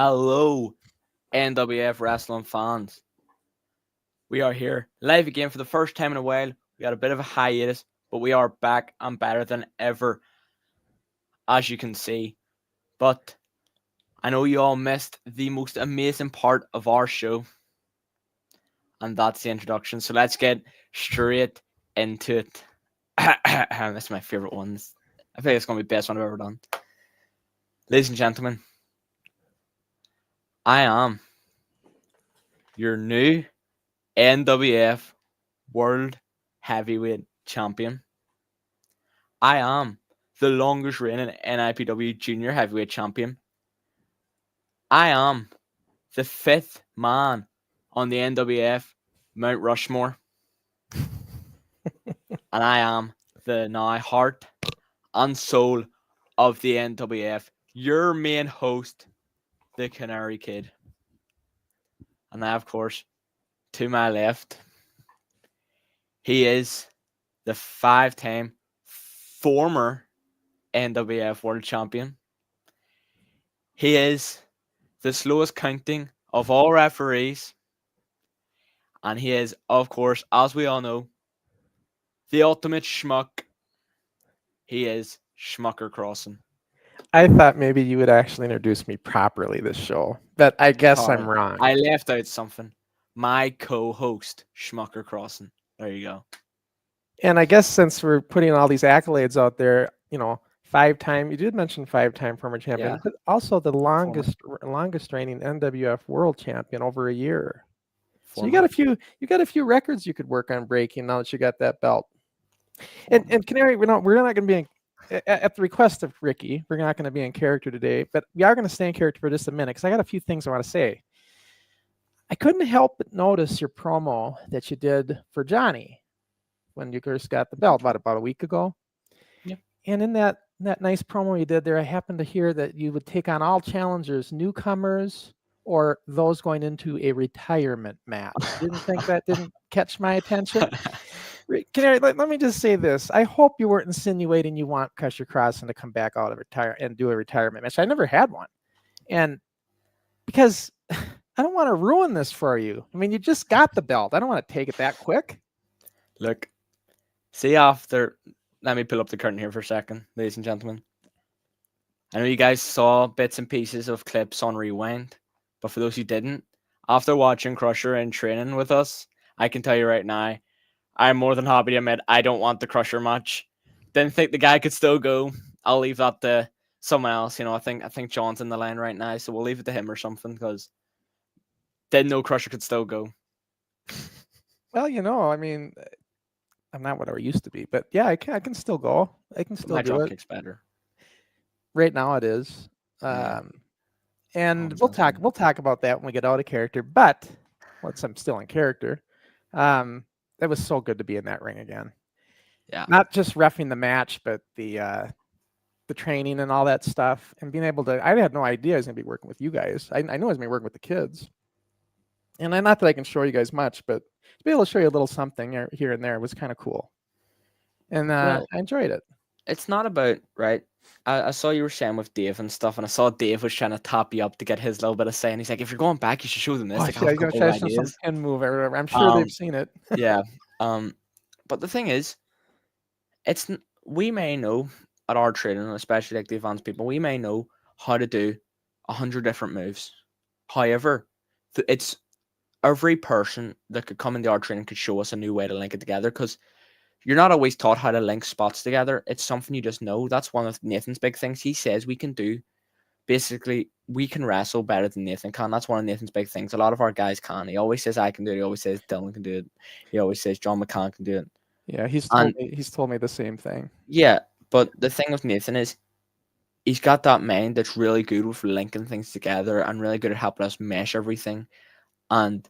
Hello, NWF wrestling fans. We are here live again for the first time in a while. We got a bit of a hiatus, but we are back and better than ever, as you can see. But I know you all missed the most amazing part of our show, and that's the introduction. So let's get straight into it. That's my favorite ones. I think it's going to be the best one I've ever done. Ladies and gentlemen, I am your new NWF World Heavyweight Champion. I am the longest reigning NIPW Junior Heavyweight Champion. I am the fifth man on the NWF Mount Rushmore. And I am the now heart and soul of the NWF, your main host, the Canary Kid. And I, of course, to my left, he is the 5-time former NWF World Champion. He is the slowest counting of all referees. And he is, of course, as we all know, the ultimate schmuck. He is Schmucker Crossen. I thought maybe you would actually introduce me properly this show, but I guess I'm wrong. I left out something. My co-host, Schmucker Crossen. There you go. And I guess since we're putting all these accolades out there, you did mention 5-time former champion, Yeah. but also the longest reigning NWF world champion over a year. So you got a few records you could work on breaking now that you got that belt. And Canary, we're not going to be at the request of Ricky, we're not going to be in character today, but we are going to stay in character for just a minute because I got a few things I want to say. I couldn't help but notice your promo that you did for Johnny when you first got the belt about a week ago. Yeah. And in that nice promo you did there, I happened to hear that you would take on all challengers, newcomers, or those going into a retirement match. Didn't catch my attention. Canary, let me just say this. I hope you weren't insinuating you want Crusher Crossen to come back out of retire and do a retirement match. I never had one. And because I don't want to ruin this for you. I mean, you just got the belt. I don't want to take it that quick. Look, see after, let me pull up the curtain here for a second, ladies and gentlemen. I know you guys saw bits and pieces of clips on Rewind, but for those who didn't, after watching Crusher and training with us, I can tell you right now, I'm more than happy to admit I don't want the Crusher match. Didn't think the guy could still go. I'll leave that to someone else. I think John's in the line right now, so we'll leave it to him or something because didn't know Crusher could still go. Well, I mean, I'm not what I used to be, but yeah, I can still go. I can still do it. My dropkick's better. Right now it is. And we'll talk about that when we get out of character. But once I'm still in character, it was so good to be in that ring again. Yeah. Not just reffing the match, but the training and all that stuff, and being able to. I had no idea I was going to be working with you guys. I knew I was going to be working with the kids, and not that I can show you guys much, but to be able to show you a little something here and there was kind of cool, and I enjoyed it. It's not about right. I saw you were saying with Dave and stuff, and I saw Dave was trying to top you up to get his little bit of say, and he's like, if you're going back, you should show them this. You're going to try to show some pin move or whatever. I'm sure they've seen it. Yeah. But the thing is, we may know at our training, especially like the advanced people, we may know how to do 100 different moves. However, it's every person that could come into our training could show us a new way to link it together because you're not always taught how to link spots together. It's something you just know. That's one of Nathan's big things. He says we can do. Basically, we can wrestle better than Nathan can. That's one of Nathan's big things. A lot of our guys can. He always says I can do it. He always says Dylan can do it. He always says John McCann can do it. Yeah, he's told me the same thing. Yeah, but the thing with Nathan is he's got that mind that's really good with linking things together and really good at helping us mesh everything. And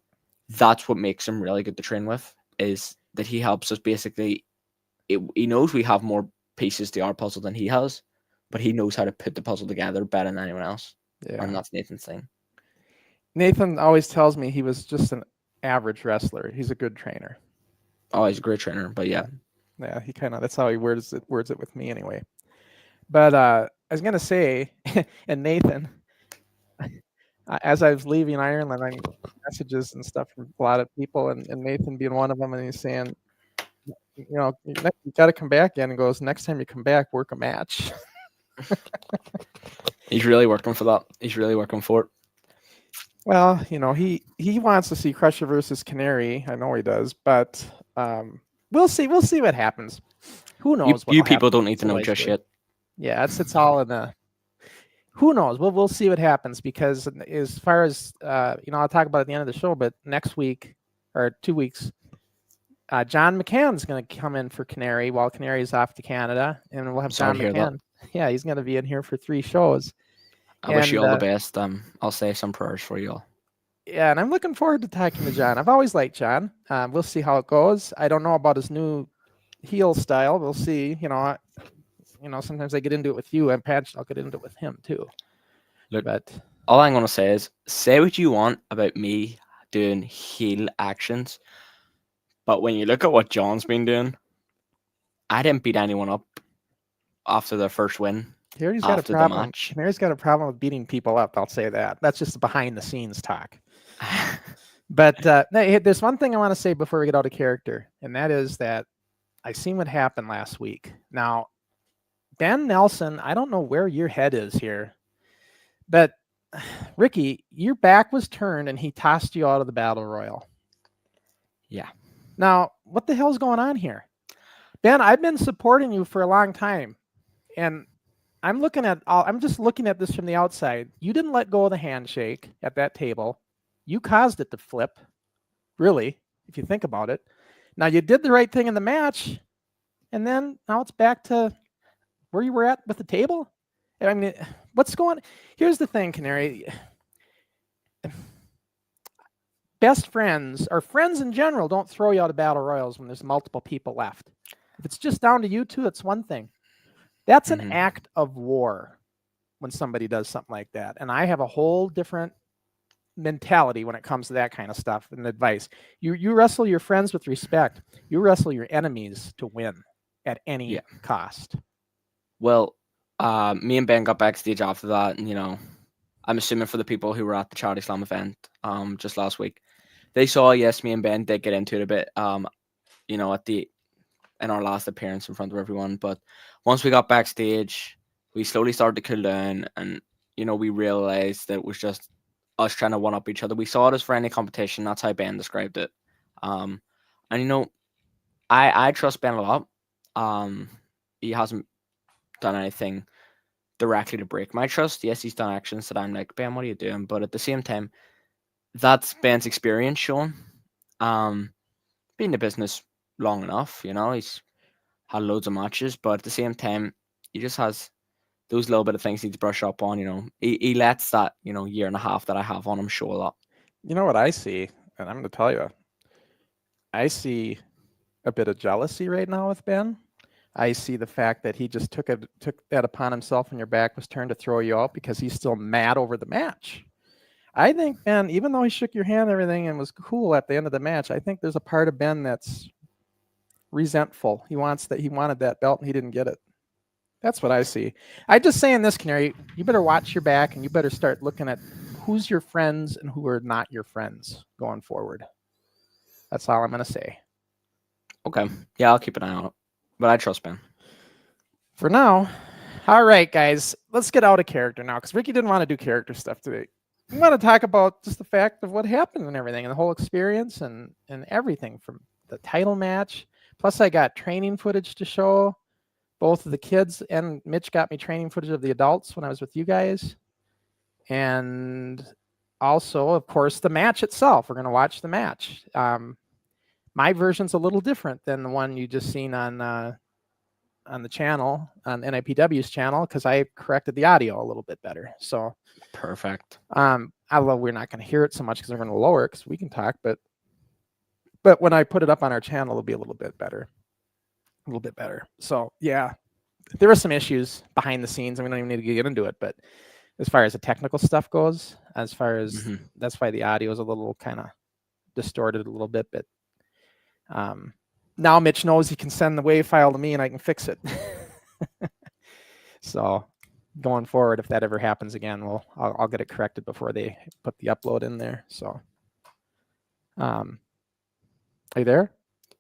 that's what makes him really good to train with, is that he helps us basically. He knows we have more pieces to our puzzle than he has, but he knows how to put the puzzle together better than anyone else. Yeah. And that's Nathan's thing. Nathan always tells me he was just an average wrestler. He's a good trainer. Oh, he's a great trainer, but yeah. Yeah, he that's how he words it with me anyway. But I was going to say, and Nathan, as I was leaving Ireland, I'm getting messages and stuff from a lot of people, and Nathan being one of them, and he's saying, you know, you got to come back in, and goes, next time you come back, work a match. He's really working for that. He's really working for it. Well, you know, he wants to see Crusher versus Canary. I know he does, but we'll see. We'll see what happens. Who knows? You people don't need to know just yet. Yeah, it's all in the. Who knows? We'll see what happens, because as far as you know, I'll talk about it at the end of the show. But next week or 2 weeks, John McCann's going to come in for Canary while Canary's off to Canada, and we'll have John McCann. Yeah, he's going to be in here for 3 shows. I wish you all the best. I'll say some prayers for you all. Yeah, and I'm looking forward to talking to John. I've always liked John. We'll see how it goes. I don't know about his new heel style. We'll see. You know, sometimes I get into it with you, and Patch, I'll get into it with him too. Look, but all I'm gonna say is, say what you want about me doing heel actions, but when you look at what John's been doing, I didn't beat anyone up after their first win. Here's got a problem. Here's got a problem with beating people up. I'll say that. That's just behind the scenes talk. But there's one thing I want to say before we get out of character, and that is that I seen what happened last week. Now, Ben Nelson, I don't know where your head is here, but Ricky, your back was turned and he tossed you out of the Battle Royal. Yeah. Now, what the hell's going on here? Ben, I've been supporting you for a long time, and I'm just looking at this from the outside. You didn't let go of the handshake at that table. You caused it to flip, really, if you think about it. Now, you did the right thing in the match, and then now it's back to where you were at with the table. I mean, what's going on? Here's the thing, Canary. Best friends, or friends in general, don't throw you out of Battle Royals when there's multiple people left. If it's just down to you two, it's one thing. That's an act of war when somebody does something like that. And I have a whole different mentality when it comes to that kind of stuff and advice. You wrestle your friends with respect. You wrestle your enemies to win at any cost. Well, me and Ben got backstage after that, and, you know, I'm assuming for the people who were at the Charity Slam event just last week, they saw, yes, me and Ben did get into it a bit, you know, in our last appearance in front of everyone. But once we got backstage, we slowly started to cool down, and, you know, we realized that it was just us trying to one up each other. We saw it as friendly competition. That's how Ben described it. And, you know, I trust Ben a lot. He hasn't done anything directly to break my trust. Yes, he's done actions that I'm like, Ben, what are you doing? But at the same time, that's Ben's experience showing. Been in the business long enough, you know, he's had loads of matches, but at the same time, he just has those little bit of things he needs to brush up on. You know, he lets that, you know, year and a half that I have on him show a lot. You know what I see, and I'm going to tell you, I see a bit of jealousy right now with Ben. I see the fact that he just took that upon himself when your back was turned to throw you out because he's still mad over the match. I think Ben, even though he shook your hand and everything and was cool at the end of the match, I think there's a part of Ben that's resentful. He wanted that belt and he didn't get it. That's what I see. I'm just saying this, Canary, you better watch your back and you better start looking at who's your friends and who are not your friends going forward. That's all I'm going to say. Okay. Yeah, I'll keep an eye on it. But I trust Ben. For now. All right, guys. Let's get out of character now, because Ricky didn't want to do character stuff today. We want to talk about just the fact of what happened and everything, and the whole experience and everything from the title match. Plus, I got training footage to show. Both of the kids and Mitch got me training footage of the adults when I was with you guys. And also, of course, the match itself. We're going to watch the match. My version's a little different than the one you just seen on the channel, on NIPW's channel, because I corrected the audio a little bit better. So perfect. Although we're not going to hear it so much because we're going to lower it because we can talk, but when I put it up on our channel, it'll be a little bit better. So yeah, there were some issues behind the scenes, and we don't even need to get into it. But as far as the technical stuff goes, that's why the audio is a little kind of distorted a little bit. But now Mitch knows he can send the WAV file to me and I can fix it. So, going forward, if that ever happens again, I'll get it corrected before they put the upload in there. So, are you there?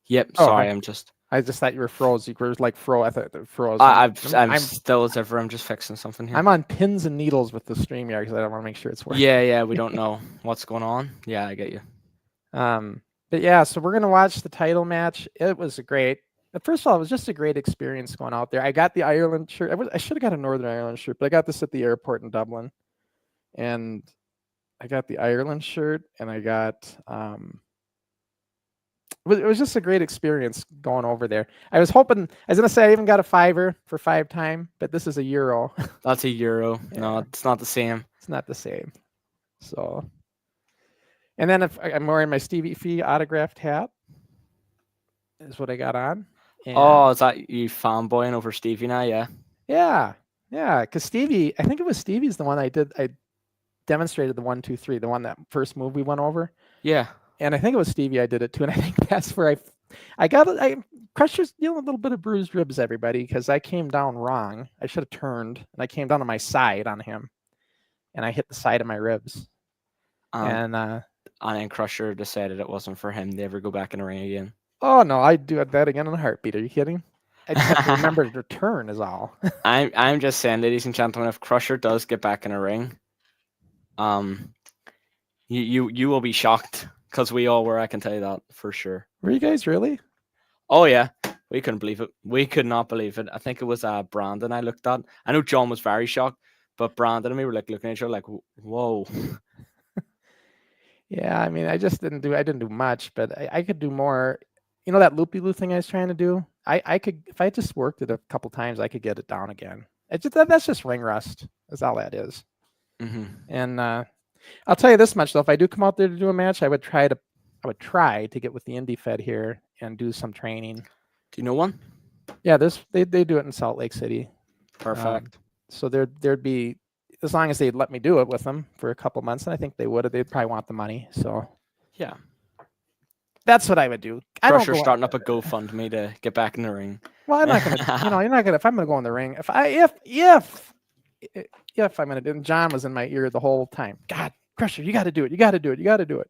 Yep. Oh, Sorry, I'm just. I just thought you were froze. You were like I thought it froze. I'm still as ever. I'm just fixing something here. I'm on pins and needles with the StreamYard because I don't want to make sure it's working. Yeah. We don't know what's going on. Yeah, I get you. But yeah, so we're gonna watch the title match. It was great. First of all, it was just a great experience going out there. I got the Ireland shirt. I should have got a Northern Ireland shirt, but I got this at the airport in Dublin, and I got the Ireland shirt, and I got it was just a great experience going over there. I was hoping, I was gonna say I even got a $5 for 5 time, but this is a euro. That's a euro. Yeah. No, it's not the same. It's not the same. So, and then if I'm wearing my Stevie Fee autographed hat, is what I got on. And oh, is that you fanboying over Stevie now? Yeah. Yeah. Because Stevie, I think it was Stevie's the one I demonstrated the 1, 2, 3, the one that first move we went over. Yeah. And I think it was Stevie I did it too, and I think that's where I got Crusher's a little bit of bruised ribs, everybody, because I came down wrong. I should have turned, and I came down on my side on him, and I hit the side of my ribs. And then Crusher decided it wasn't for him to ever go back in the ring again. Oh no, I'd do that again in a heartbeat. Are you kidding? I just have to remember to turn is all. I'm just saying, ladies and gentlemen, if Crusher does get back in a ring, you will be shocked, because we all were. I can tell you that for sure. Were you guys really? Oh yeah, we couldn't believe it. We could not believe it. I think it was Brandon I looked at. I know John was very shocked, but Brandon and me were like looking at each other like, whoa. Yeah, I mean, I didn't do much, but I could do more. You know that loopy-loo thing I was trying to do? I could, if I just worked it a couple times, I could get it down again. That's just ring rust. That's all that is. Mm-hmm. And I'll tell you this much though: if I do come out there to do a match, I would try to get with the Indie Fed here and do some training. Do you know one? Yeah, they do it in Salt Lake City. Perfect. So there'd be, as long as they'd let me do it with them for a couple months, and I think they would. They'd probably want the money. So yeah, that's what I would do. Crusher starting up a GoFundMe to get back in the ring. Well, I'm not gonna. You're not gonna. If I'm gonna go in the ring, if I'm gonna do. And John was in my ear the whole time. God, Crusher, you got to do it. You got to do it. You got to do it.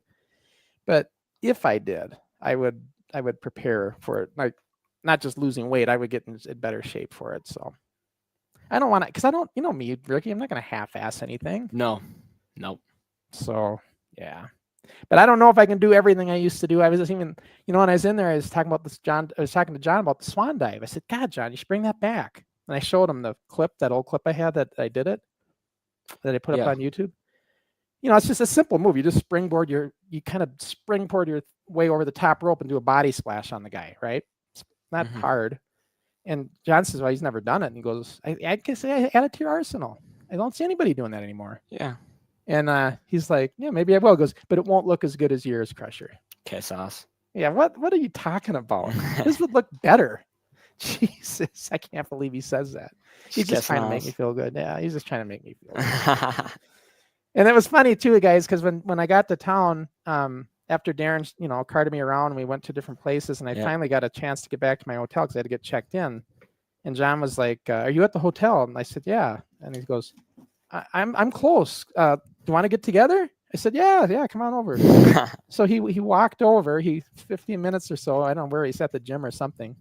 But if I did, I would prepare for it. Like, not just losing weight. I would get in better shape for it. So I don't want to, because I don't. You know me, Ricky. I'm not gonna half-ass anything. No. So yeah. But I don't know if I can do everything I used to do. I was just even, when I was in there, I was talking about this. I was talking to John about the swan dive. I said, God, John, you should bring that back. And I showed him the clip, that old clip I had that I did it, that I put up on YouTube. It's just a simple move. You just you kind of springboard your way over the top rope and do a body splash on the guy, right? It's not hard. And John says, well, he's never done it. And he goes, I guess add it to your arsenal. I don't see anybody doing that anymore. Yeah. And he's like, yeah, maybe I will. He goes, but it won't look as good as yours, Crusher. Kiss ass. Yeah, what are you talking about? This would look better. Jesus, I can't believe he says that. He's just trying to make me feel good. Yeah, he's just trying to make me feel good. And it was funny too, guys, because when I got to town, after Darren, carted me around and we went to different places, and I finally got a chance to get back to my hotel because I had to get checked in. And John was like, are you at the hotel? And I said, yeah. And he goes, I'm close. Do you want to get together? I said, yeah, come on over. So he walked over. 15 minutes or so. I don't know where he's at, the gym or something.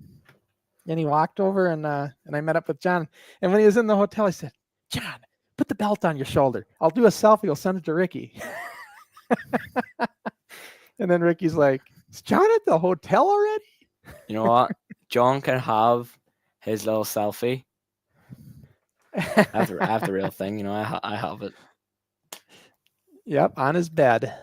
And he walked over and I met up with John. And when he was in the hotel, I said, John, put the belt on your shoulder. I'll do a selfie. I'll send it to Ricky. And then Ricky's like, is John at the hotel already? You know what? John can have his little selfie. I have the real thing. I have it. Yep, on his bed.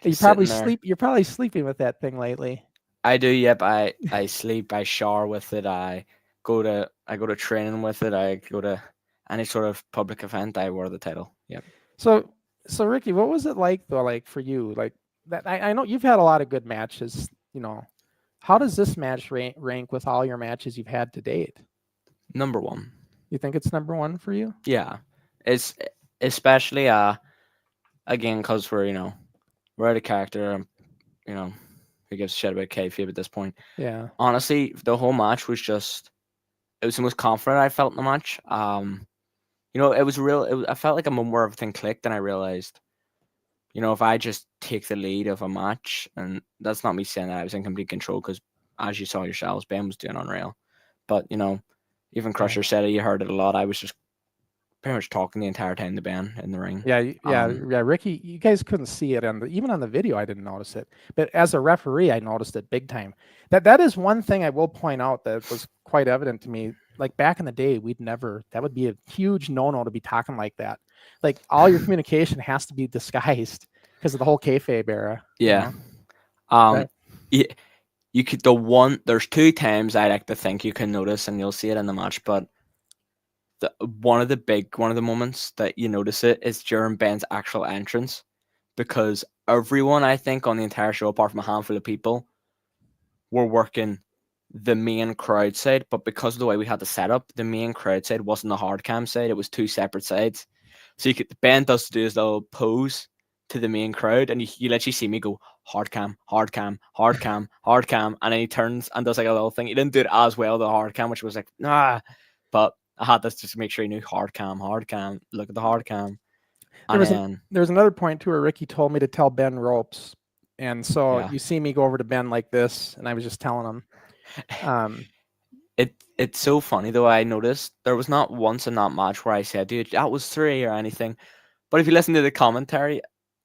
You're probably sleeping with that thing lately. I do. Yep. I sleep. I shower with it. I go to training with it. I go to any sort of public event. I wear the title. Yep. So Ricky, what was it like though? Like for you, like that? I know you've had a lot of good matches. How does this match rank with all your matches you've had to date? Number one. You think it's number one for you? Yeah, it's especially again because we're out of character. Who gives a shit about kayfabe at this point? Yeah. Honestly, the whole match was it was the most confident I felt in the match. You know, it was real. I felt like a moment where everything clicked, and I realized, you know, if I just take the lead of a match, and that's not me saying that I was in complete control, because as you saw yourselves, Ben was doing unreal. But you know, even Yeah. Crusher said it. You heard it a lot. I was just pretty much talking the entire time to Ben in the ring. Yeah. Ricky, you guys couldn't see it even on the video. I didn't notice it, but as a referee, I noticed it big time. That is one thing I will point out that was quite evident to me. Like back in the day, that would be a huge no-no to be talking like that. Like all your communication has to be disguised because of the whole kayfabe era. Yeah. But- You could there's two times I like to think you can notice, and you'll see it in the match, but one of the moments that you notice it is during Ben's actual entrance, because everyone, I think, on the entire show, apart from a handful of people, were working the main crowd side, but because of the way we had the setup, the main crowd side wasn't the hard cam side, it was two separate sides. So Ben does do his little pose to the main crowd, and you literally see me go hard cam, hard cam, hard cam, hard cam, and then he turns and does like a little thing. He didn't do it as well, the hard cam, which was like, nah, but I had this just to make sure he knew hard cam, look at the hard cam. There was another point too where Ricky told me to tell Ben ropes, and so you see me go over to Ben like this, and I was just telling him. It's so funny though. I noticed there was not once in that match where I said, "Dude, that was 3" or anything." But if you listen to the commentary,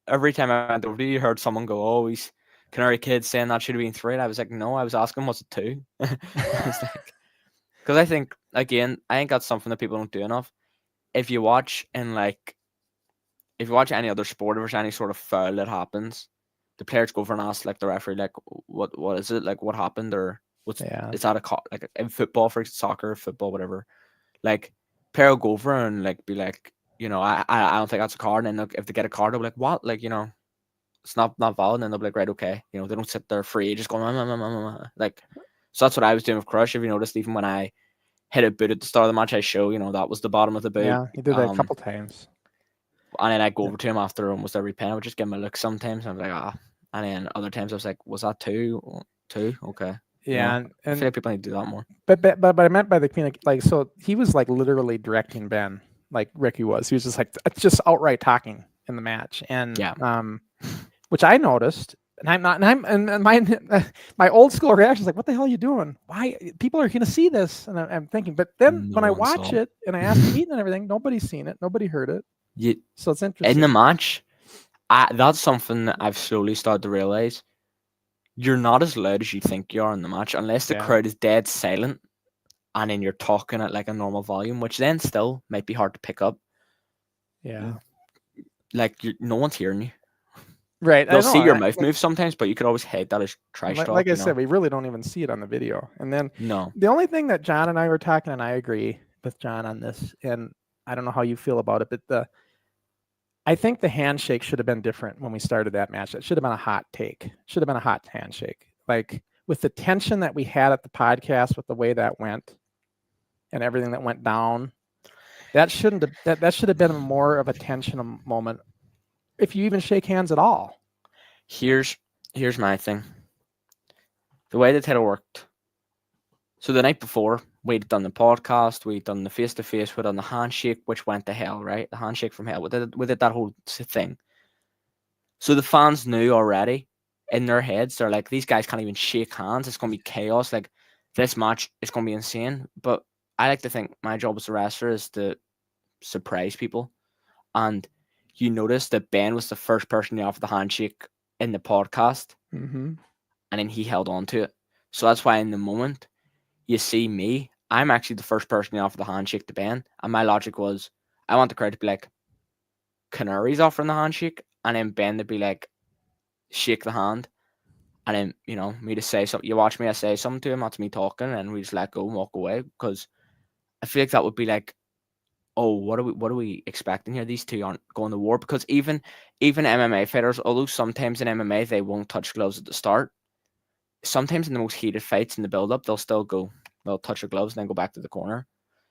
every time I went over to you heard someone go, "Oh, he's Canary Kid saying that should have been 3." And I was like, "No, I was asking, was it 2?" Because I think that's something that people don't do enough. If you watch any other sport, if there's any sort of foul that happens, the players go over and ask like the referee, like, what is it, like, what happened, or is that like in football, for soccer, football, whatever, like player will go over and like be like, you know, I don't think that's a card, and then if they get a card, they'll be like, what, like, you know, it's not valid, and then they'll be like, right, okay, you know, they don't sit there free just going like. So that's what I was doing with Crush. If you noticed, even when I hit a boot at the start of the match, I show, you know, that was the bottom of the boot. Yeah, he did that a couple times. And then I go over to him after almost every pen. I would just give him a look sometimes. I'm like, And then other times I was like, was that 2? 2? Okay. Yeah, and I feel like people need to do that more. But I meant by the communication, like, so he was like literally directing Ben, like Ricky was. He was just like just outright talking in the match, and which I noticed. And my old school reaction is like, what the hell are you doing? Why people are going to see this? And I'm thinking, but then when I watch it and I ask Pete and everything, nobody's seen it, nobody heard it. So it's interesting. In the match, that's something that I've slowly started to realize. You're not as loud as you think you are in the match, unless the crowd is dead silent, and then you're talking at like a normal volume, which then still might be hard to pick up. Yeah, like no one's hearing you. Right, they'll see your mouth move sometimes, but you could always hate that as trash talk. Like I said, we really don't even see it on the video. And then no, the only thing that John and I were talking, and I agree with John on this, and I don't know how you feel about it, but I think the handshake should have been different when we started that match. It should have been a hot take. Should have been a hot handshake. Like with the tension that we had at the podcast, with the way that went, and everything that went down, that should have been more of a tension moment. If you even shake hands at all. Here's my thing. The way the title worked. So the night before, we'd done the podcast, we'd done the face-to-face, we'd done the handshake, which went to hell, right? The handshake from hell. We did that whole thing. So the fans knew already in their heads, they're like, these guys can't even shake hands. It's going to be chaos. Like, this match is going to be insane. But I like to think my job as a wrestler is to surprise people. And you notice that Ben was the first person to offer the handshake in the podcast. Mm-hmm. And then he held on to it. So that's why in the moment you see me, I'm actually the first person to offer the handshake to Ben. And my logic was, I want the crowd to be like, Canary's offering the handshake. And then Ben to be like, shake the hand. And then, you know, me to say something. You watch me, I say something to him, that's me talking, and we just let go and walk away. Because I feel like that would be like, oh, what are we expecting here? These two aren't going to war. Because even MMA fighters, although sometimes in MMA they won't touch gloves at the start, sometimes in the most heated fights in the build-up, they'll touch their gloves and then go back to the corner.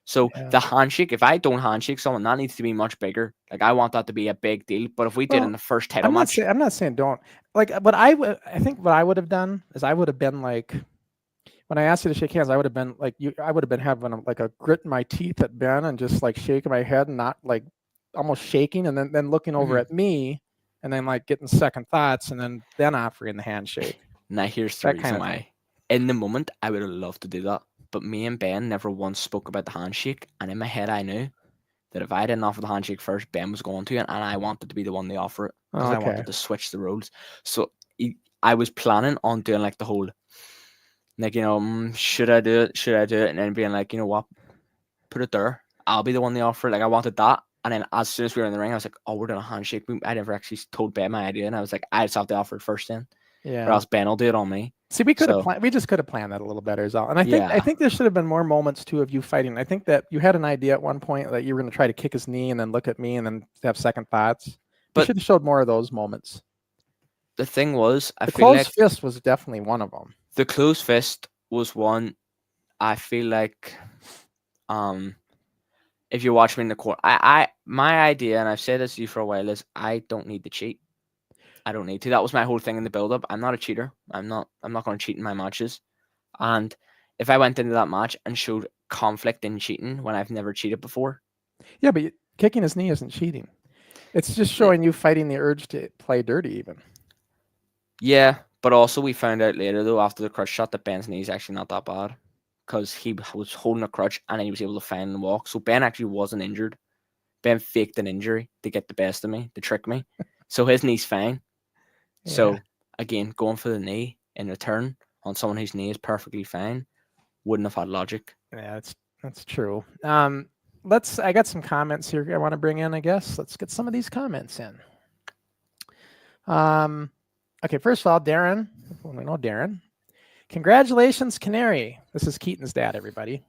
So the handshake, if I don't handshake someone, that needs to be much bigger. Like, I want that to be a big deal. But if we did in the first title match, I'm not saying don't. Like, I think what I would have done is I would have been like, when I asked you to shake hands, I would have been like you. I would have been having like a grit in my teeth at Ben and just like shaking my head and not like almost shaking, and then looking over at me, and then like getting second thoughts, and then offering the handshake. Now here's the reason why. In the moment, I would have loved to do that, but me and Ben never once spoke about the handshake, and in my head, I knew that if I didn't offer the handshake first, Ben was going to, and I wanted to be the one to offer it because I wanted to switch the roles. So I was planning on doing like the whole, like, you know, should I do it? Should I do it? And then being like, you know what, put it there. I'll be the one to offer it. Like, I wanted that. And then as soon as we were in the ring, I was like, oh, we're doing a handshake. I never actually told Ben my idea, and I was like, I just have to offer it first then. Yeah. Or else Ben will do it on me. See, we could have we just could have planned that a little better as well. And I think there should have been more moments too of you fighting. I think that you had an idea at one point that you were going to try to kick his knee and then look at me and then have second thoughts. But you should have showed more of those moments. The thing was, the closed fist was definitely one of them. The closed fist was one. I feel like, if you watch me in the court, my idea, and I've said this to you for a while, is I don't need to cheat. I don't need to. That was my whole thing in the build-up. I'm not a cheater. I'm not going to cheat in my matches. And if I went into that match and showed conflict in cheating when I've never cheated before. Yeah, but kicking his knee isn't cheating. It's just showing you fighting the urge to play dirty even. Yeah, but also we found out later, though, after the crutch shot, that Ben's knee is actually not that bad. Because he was holding a crutch and then he was able to find and walk. So Ben actually wasn't injured. Ben faked an injury to get the best of me, to trick me. So his knee's fine. Yeah. So, again, going for the knee in return on someone whose knee is perfectly fine wouldn't have had logic. Yeah, that's true. I got some comments here I want to bring in, I guess. Let's get some of these comments in. Okay, first of all, Darren. We know Darren. Congratulations, Canary. This is Keaton's dad, everybody.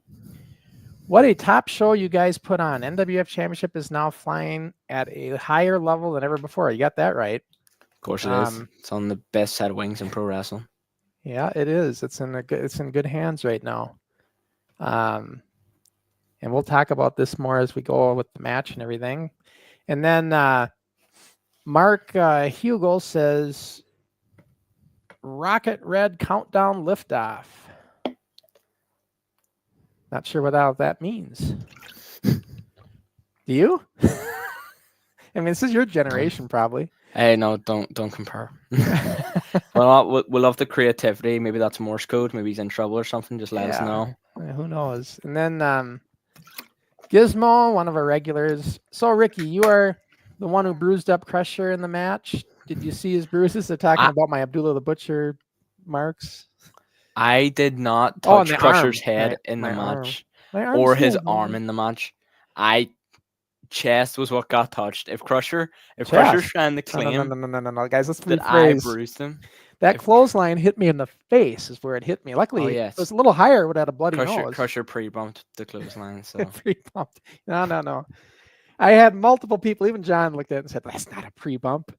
What a top show you guys put on. NWF Championship is now flying at a higher level than ever before. You got that right. Of course it is. It's on the best set of wings in pro wrestling. Yeah, it is. It's in good hands right now. And we'll talk about this more as we go with the match and everything. And then Mark Hugo says, Rocket Red Countdown Liftoff. Not sure what that means. Do you? I mean, this is your generation, probably. Hey, no, don't compare. Well, we love the creativity. Maybe that's Morse code. Maybe he's in trouble or something. Just let us know. Yeah, who knows? And then Gizmo, one of our regulars. So, Ricky, you are the one who bruised up Crusher in the match. Did you see his bruises? They're talking about my Abdullah the Butcher marks. I did not touch Crusher's head in the match or his arm in the match. Chest was what got touched. If Crusher's trying to claim, no, guys, let's rephrase. I bruised him. That clothesline hit me in the face. Is where it hit me. Luckily, it was a little higher. Would have had a bloody nose. Crusher pre-bumped the clothesline. So pre-bumped. No. I had multiple people. Even John looked at it and said, "That's not a pre-bump."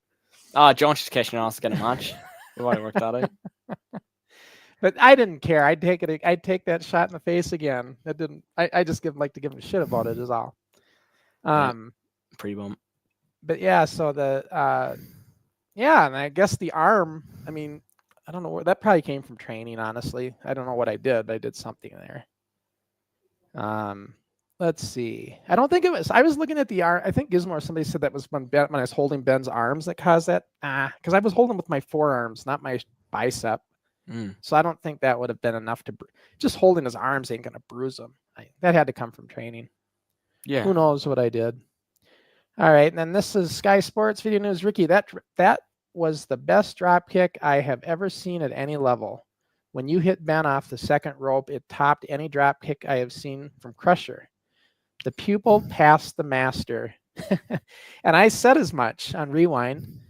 John's just catching us to get a match. We want to work that out. But I didn't care. I'd take it. I'd take that shot in the face again. That didn't. I just like to give him shit about it. Is all. Pre-bump. But yeah, so and I guess the arm. I mean, I don't know where that probably came from training. Honestly, I don't know what I did, but I did something there. Let's see. I don't think it was. I was looking at the arm. I think Gizmo or somebody said that was when I was holding Ben's arms that caused that. Because I was holding with my forearms, not my bicep. So I don't think that would have been enough to. Just holding his arms ain't gonna bruise him. That had to come from training. Yeah. Who knows what I did? All right, and then this is Sky Sports Video News. Ricky, that was the best drop kick I have ever seen at any level. When you hit Ben off the second rope, it topped any drop kick I have seen from Crusher. The pupil passed the master. And I said as much on Rewind.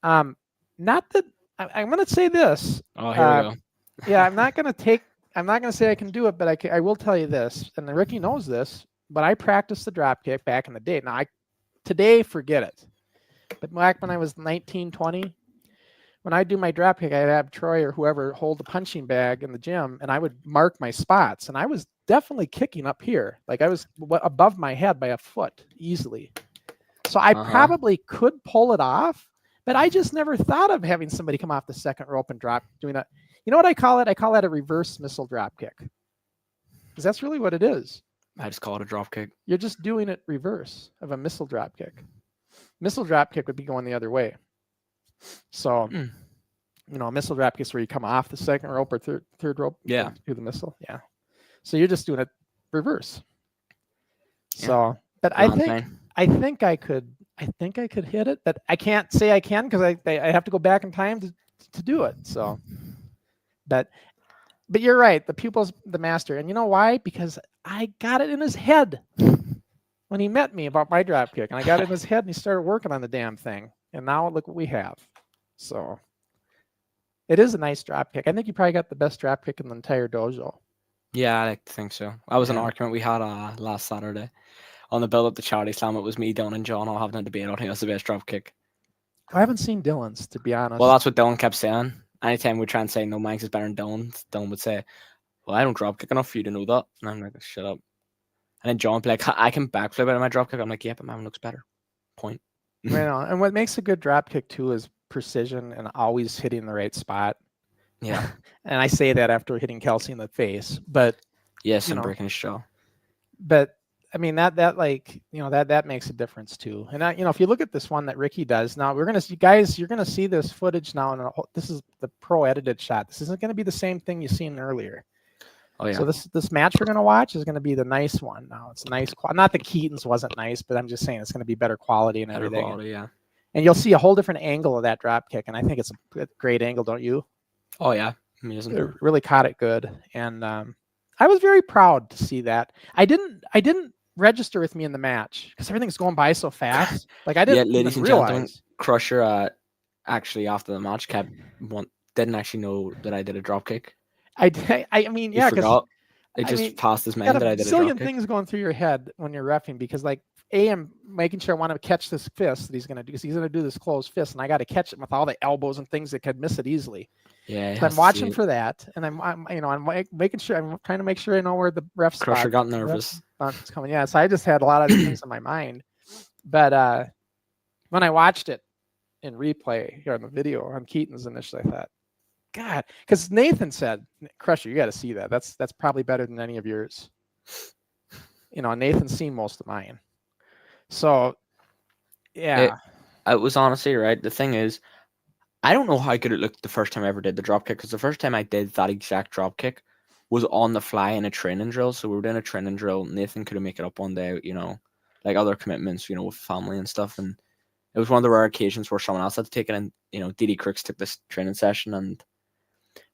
Not that I'm going to say this. Oh, here we go. Yeah, I'm not going to say I can do it, but I will tell you this. And Ricky knows this, but I practiced the drop kick back in the day. Now, today, forget it. But back when I was 19, 20, when I do my drop kick, I'd have Troy or whoever hold the punching bag in the gym, and I would mark my spots. And I was definitely kicking up here. Like I was above my head by a foot easily. So I probably could pull it off, but I just never thought of having somebody come off the second rope and doing that. You know what I call it? I call that a reverse missile drop kick. Because that's really what it is. I just call it a drop kick. You're just doing it reverse of a missile drop kick. Missile drop kick would be going the other way. So, a missile drop kick is where you come off the second rope or third rope. Yeah. Do the missile. Yeah. So you're just doing it reverse. Yeah. So, but I think I could hit it, but I can't say I can because I have to go back in time to do it. So, but you're right. The pupil's the master, and you know why? Because I got it in his head when he met me about my drop kick, and I got it in his head, and he started working on the damn thing, and now look what we have. So, it is a nice drop kick. I think you probably got the best drop kick in the entire dojo. Yeah, I like to think so. That was an argument we had last Saturday on the build up to Charity Slam. It was me, Dylan, and John all having a debate on who has the best drop kick. I haven't seen Dylan's, to be honest. Well, that's what Dylan kept saying. Anytime we try and say no, Mike's is better than Dylan, Dylan would say, "Well, I don't drop kick enough for you to know that." And I'm like, "Shut up." And then John would be like, "I can backflip out of my drop kick." I'm like, "Yeah, but mine looks better." Point. And what makes a good drop kick too is precision and always hitting the right spot. Yeah. And I say that after hitting Kelsey in the face, but yes, and breaking his jaw. But I mean that makes a difference too. And if you look at this one that Ricky does now, we're gonna see, guys, you're gonna see this footage now, and this is the pro edited shot. This isn't gonna be the same thing you've seen earlier. Oh yeah. So this match we're gonna watch is gonna be the nice one. Now it's nice. Not that Keaton's wasn't nice, but I'm just saying it's gonna be better quality and everything. Better quality, yeah. And you'll see a whole different angle of that drop kick, and I think it's a great angle, don't you? Oh yeah, amazing. It really caught it good, and I was very proud to see that. I didn't register with me in the match because everything's going by so fast. Like I didn't ladies and realize. Gentlemen, Crusher actually after the match didn't actually know that I did a drop kick. I mean, yeah, because it just passed his mind that I did a drop kick. Things going through your head when you're reffing because like I'm making sure I want to catch this fist that he's going to do because he's going to do this closed fist, and I got to catch it with all the elbows and things that could miss it easily. Yeah, so I'm watching for that, and I'm making sure I'm trying to make sure I know where the ref's Crusher got nervous. It's coming. Yeah, so I just had a lot of things in my mind, but when I watched it in replay here on the video on Keaton's initially, I thought, God, because Nathan said, Crusher, you got to see that. That's probably better than any of yours. Nathan's seen most of mine. So, yeah. It was honestly, right, the thing is, I don't know how good it looked the first time I ever did the drop kick, because the first time I did that exact drop kick was on the fly in a training drill. So we were doing a training drill. Nathan couldn't make it up one day, like other commitments, with family and stuff. And it was one of the rare occasions where someone else had to take it. And, DD Crooks took this training session, and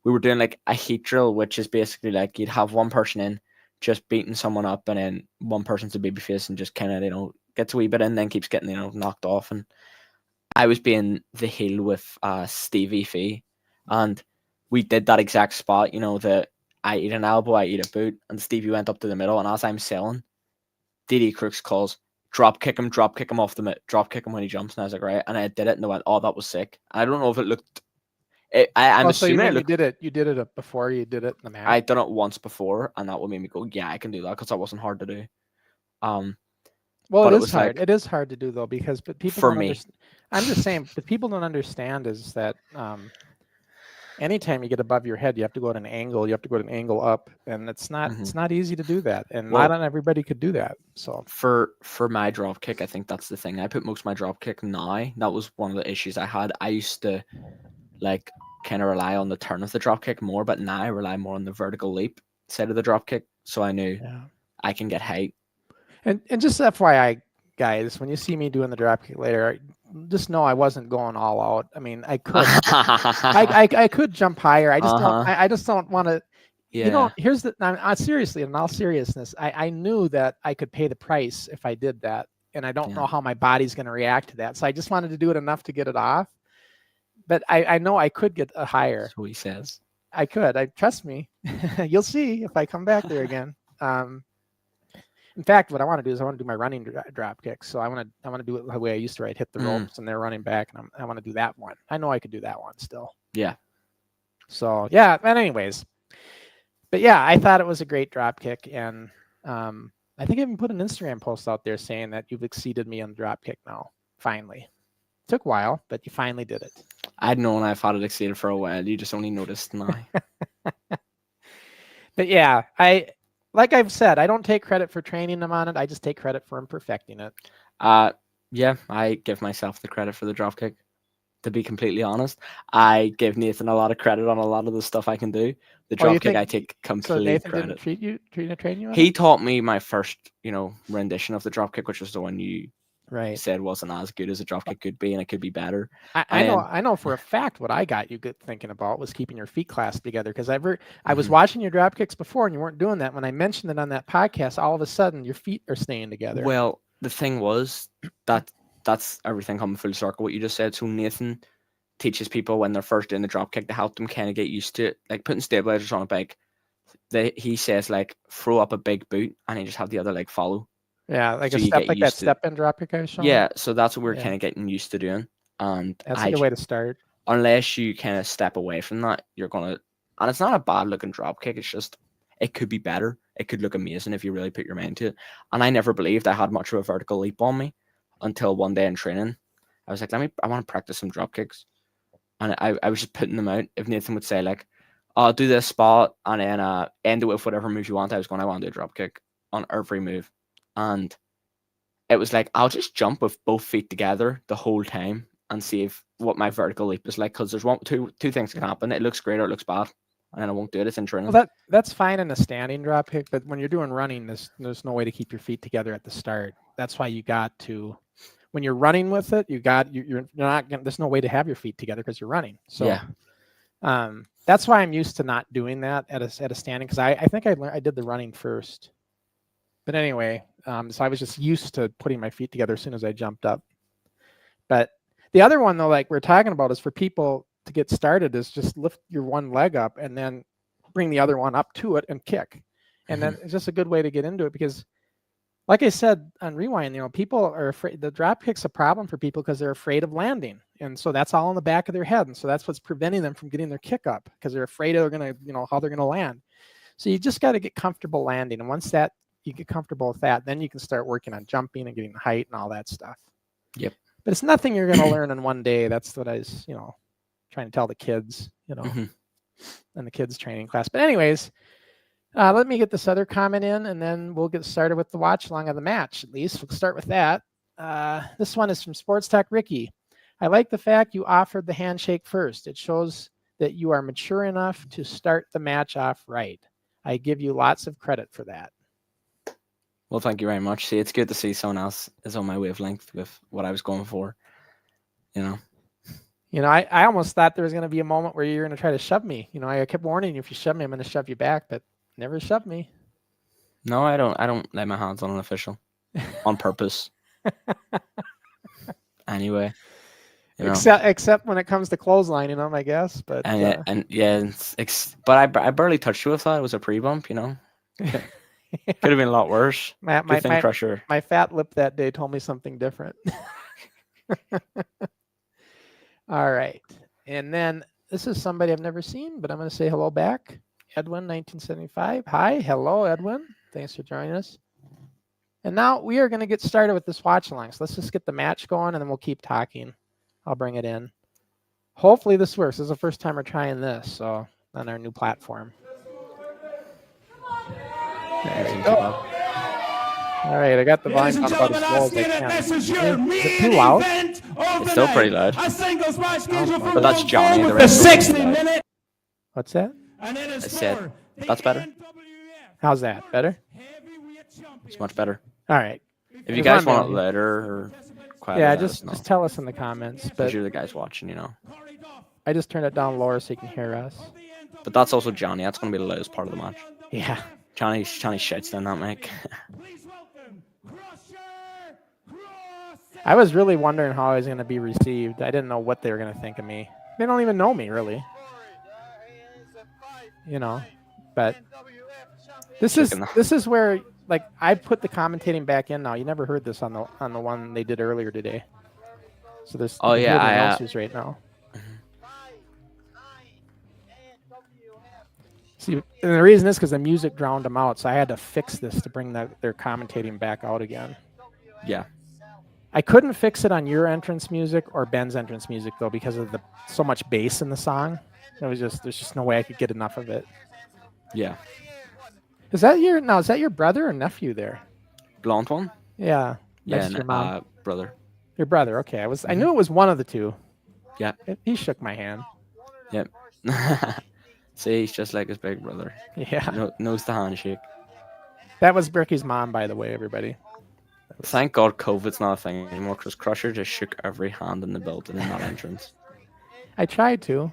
we were doing like a heat drill, which is basically like you'd have one person in just beating someone up, and then one person's a babyface and just kind of, gets a wee bit in, then keeps getting, knocked off. And I was being the heel with Stevie Fee, and we did that exact spot, that I eat an elbow, I eat a boot, and Stevie went up to the middle, and as I'm selling, DD Crooks calls, drop kick him off the middle, drop kick him when he jumps, and I was like, right, and I did it, and they went, oh, that was sick. I don't know if it looked, I'm assuming you did it before you did it in the match. I'd done it once before, and that would make me go, yeah, I can do that, because that wasn't hard to do. Well, it is hard. It is hard to do though, because people for me. I'm just saying, but people don't understand is that anytime you get above your head, you have to go at an angle. You have to go at an angle up, and it's not easy to do that, and not everybody could do that. So for my drop kick, I think that's the thing. I put most of my drop kick now. That was one of the issues I had. I used to like kind of rely on the turn of the drop kick more, but now I rely more on the vertical leap side of the drop kick. So I knew I can get height. And just FYI, guys, when you see me doing the drop kick later, just know I wasn't going all out. I mean, I could, I could jump higher. I just don't. I just don't want to. Yeah. Here's the. Seriously, in all seriousness, I knew that I could pay the price if I did that, and I don't know how my body's going to react to that. So I just wanted to do it enough to get it off. But I know I could get a higher. That's what he says. I could. Trust me. You'll see if I come back there again. In fact, what I want to do is I want to do my running drop kicks. So I want to do it the way I used to, right? Hit the ropes and they're running back, and I want to do that one. I know I could do that one still. Yeah. So yeah, but anyways, but yeah, I thought it was a great drop kick, and I think I even put an Instagram post out there saying that you've exceeded me on the drop kick now. Finally, took a while, but you finally did it. I'd known I've had it exceeded for a while. You just only noticed now. But yeah, like I've said, I don't take credit for training them on it. I just take credit for him perfecting it. Yeah, I give myself the credit for the dropkick. To be completely honest, I give Nathan a lot of credit on a lot of the stuff I can do. The dropkick, I take So complete Nathan credit. didn't train you on He it? taught me my first, rendition of the dropkick, which was the one you Right. said wasn't as good as a dropkick could be, and it could be better. I know for a fact what I got you good thinking about was keeping your feet clasped together, because I was Mhm. watching your drop kicks before and you weren't doing that. When I mentioned it on that podcast, all of a sudden your feet are staying together. Well, the thing was that's everything coming full circle. What you just said. So Nathan teaches people when they're first doing the dropkick to help them kind of get used to it, like putting stabilizers on a bike. He says like throw up a big boot and then just have the other leg follow. Yeah, like So a you step, get like that used to- step in drop kick I was showing. Yeah, so that's what we're Yeah. kind of getting used to doing. And That's a good way to start. unless you kind of step away from that, you're gonna. And it's not a bad looking drop kick. It's just it could be better. It could look amazing if you really put your mind to it. And I never believed I had much of a vertical leap on me until one day in training. I was like, I want to practice some drop kicks, and I was just putting them out. If Nathan would say like, "Oh, do this spot," and then end it with whatever move you want, I want to do a drop kick on every move, and it was like I'll just jump with both feet together the whole time and see what my vertical leap is like. Because there's two things can happen. It looks great or it looks bad, and then I won't do it. It's in training. Well, that's fine in a standing drop kick, but when you're doing running, there's no way to keep your feet together at the start. That's why you got to, when you're running with it, you're not gonna, there's no way to have your feet together because you're running. So yeah. That's why I'm used to not doing that at a standing, because I think I did the running first. But anyway, so I was just used to putting my feet together as soon as I jumped up. But the other one, though, like we're talking about, is for people to get started, is just lift your one leg up and then bring the other one up to it and kick. And then it's just a good way to get into it, because like I said on Rewind, people are afraid. The drop kick's a problem for people because they're afraid of landing. And so that's all in the back of their head. And so that's what's preventing them from getting their kick up, because they're afraid of how they're going to land. So you just got to get comfortable landing. And once you get comfortable with that, then you can start working on jumping and getting height and all that stuff. Yep. But it's nothing you're going to learn in one day. That's what I was, trying to tell the kids, in the kids training class. But anyways, let me get this other comment in, and then we'll get started with the watch along of the match. At least we'll start with that. This one is from Sports Tech Ricky. I like the fact you offered the handshake first. It shows that you are mature enough to start the match off right. I give you lots of credit for that. Well, thank you very much. See, it's good to see someone else is on my wavelength with what I was going for. I almost thought there was going to be a moment where you're going to try to shove me. I kept warning you, if you shove me, I'm going to shove you back, but never shoved me. No, I don't lay my hands on an official on purpose. Anyway, except when it comes to clotheslining them, I guess. But but I barely touched you with that. It was a pre-bump, Could have been a lot worse. My Crusher. My fat lip that day told me something different. All right. And then this is somebody I've never seen, but I'm going to say hello back. Edwin, 1975. Hi. Hello, Edwin. Thanks for joining us. And now we are going to get started with this watch along. So let's just get the match going, and then we'll keep talking. I'll bring it in. Hopefully this works. This is the first time we're trying this, so on our new platform. There we go. All right, I got the volume on about as low as I can. Is it too loud? It's still pretty loud. But that's Johnny. The rest 60-minute. What's that? I said that's better. How's that? Better? It's much better. All right. If you guys want it louder or quieter, yeah, just tell us in the comments. But you're the guys watching, I just turned it down lower so you can hear us. But that's also Johnny. That's going to be the loudest part of the match. Yeah. Johnny shouts down that mic. I was really wondering how I was going to be received. I didn't know what they were going to think of me. They don't even know me, really. But this is where, like, I put the commentating back in now. You never heard this on the one they did earlier today. So there's announcers right now. See, and the reason is because the music drowned them out, so I had to fix this to bring their commentating back out again. Yeah. I couldn't fix it on your entrance music or Ben's entrance music though because of so much bass in the song. There's just no way I could get enough of it. Yeah. Is that your brother or nephew there? Blonde one? Yeah. Yeah, Next to your mom. brother. Your brother. Okay. I knew it was one of the two. Yeah. He shook my hand. Yep. See, he's just like his big brother. Yeah. Knows the handshake. That was Ricky's mom, by the way, everybody. Thank God COVID's not a thing anymore, because Crusher just shook every hand in the building in that entrance. I tried to.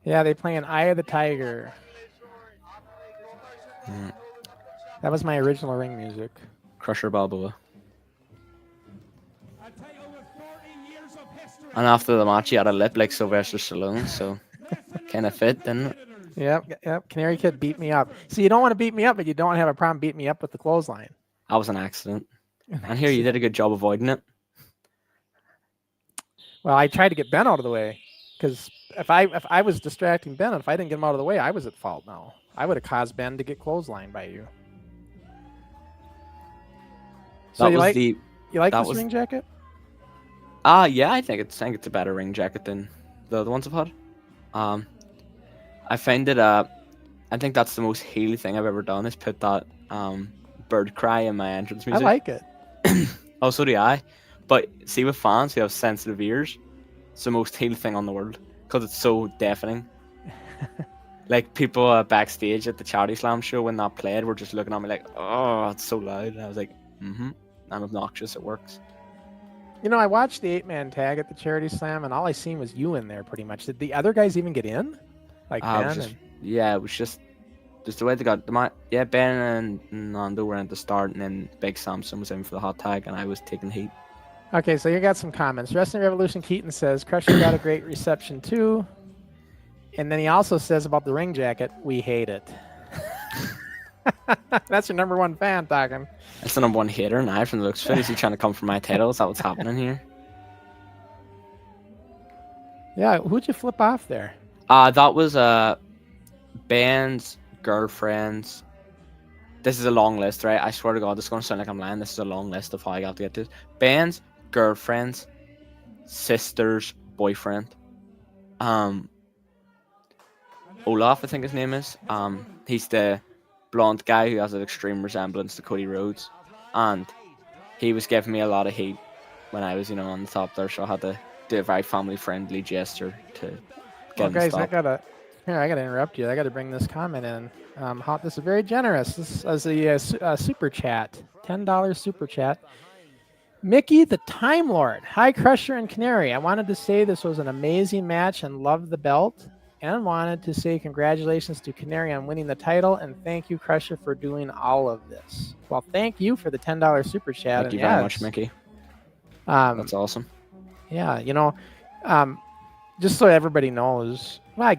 Yeah, they play an Eye of the Tiger. That was my original ring music. Crusher Balboa. And after the match, he had a lip like Sylvester Stallone, so kind of fit, didn't it? Yep. Canary Kid beat me up. See, you don't want to beat me up, but you don't have a problem beating me up with the clothesline. That was an accident. And here, you did a good job avoiding it. Well, I tried to get Ben out of the way, because if I was distracting Ben, and if I didn't get him out of the way, I was at fault now. I would have caused Ben to get clotheslined by you. So you like this ring jacket? Yeah, I think it's a better ring jacket than the other ones I've had. I find it I think that's the most heel thing I've ever done, is put that bird cry in my entrance music. I like it. Oh, so do I. But see, with fans who have sensitive ears, it's the most heel thing on the world, because it's so deafening. Like, people backstage at the Charity Slam show, when that played, were just looking at me like, oh, it's so loud. And I was like, I'm obnoxious, it works. You know, I watched the 8-man tag at the Charity Slam, and all I seen was you in there, pretty much. Did the other guys even get in? Like Ben? It was just the way they got the yeah, Ben and Nando were in at the start, and then Big Samson was in for the hot tag, and I was taking heat. Okay, so you got some comments. Wrestling Revolution Keaton says, Crusher got a great reception too. And then he also says about the ring jacket, we hate it. That's your number one fan talking. That's the number one hater now from the looks of it. Is he trying to come for my title? Is that what's happening here? Yeah, who'd you flip off there? That was Ben's girlfriend's. This is a long list, right? I swear to God, this is going to sound like I'm lying. This is a long list of how I got to get this. Ben's girlfriend's sister's boyfriend. Olaf, I think his name is. He's the blonde guy who has an extreme resemblance to Cody Rhodes, and he was giving me a lot of hate when I was, on the top there, so I had to do a very family-friendly gesture to get him guys, stopped. I gotta interrupt you. I gotta bring this comment in. This is very generous. This is a super chat, $10 super chat. Mickey the Time Lord. Hi, Crusher and Canary. I wanted to say this was an amazing match and loved the belt. And wanted to say congratulations to Canary on winning the title, and thank you, Crusher, for doing all of this. Well, thank you for the $10 super chat. Thank you very much, Mickey. That's awesome. Yeah, just so everybody knows, well,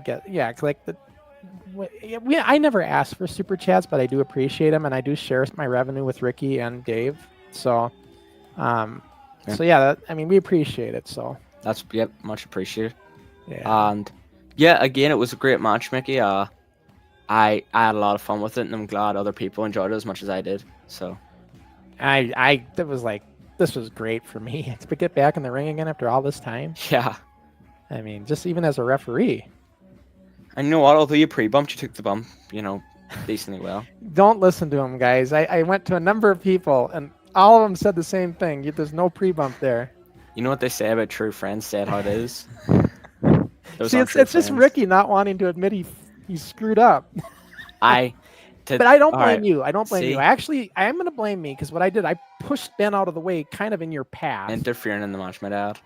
I never ask for super chats, but I do appreciate them, and I do share my revenue with Ricky and Dave. So, we appreciate it. So that's much appreciated. Yeah. And yeah, again, it was a great match, Mickey. I had a lot of fun with it, and I'm glad other people enjoyed it as much as I did. So, this was great for me to get back in the ring again after all this time. Yeah. I mean, just even as a referee. And you know what? Although you pre-bumped, you took the bump, decently well. Don't listen to him, guys. I went to a number of people, and all of them said the same thing. There's no pre-bump there. You know what they say about true friends? Say it how it is. See, it's just Ricky not wanting to admit he screwed up. But I don't blame you. I don't blame you. Actually, I am going to blame me, because what I did, I pushed Ben out of the way kind of in your path. Interfering in the match, my dad.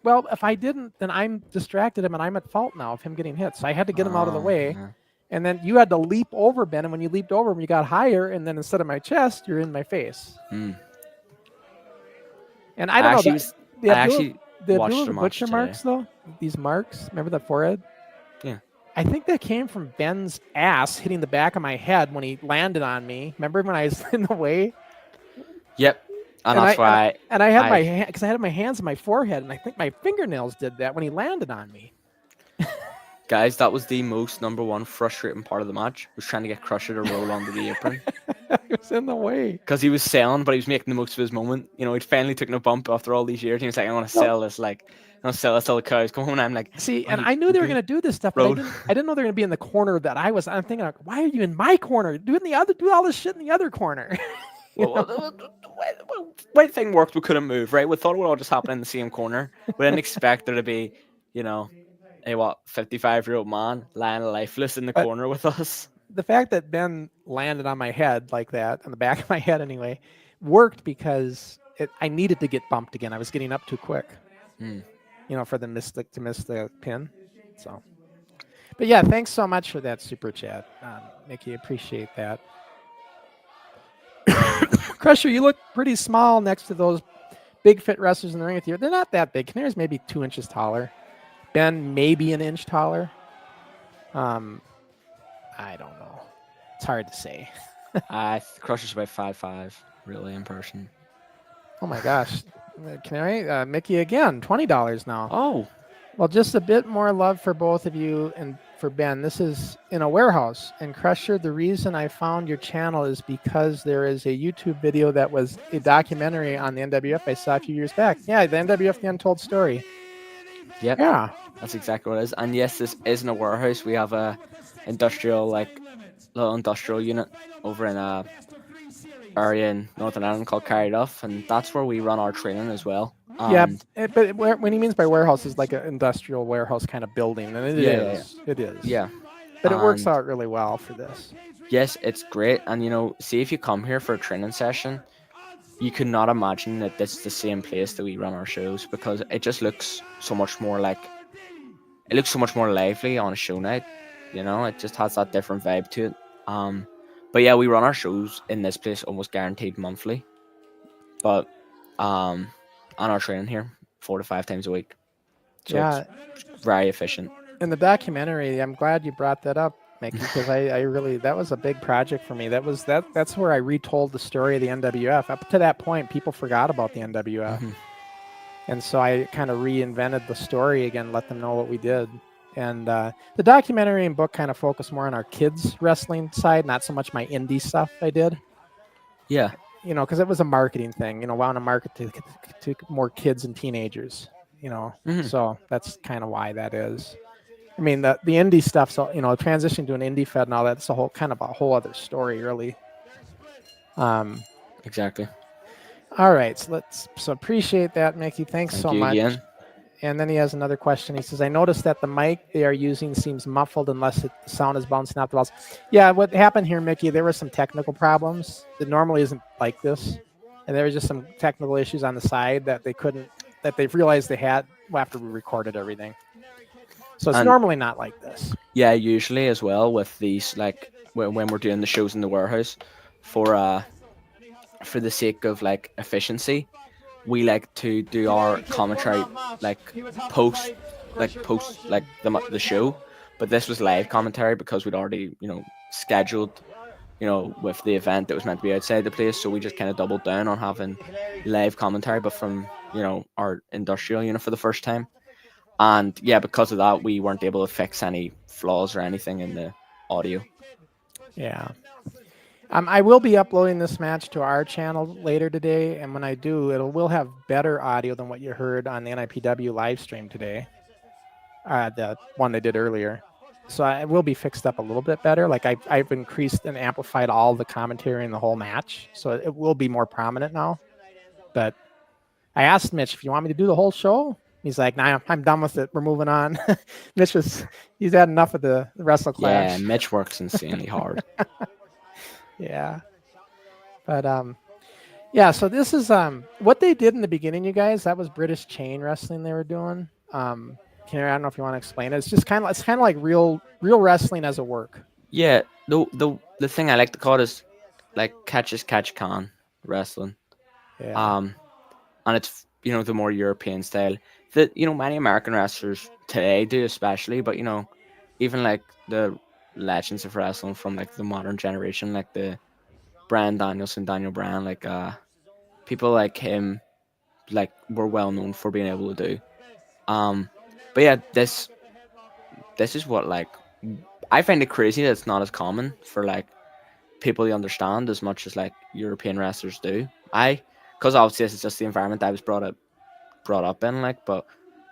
Well, if I didn't, then I'm distracted him, and I'm at fault now of him getting hit. So I had to get him out of the way. Yeah. And then you had to leap over Ben, and when you leaped over him, you got higher, and then instead of my chest, you're in my face. Mm. And I don't know. I actually watched the butcher match marks, though? These marks? Remember that forehead? Yeah. I think that came from Ben's ass hitting the back of my head when he landed on me. Remember when I was in the way? Yep. And that's why. And I had my hand, because I had my hands on my forehead, and I think my fingernails did that when he landed on me. Guys, that was the most number one frustrating part of the match, was trying to get Crusher to roll onto the apron. He was in the way. because he was selling, but he was making the most of his moment. You know, he'd finally taken a bump after all these years. And he was like, I want to Well, sell this, like, I want to sell this till the cows come home. And I'm like, see, are and you I knew they were okay, going to do this stuff, but bro? I didn't know they were going to be in the corner that I was. I'm thinking, like, why are you in my corner? Do all this shit in the other corner. You Well, know? way thing worked, we couldn't move, right? We thought it would all just happen in the same corner. We didn't expect there to be, you know, a 55-year-old man lying lifeless in the But corner with us. the fact that Ben landed on my head like that, on the back of my head anyway, worked because I needed to get bumped again. I was getting up too quick, Hmm. for the to miss the pin. So, but yeah, thanks so much for that super chat, Mickey. Appreciate that. Crusher, you look pretty small next to those big fit wrestlers in the ring with you. They're not that big. Canary's maybe 2 inches taller. Ben maybe an inch taller. I don't know. It's hard to say. Crusher's about 5'5", really, in person. Oh my gosh. Canary, Mickey again, $20 now. Oh, Well, just a bit more love for both of you and for Ben. This is in a warehouse. And Crusher, the reason I found your channel is because there is a YouTube video that was a documentary on the NWF I saw a few years back. Yeah, the NWF The Untold Story. yep. Yeah. That's exactly what it is. And yes, this isn't a warehouse. We have a industrial, like, little industrial unit over in a area in Northern Ireland called Carryduff, and that's where we run our training as well. Yeah, And but when he means by warehouse is like an industrial warehouse kind of building, and it Yeah, is. It is. yeah. But it works And out really well for this. yes, it's great. And see, if you come here for a training session, you could not imagine that this is the same place that we run our shows, because it just looks so much more like it looks so much more lively on a show night. It just has that different vibe to it. But yeah, we run our shows in this place almost guaranteed monthly. But on our training here 4 to 5 times a week. So Yeah, it's very efficient. in the documentary, I'm glad you brought that up, Mickey, because I really, that was a big project for me. That's where I retold the story of the NWF. Up to that point, people forgot about the NWF. Mhm. And so I kind of reinvented the story again, let them know what we did. And the documentary and book kind of focused more on our kids wrestling side, not so much my indie stuff I did. Yeah. Because it was a marketing thing, want to market to more kids and teenagers, Mhm. So that's kind of why that is. I mean, the indie stuff, so, transition to an indie fed and all that, it's a whole other story, really. Exactly. All right, so appreciate that, Mickey. Thanks Thank so you much. again. And then he has another question. He says, I noticed that the mic they are using seems muffled unless the sound is bouncing off the walls. Yeah, what happened here, Mickey, there were some technical problems. It normally isn't like this. And there were just some technical issues on the side that they've realized they had after we recorded everything. So it's And normally not like this. yeah, usually as well with these, like when we're doing the shows in the warehouse, for the sake of like efficiency, we like to do our commentary like post the show. But this was live commentary because we'd already scheduled with the event that was meant to be outside the place, so we just kind of doubled down on having live commentary, but from our industrial unit for the first time. And yeah, because of that, we weren't able to fix any flaws or anything in the audio. Yeah. I will be uploading this match to our channel later today, and when I do, will have better audio than what you heard on the NIPW live stream today, the one they did earlier. So it will be fixed up a little bit better. Like I've increased and amplified all the commentary in the whole match, so it will be more prominent now. But I asked Mitch if you want me to do the whole show. He's like, nah, I'm done with it. We're moving on. He's had enough of the Wrestle Clash. Yeah, Mitch works insanely hard. Yeah. But yeah, so this is what they did in the beginning, you guys. That was British chain wrestling they were doing. Canary, I don't know if you want to explain it. It's just kind of like real wrestling as a work. Yeah, the thing I like to call it is like catch as catch can wrestling. Yeah. And it's the more European style that many American wrestlers today do, especially. But even like the legends of wrestling from like the modern generation, like the Bryan Danielson, Daniel Bryan, like people like him, like were well known for being able to do. But yeah, this is what, like, I find it crazy that it's not as common for like people to understand as much as like European wrestlers do. Because obviously this is just the environment I was brought up in, like, but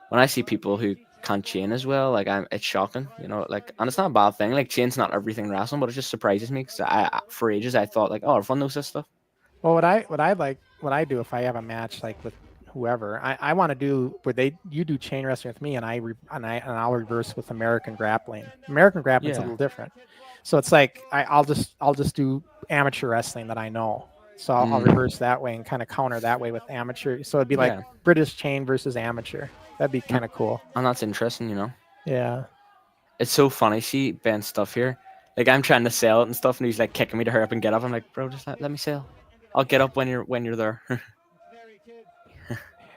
when I see people who can't chain as well, like, it's shocking, like, and it's not a bad thing. Like, chain's not everything wrestling, but it just surprises me because for ages I thought like, oh, everyone knows this stuff. Well, what I do if I have a match like with whoever, I want to do where you do chain wrestling with me, and I'll reverse with American grappling. American grappling's a Yeah. little different, so it's like I'll just do amateur wrestling that I know. So I'll reverse that way and kind of counter that way with amateur. So it'd be like British chain versus amateur. That'd be kind of cool. And that's interesting, Yeah. It's so funny. See Ben's stuff here. Like, I'm trying to sell it and stuff, and he's like kicking me to hurry up and get up. I'm like, bro, just let me sell. I'll get up when you're there.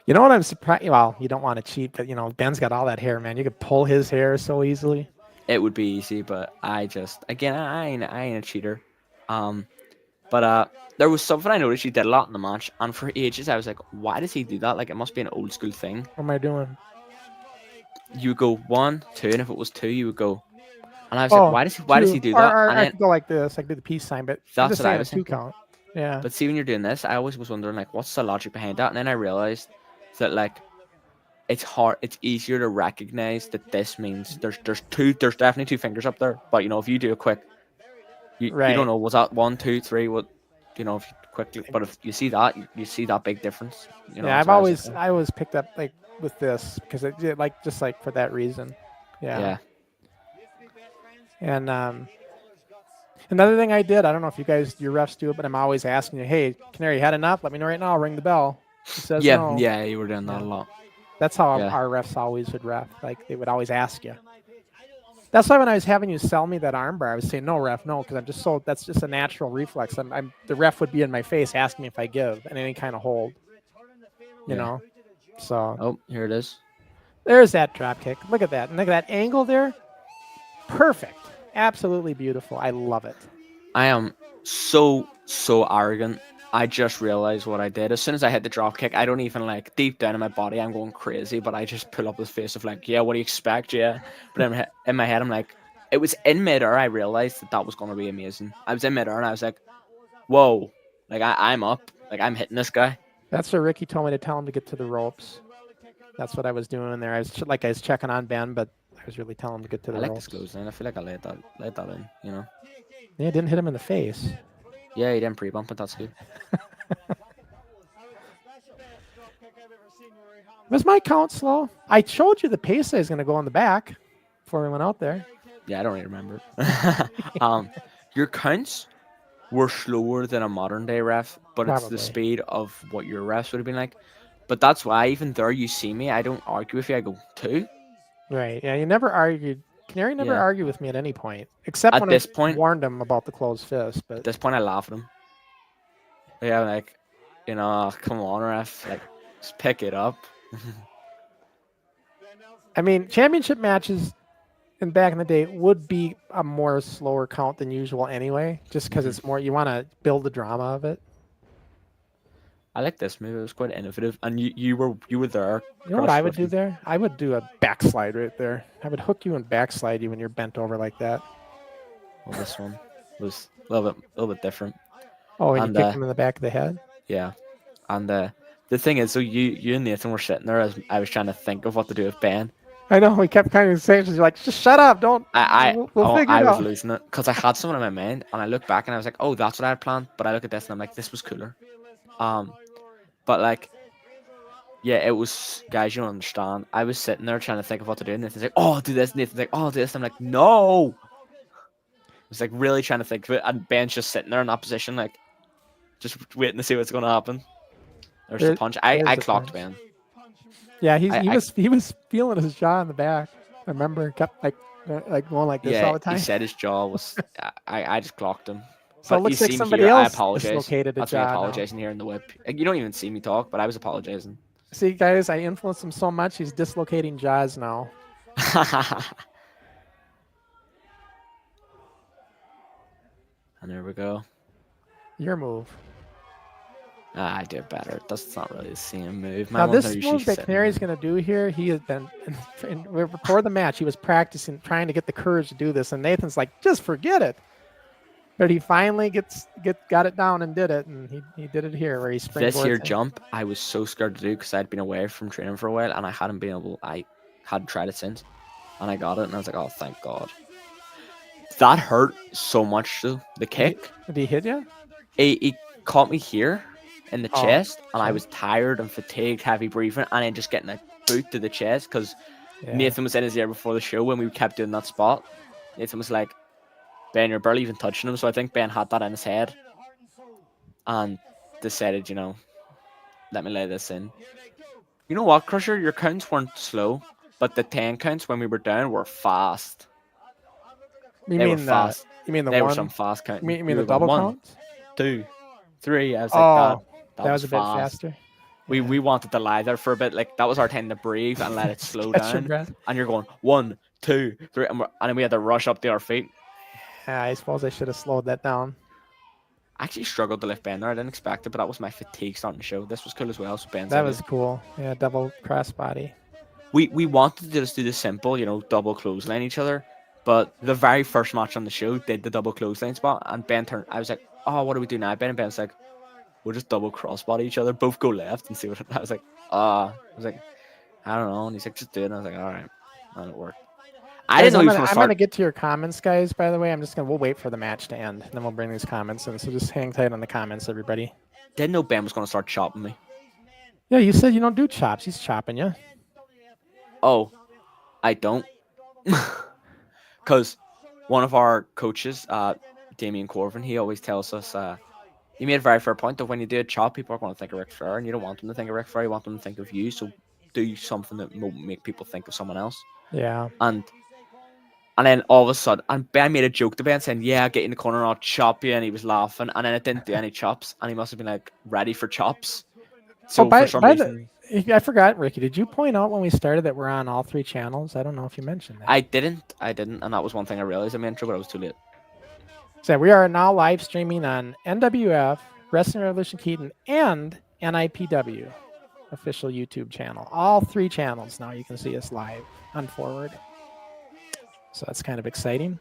You know what I'm surprised? Well, you don't want to cheat, but Ben's got all that hair, man. You could pull his hair so easily. It would be easy, but I ain't a cheater. But there was something I noticed he did a lot in the match, and for ages I was like, why does he do that? Like, it must be an old school thing. What am I doing? You would go 1, 2, and if it was 2, you would go. And I was like, why does he do that? Or And I then, could go like this. I could do the peace sign, but that's what I was a 2 thinking. count. Yeah. But see, when you're doing this, I always was wondering, like, what's the logic behind that? And then I realized that, like, it's easier to recognize that this means there's definitely 2 fingers up there. But if you do a quick, you don't know, was that 1, 2, 3? What, if you quickly, but if you see that, you see that big difference. Yeah, I always picked up like with this because it like just like for that reason. Yeah. And another thing I did, I don't know if you guys, your refs do it, but I'm always asking you, hey, Canary, you had enough? Let me know right now. I'll ring the bell. He says no. Yeah, you were doing that a lot. That's how our refs always would ref. Like, they would always ask you. That's why when I was having you sell me that armbar, I was saying, no, ref, no, because that's just a natural reflex. The ref would be in my face asking me if I give in any kind of hold, you know? So. Oh, here it is. There's that drop kick. Look at that. And look at that angle there. Perfect. Absolutely beautiful. I love it. I am so arrogant. I just realized what I did. As soon as I hit the drop kick, I don't even, like, deep down in my body, I'm going crazy, but I just pull up this face of like, yeah, what do you expect? Yeah. But in my head, I'm like, it was in midair. I realized that was going to be amazing. I was in midair and I was like, whoa, like, I'm up. Like, I'm hitting this guy. That's what Ricky told me to tell him to get to the ropes. That's what I was doing there. I was checking on Ben, but I was really telling him to get to the ropes. I like this close in. I feel like I let that in, Yeah, it didn't hit him in the face. Yeah, he didn't pre-bump, but that's good. Was my count slow? I showed you the pace I was going to go on the back before we went out there. Yeah, I don't really remember. Your counts were slower than a modern day ref, but Probably. It's the speed of what your refs would have been like. But that's why even there you see me, I don't argue with you. I go 2. Right. Yeah, you never argued. Canary never argued with me at any point, except when I warned him about the closed fist. But at this point, I laugh at him. Yeah, like, come on, ref, like, just pick it up. I mean, championship matches back in the day would be a more slower count than usual anyway, just because it's more, you want to build the drama of it. I like this move. It was quite innovative, and you were there. You know what I would do there? I would do a backslide right there. I would hook you and backslide you when you're bent over like that. Well, this one was a little bit different. Oh, and you kicked him in the back of the head? Yeah. And the thing is, so you and Nathan were sitting there as I was trying to think of what to do with Ben. I know, we kept kind of saying, you're like, just shut up, don't. We'll figure it out. I was losing it because I had someone in my mind, and I look back and I was like, oh, that's what I had planned. But I look at this and I'm like, this was cooler. But like, yeah, it was, guys, you don't understand. I was sitting there trying to think of what to do, and Nathan's like, oh, do this. Nathan's like, oh, do this. I'm like, no. I was like really trying to think of it, and Ben's just sitting there in that position, like, just waiting to see what's going to happen. There's the punch. I clocked Ben. Yeah, he was feeling his jaw in the back. I remember it kept like going like this all the time. He said his jaw was. I just clocked him. So it looks like somebody else dislocated a jaw. That's me apologizing here in the whip. You don't even see me talk, but I was apologizing. See, guys, I influenced him so much, he's dislocating jaws now. And there we go. Your move. I did better. That's not really the same move. Now, this move that Canary's going to do here, he has been, before the match, he was practicing, trying to get the courage to do this, and Nathan's like, just forget it. But he finally got it down and did it, and he did it here where he springboards. This here in. jump, I was so scared to do because I'd been away from training for a while and I hadn't tried it since, and I got it and I was like, oh, thank God. That hurt so much though. The kick. Did he hit you? He caught me here in the Oh, chest, and I okay. was tired and fatigued, heavy breathing, and then just getting a boot to the chest because Yeah. Nathan was in his ear before the show when we kept doing that spot. Nathan was like, Ben, you're barely even touching him. So I think Ben had that in his head and decided, let me lay this in. You know what, Crusher? Your counts weren't slow, but the 10 counts when we were down were fast. You They mean were fast. You mean the they one? were some fast counting. You mean the double count? 2, 3. I was like, that was a bit fast. faster. We wanted to lie there for a bit. Like that was our time to breathe and let it slow Catch your down. breath. And you're going 1, 2, 3, and then we had to rush up to our feet. Yeah, I suppose I should have slowed that down. I actually struggled to lift Ben there. I didn't expect it, but that was my fatigue starting to show. This was cool as well. So Ben, that was cool. Yeah, double crossbody. We wanted to just do the simple, double clothesline each other. But the very first match on the show did the double clothesline spot, and Ben turned. I was like, "Oh, what do we do now?" Ben and Ben's like, "We'll just double crossbody each other, both go left and see what." I was like, I don't know, and he's like, "Just do it." And I was like, "All right," and it worked. I didn't know he was going to start. I'm gonna get to your comments, guys. By the way, we'll wait for the match to end, and then we'll bring these comments in. So just hang tight on the comments, everybody. Didn't know Ben was going to start chopping me. Yeah, you said you don't do chops. He's chopping you. Oh, I don't. Because one of our coaches, Damien Corvin, he always tells us, he made a very fair point that when you do a chop, people are going to think of Ric Flair, and you don't want them to think of Ric Flair, you want them to think of you, so do something that will make people think of someone else. Yeah. And then all of a sudden, and Ben made a joke to Ben saying, "Yeah, get in the corner and I'll chop you," and he was laughing, and then it didn't do any chops, and he must have been like ready for chops. So for some reason... I forgot, Ricky. Did you point out when we started that we're on all 3 channels? I don't know if you mentioned that. I didn't, and that was one thing I realized in my intro, but I was too late. So we are now live streaming on NWF, Wrestling Revolution Keaton, and NIPW official YouTube channel. All 3 channels now you can see us live on Forward. So that's kind of exciting.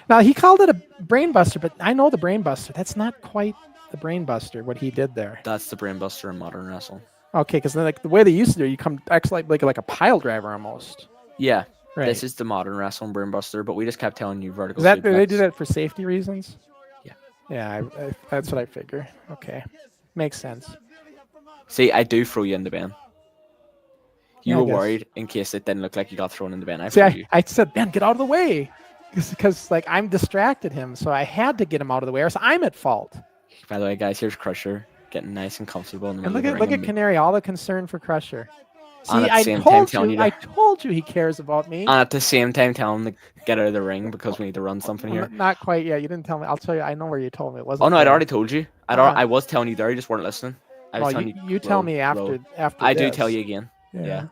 Now he called it a brain buster, but I know the brain buster. That's not quite the brain buster, what he did there. That's the brain buster in modern wrestling. Okay, because like the way they used to do, you come like a pile driver almost. Yeah, right. This is the modern wrestling brain buster, but we just kept telling you vertical. Did they do that for safety reasons? Yeah. Yeah, that's what I figure. Okay, makes sense. See, I do throw you in the bin. You were worried in case it didn't look like you got thrown in the bin. I said, Ben, get out of the way, because like I'm distracted him, so I had to get him out of the way, or else I'm at fault. By the way, guys, here's Crusher getting nice and comfortable in the middle of the ring. Look at Canary, all the concern for Crusher. See, I told you he cares about me. And at the same time, tell him to get out of the ring because we need to run something here. Not quite yet. You didn't tell me. I'll tell you. I know where you told me. It wasn't. Oh no, I'd already told you. I was telling you there. You just weren't listening. You tell me after. I do tell you again. Yeah.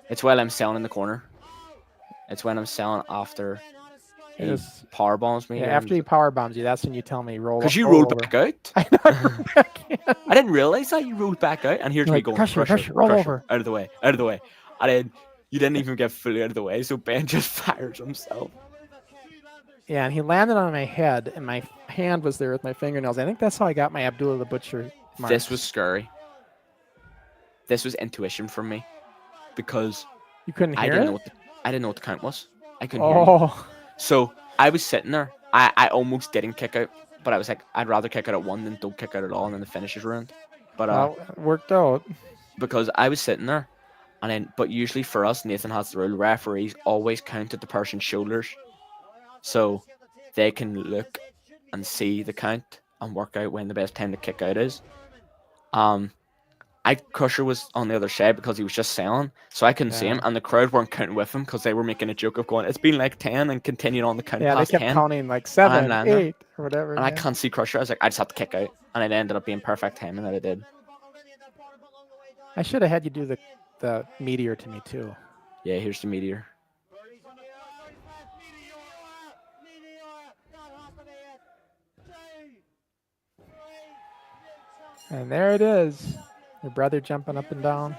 It's while I'm selling in the corner. It's when I'm selling after he power bombs me. Yeah, after he power bombs you, that's when you tell me roll. Because you rolled back out. I didn't realize that you rolled back out, and here's me going, Crusher, roll over, out of the way, and then you didn't even get fully out of the way, so Ben just fires himself. Yeah, and he landed on my head, and my hand was there with my fingernails. I think that's how I got my Abdullah the Butcher marks. This was scary. This was intuition from me, because you couldn't hear it. I didn't know what the count was. I couldn't hear it. So I was sitting there. I almost didn't kick out, but I was like, I'd rather kick out at 1 than don't kick out at all, and then the finish is ruined. But it worked out because I was sitting there, and then. But usually for us, Nathan has the rule: referees always count at the person's shoulders, so they can look and see the count and work out when the best time to kick out is. Crusher was on the other side because he was just selling, so I couldn't see him, and the crowd weren't counting with him because they were making a joke of going, it's been like 10 and continuing on the count past 10. Yeah, they kept counting like 7, 8, or whatever. And I can't see Crusher. I was like, I just have to kick out, and it ended up being perfect timing that I did. I should have had you do the meteor to me too. Yeah, here's the meteor. And there it is. Your brother jumping up and down.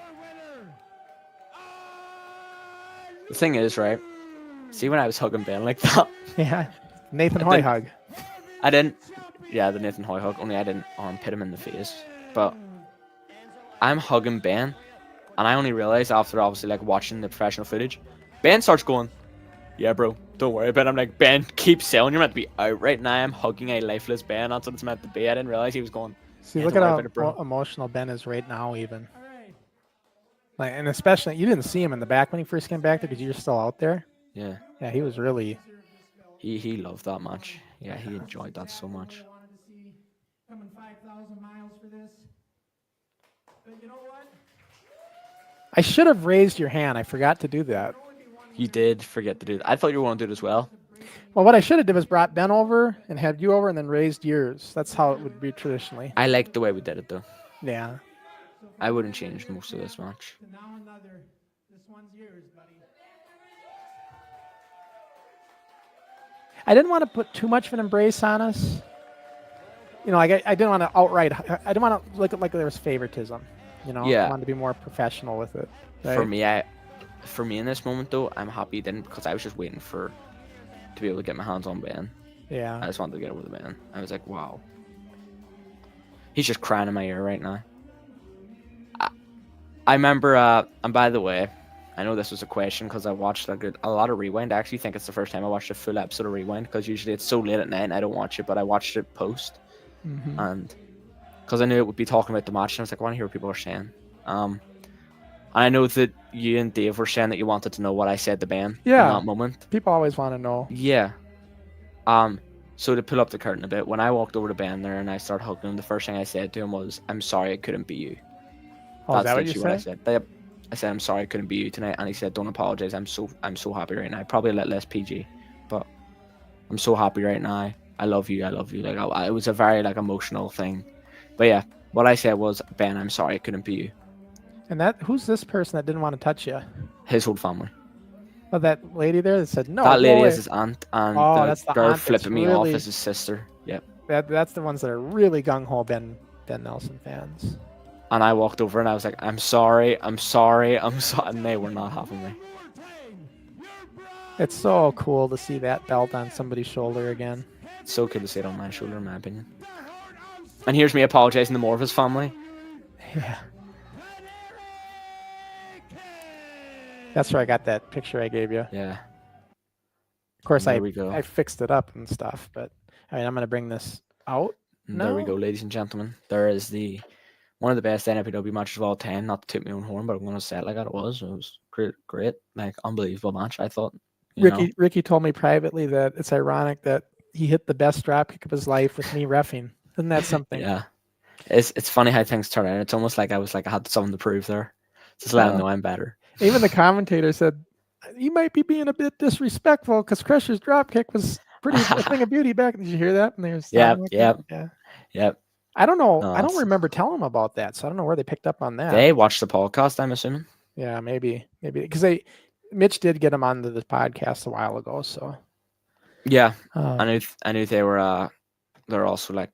The thing is, right? See when I was hugging Ben like that? Yeah. Nathan I Hoy didn't- hug. I didn't. Yeah, the Nathan Hoy hug. Only I didn't armpit him in the face. But I'm hugging Ben, and I only realized after obviously like watching the professional footage, Ben starts going, "Yeah, bro, don't worry about it." I'm like, Ben, keep selling. You're meant to be out right now. I'm hugging a lifeless Ben. That's what it's meant to be. I didn't realize he was going. See, "Yeah, look don't at worry how about it, bro." emotional Ben is right now, even. Like, and especially, you didn't see him in the back when he first came back there because you were still out there. Yeah, Yeah, he was really. he loved that match. Yeah, he enjoyed that so much. Coming 5,000 miles for this. But you know what? I should have raised your hand. I forgot to do that. You did forget to do that. I thought you were going to do it as well. Well, what I should have did was brought Ben over and had you over and then raised yours. That's how it would be traditionally. I liked the way we did it though. Yeah. I wouldn't change most of this match. So now another. This one's yours, buddy. I didn't want to put too much of an embrace on us. You know, like I didn't want to outright. I didn't want to look like there was favoritism. You know, Yeah. I wanted to be more professional with it. Right? For me in this moment though, I'm happy he didn't because I was just waiting to be able to get my hands on Ben. Yeah. I just wanted to get over the Ben. I was like, wow. He's just crying in my ear right now. I remember, and by the way, I know this was a question because I watched a lot of Rewind. I actually think it's the first time I watched a full episode of Rewind because usually it's so late at night and I don't watch it, but I watched it post. Mm-hmm. And because I knew it would be talking about the match, and I was like, I want to hear what people are saying. And I know that you and Dave were saying that you wanted to know what I said to Ben in that moment. People always want to know. Yeah. So to pull up the curtain a bit, when I walked over to Ben there and I started hugging him, the first thing I said to him was, "I'm sorry it couldn't be you." Oh, is that what you literally said? Yep. I said, "I'm sorry it couldn't be you tonight," and he said, "Don't apologize. I'm so happy right now. Probably a little less PG, but I'm so happy right now. I love you. I love you." Like it was a very like emotional thing, but yeah, what I said was, "Ben, I'm sorry it couldn't be you." And who's this person that didn't want to touch you? His whole family. Oh, that lady there that said no. That go lady away. is his aunt, and that's the the girl aunt that's flipping me off really- is his sister. Yep. That's the ones that are really gung ho Ben Nelson fans. And I walked over and I was like, I'm sorry, I'm sorry, I'm sorry. And they were not having me. It's so cool to see that belt on somebody's shoulder again. It's so cool to see it on my shoulder, in my opinion. And here's me apologizing to more of his family. Yeah. That's where I got that picture I gave you. Yeah. Of course, There we go. I fixed it up and stuff, but I mean, I'm going to bring this out. And there we No. go, ladies and gentlemen. There is one of the best NIPW matches of all time. Not to toot my own horn, but I'm going to say it like that. It was great, like unbelievable match. I thought. Ricky told me privately that it's ironic that he hit the best dropkick of his life with me reffing. Isn't that something? Yeah. It's funny how things turn out. It's almost like I had something to prove there. Just let him know I'm better. Even the commentator said, "You might be being a bit disrespectful because Crusher's dropkick was a thing of beauty back." Did you hear that? And there's Yep. I don't know. No, I don't it's- remember telling them about that, so I don't know where they picked up on that. They watched the podcast, I'm assuming. Yeah, maybe because Mitch did get him onto the podcast a while ago. So Yeah, um, I knew they were they're also like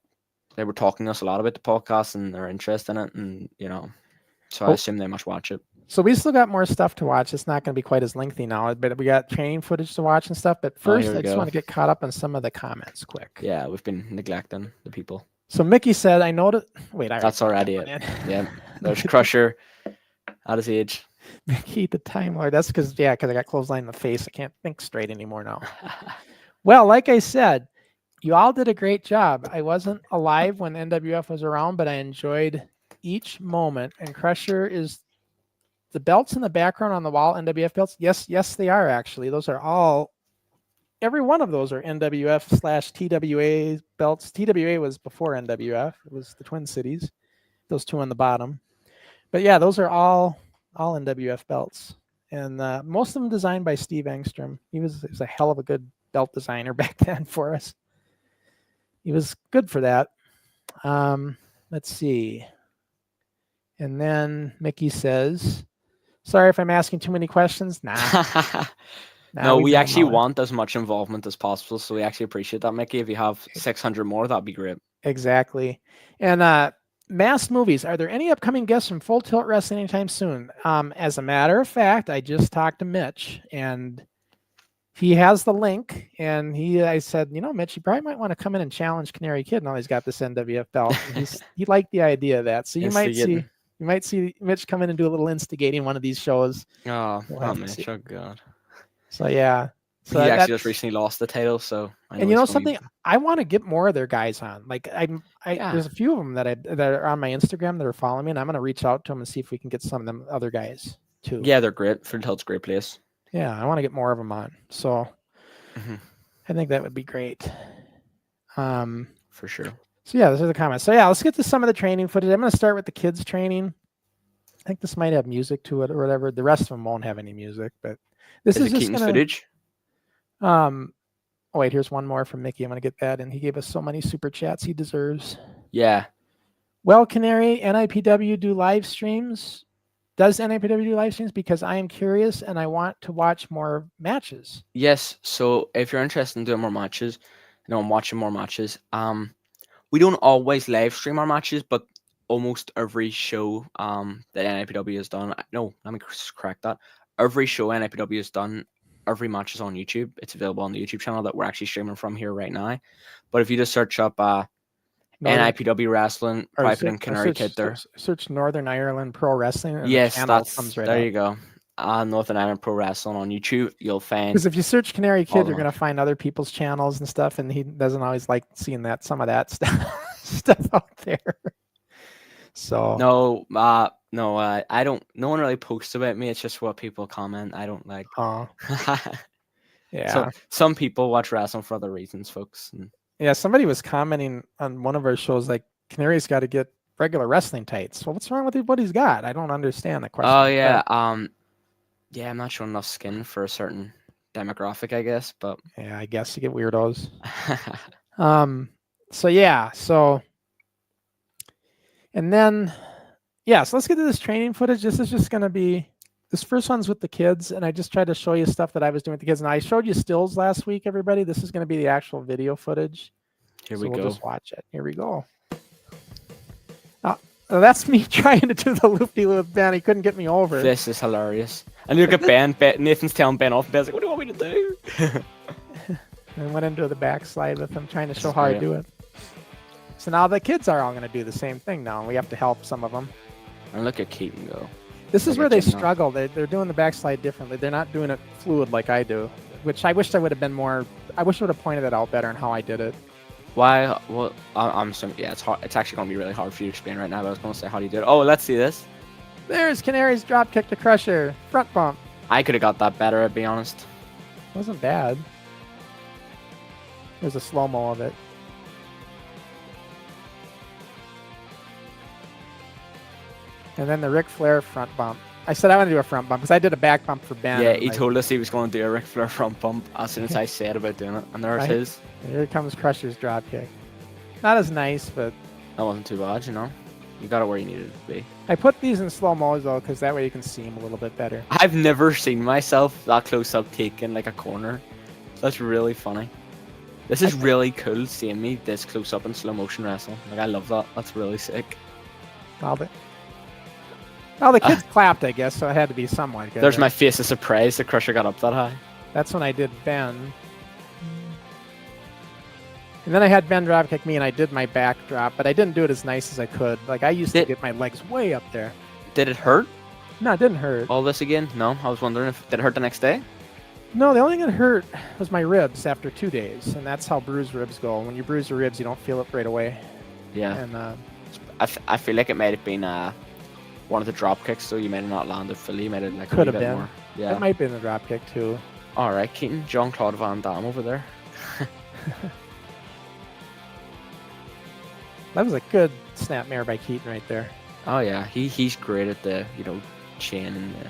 they were talking to us a lot about the podcast and their interest in it, and so I Oh. assume they must watch it. so we still got more stuff to watch. It's not going to be quite as lengthy now, but we got training footage to watch and stuff. But first, here we I just go. want to get caught up on some of the comments quick. Yeah, we've been neglecting the people. So Mickey said, "I noticed." Wait, That's already it. it. Yeah, there's Crusher at his age. Mickey the Time Lord. That's because I got clothesline in the face. I can't think straight anymore now. Well, like I said, you all did a great job. I wasn't alive when NWF was around, but I enjoyed each moment. And Crusher is the belts in the background on the wall, NWF belts. Yes, they are actually. Those are all, every one of those are NWF/TWA belts. TWA was before NWF. It was the Twin Cities. Those two on the bottom. But yeah, those are all NWF belts. And most of them designed by Steve Engstrom. He was a hell of a good belt designer back then for us. He was good for that. Let's see. And then Mickey says, "Sorry if I'm asking too many questions." Nah. No, we know actually how- want as much involvement as possible, so we actually appreciate that, Mickey. If you have 600 more, that'd be great. Exactly. And Mass Movies, are there any upcoming guests from Full Tilt Wrestling anytime soon? As a matter of fact, I just talked to Mitch, and he has the link, and I said, Mitch, you probably might want to come in and challenge Canary Kid. Now he's got this NWF belt. And he liked the idea of that. So you might see Mitch come in and do a little instigating one of these shows. Oh, We'll not have to Mitch. see. Oh God. So yeah. So He actually just recently lost the title, so I know and you know he's gonna something, I want to get more of their guys on. Like there's a few of them that are on my Instagram that are following me, and I'm gonna reach out to them and see if we can get some of them other guys too. Yeah, they're great. Fruit Hilt's a great place. Yeah, I want to get more of them on. So Mhm. I think that would be great. For sure. So yeah, those are the comments. So yeah, let's get to some of the training footage. I'm gonna start with the kids training. I think this might have music to it or whatever. The rest of them won't have any music, but this is just Keaton's gonna, footage. oh wait, here's one more from Mickey. I'm gonna get that, and he gave us so many super chats he deserves. Yeah. Well, Canary, NIPW do live streams. Does NIPW do live streams? Because I am curious and I want to watch more matches. Yes. So if you're interested in doing more matches, I'm watching more matches. We don't always live stream our matches, but almost every show that NIPW has done. No, let me correct that. Every show NIPW has done, every match is on YouTube. It's available on the YouTube channel that we're actually streaming from here right now. But if you just search up NIPW Wrestling, Private and Canary Kid there. Search Northern Ireland Pro Wrestling. And yes, comes right there up. You go. Northern Ireland Pro Wrestling on YouTube. You'll find, because if you search Canary Kid, you're going to find other people's channels and stuff, and he doesn't always like seeing some of that stuff out there. So no, I don't. No one really posts about me. It's just what people comment. I don't like. Oh, yeah. So some people watch wrestling for other reasons, folks. Yeah, somebody was commenting on one of our shows like Canary's got to get regular wrestling tights. Well, what's wrong with what he's got? I don't understand the question. Oh yeah, yeah, I'm not showing enough skin for a certain demographic, I guess. But yeah, I guess you get weirdos. So yeah, and then yeah, so let's get to this training footage. This is just going to be, this first one's with the kids, and I just tried to show you stuff that I was doing with the kids. And I showed you stills last week, everybody. This is going to be the actual video footage. Here so we we'll go. Just watch it. Here we go. That's me trying to do the loop-de-loop Ben. He couldn't get me over. This is hilarious. And look at Ben. Nathan's telling Ben off. Ben's like, what do you want me to do? And went into the backslide with him, trying to show how I do it. So now the kids are all going to do the same thing now, and we have to help some of them. And look at Keaton go. This is where they struggle. They're doing the backslide differently. They're not doing it fluid like I do, which I wish I would have been more. I wish I would have pointed that out better on how I did it. Why? Well, I'm assuming, yeah, it's hard. It's actually going to be really hard for you to explain right now, but I was going to say, how do you do it? Oh, let's see this. There's Canary's drop kick to Crusher. Front bump. I could have got that better, to be honest. Wasn't bad. There's a slow-mo of it. And then the Ric Flair front bump. I said I want to do a front bump because I did a back bump for Ben. Yeah, he told us he was going to do a Ric Flair front bump as soon as I said about doing it. And there's his. Here comes Crusher's drop kick. Not as nice, but... That wasn't too bad, you know? You got it where you needed it to be. I put these in slow-mo, though, because that way you can see him a little bit better. I've never seen myself that close up taking like a corner. That's really funny. This is really cool seeing me this close up in slow motion wrestle. Like, I love that. That's really sick. Well, the kids clapped, I guess, so it had to be somewhat good. There's my face of surprise the Crusher got up that high. That's when I did Ben. And then I had Ben drop kick me, and I did my back drop, but I didn't do it as nice as I could. Like, I used to get my legs way up there. Did it hurt? No, it didn't hurt. All this again? No, I was wondering if did it hurt the next day? No, the only thing that hurt was my ribs after 2 days, and that's how bruised ribs go. When you bruise your ribs, you don't feel it right away. Yeah. And I feel like it might have been one of the drop kicks, so you might have not landed fully. You might have like could have a bit been. More. Yeah. It might have been the drop kick too. All right, Keaton, Jean-Claude Van Damme over there. That was a good snapmare by Keaton right there. Oh yeah, he's great at the chin and the.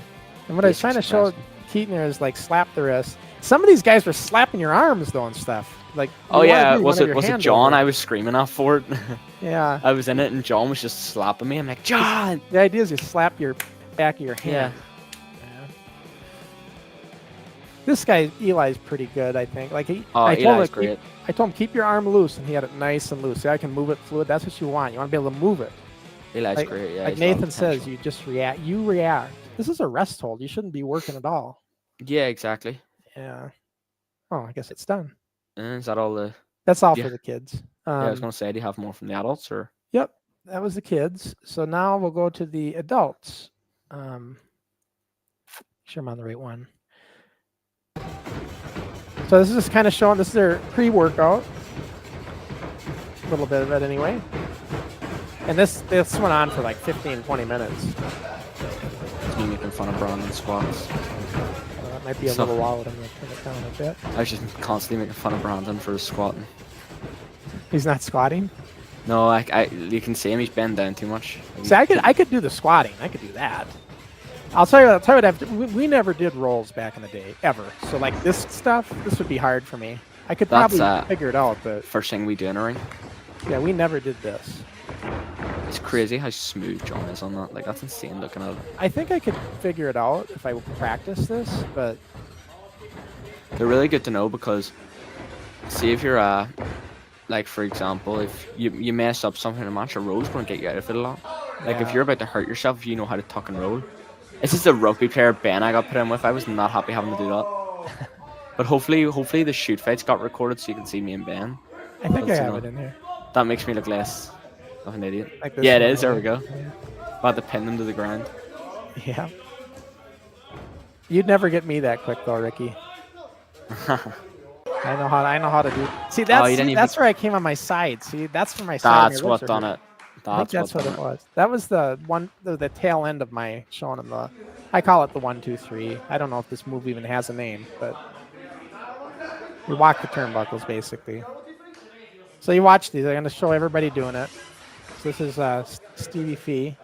And what I was trying to show Keaton there is like slap the wrist. Some of these guys were slapping your arms though and stuff. Like oh yeah, was it John? I was screaming off for it. Yeah. I was in it and John was just slapping me. I'm like, John. The idea is you slap your back of your hand. Yeah. This guy Eli's pretty good, I think. Like Eli's great. I told him keep your arm loose, and he had it nice and loose. See, I can move it fluid. That's what you want. You want to be able to move it. Eli's great. Yeah. Like Nathan says, you just react. You react. This is a rest hold. You shouldn't be working at all. Yeah, exactly. Yeah. Oh, I guess it's done. Is that all the? That's all Yeah. for the kids. Yeah, I was gonna say, do you have more from the adults or? Yep, that was the kids. So now we'll go to the adults. Sure I'm on the right one. So this is just kind of showing, this is their pre-workout. A little bit of it anyway. And this went on for like 15, 20 minutes. It's me making fun of Brandon squats. That might be a little loud. I'm going to turn it down a bit. I was just constantly making fun of Brandon for his squatting. He's not squatting? No, you can see him. He's bent down too much. See, I could do the squatting. I could do that. I'll tell you what. We never did rolls back in the day, ever. So like this stuff, this would be hard for me. I could probably figure it out, but first thing we do in a ring. Yeah, we never did this. It's crazy how smooth John is on that. Like that's insane looking at it. I think I could figure it out if I practice this, but they're really good to know because see if you're like for example, if you mess up something in a match, a roll's going to get you out of it a lot. Like if you're about to hurt yourself, if you know how to tuck and roll. This is the rugby player Ben I got put in with. I was not happy having to do that. But hopefully the shoot fights got recorded so you can see me and Ben. I think I have it in here. That makes me look less of an idiot. Like yeah, it is. There we go. Yeah. About to pin them to the ground. Yeah. You'd never get me that quick though, Ricky. I know how to do. See, that's where I came on my side. See, that's for my side. That's what done it. That's what it was. That was the one, the tail end of my showing him the. I call it the 1, 2, 3. I don't know if this move even has a name, but you walk the turnbuckles basically. So you watch these. I'm going to show everybody doing it. So this is Stevie Fee.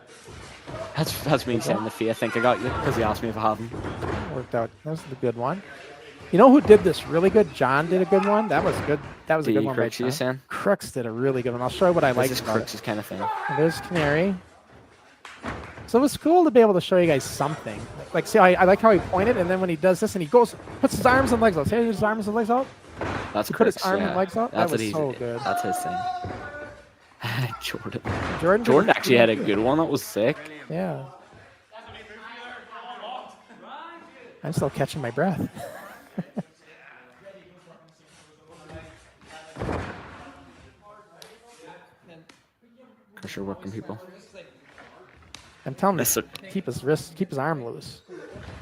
That's me saying the Fee. I think I got you because he asked me if I have him. Worked out. That was the good one. You know who did this really good? John did a good one. That was good. That was a good one. Crux, you saying? Crux did a really good one. I'll show you what I like. This is Crux's kind of thing. And there's Canary. So it was cool to be able to show you guys something. Like, see, I like how he pointed, and then when he does this, and he goes, puts his arms and legs out. See how he his arms and legs out? That's he put his arms and legs out. That's that was so good. That's his thing. Jordan actually had a good one. That was sick. Yeah. I'm still catching my breath. Crusher working people. I'm telling him keep his arm loose.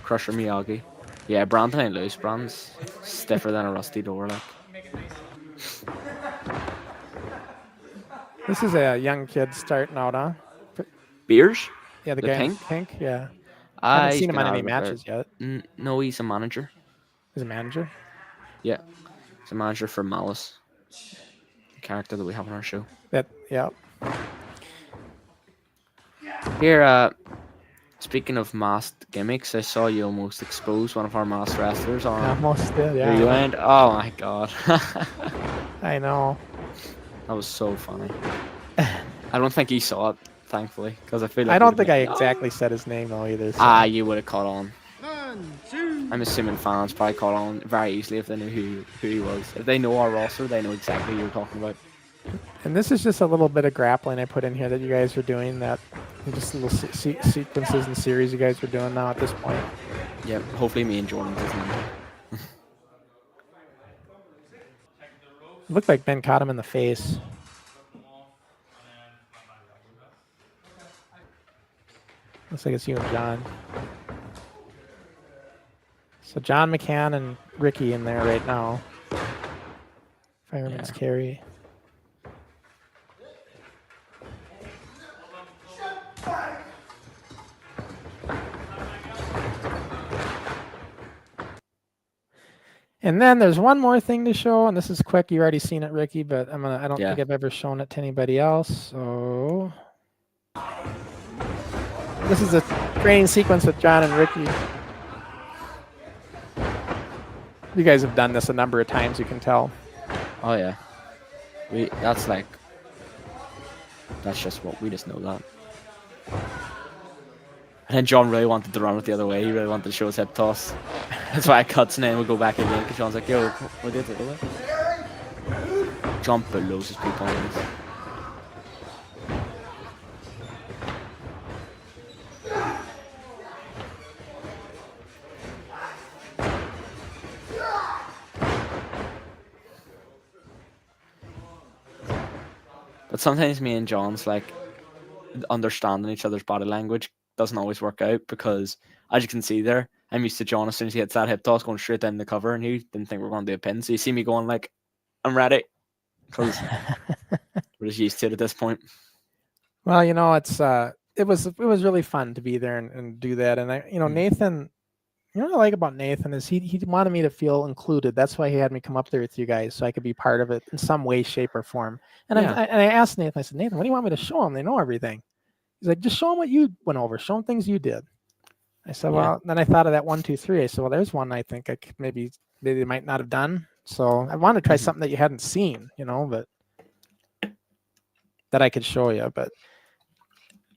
Crusher Miyagi. Yeah, Brandon ain't loose. Brandon's stiffer than a rusty door. Like. This is a young kid starting out, huh? Beers? Yeah, the guy in pink. Yeah. I haven't seen him on any matches yet. No, he's a manager. He's a manager? Yeah. He's a manager for Malice. The character that we have on our show. Yeah. Here, speaking of masked gimmicks, I saw you almost expose one of our masked wrestlers on almost did, yeah. Rewind. Oh my god. I know. That was so funny. I don't think he saw it, thankfully, because I feel like I don't think I exactly said his name though either. So. You would have caught on. I'm assuming fans probably caught on very easily if they knew who he was. If they know our roster, they know exactly who you're talking about. And this is just a little bit of grappling I put in here that you guys are doing, that just little sequences and series you guys are doing now at this point. Yeah, hopefully me and Jordan doesn't. Looked like Ben caught him in the face. Looks like it's you and John. So John McCann and Ricky in there right now. Fireman's carry. And then there's one more thing to show, and this is quick. You already seen it, Ricky, but I don't think I've ever shown it to anybody else. So this is a training sequence with John and Ricky. You guys have done this a number of times, you can tell. Oh yeah. That's just what we just know that. And then John really wanted to run it the other way. He really wanted to show his hip toss. That's why I cuts and then we'll go back again because John's like, yo, we did it the other way. John blows his people on this. But sometimes me and John's like understanding each other's body language doesn't always work out because, as you can see there, I'm used to John as soon as he hits that hip toss going straight down the cover, and he didn't think we are going to do a pin. So you see me going like, I'm ready, because we're just used to it at this point. Well, it was really fun to be there and do that. And Nathan, what I like about Nathan is he wanted me to feel included. That's why he had me come up there with you guys so I could be part of it in some way, shape, or form. And I asked Nathan, I said, Nathan, what do you want me to show them? They know everything. He's like, just show them what you went over. Show them things you did. I said, well, then I thought of that 1, 2, 3. I said, well, there's one I think I could maybe they might not have done. So I wanted to try something that you hadn't seen, but that I could show you. But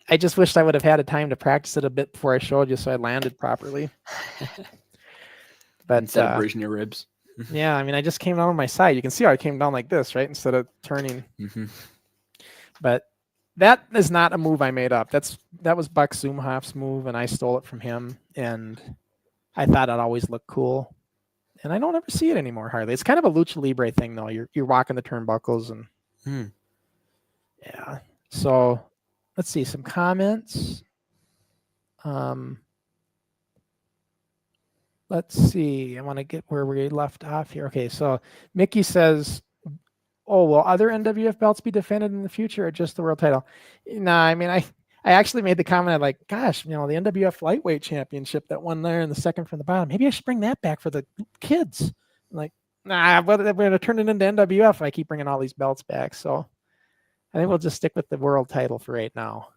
I just wished I would have had a time to practice it a bit before I showed you so I landed properly. But instead of bruising your ribs. Yeah, I mean, I just came down on my side. You can see how I came down like this, right? Instead of turning. But that is not a move I made up. That was Buck Zumhoff's move, and I stole it from him. And I thought it always looked cool. And I don't ever see it anymore, hardly. It's kind of a lucha libre thing, though. You're walking the turnbuckles, and yeah. So let's see some comments. Let's see. I want to get where we left off here. Okay, so Mickey says, "Oh, will other NWF belts be defended in the future, or just the world title?" Nah, I mean, I actually made the comment of like, gosh, the NWF Lightweight Championship, that one there in the second from the bottom. Maybe I should bring that back for the kids. I'm like, nah, but we're going to turn it into NWF if I keep bringing all these belts back. So I think we'll just stick with the world title for right now.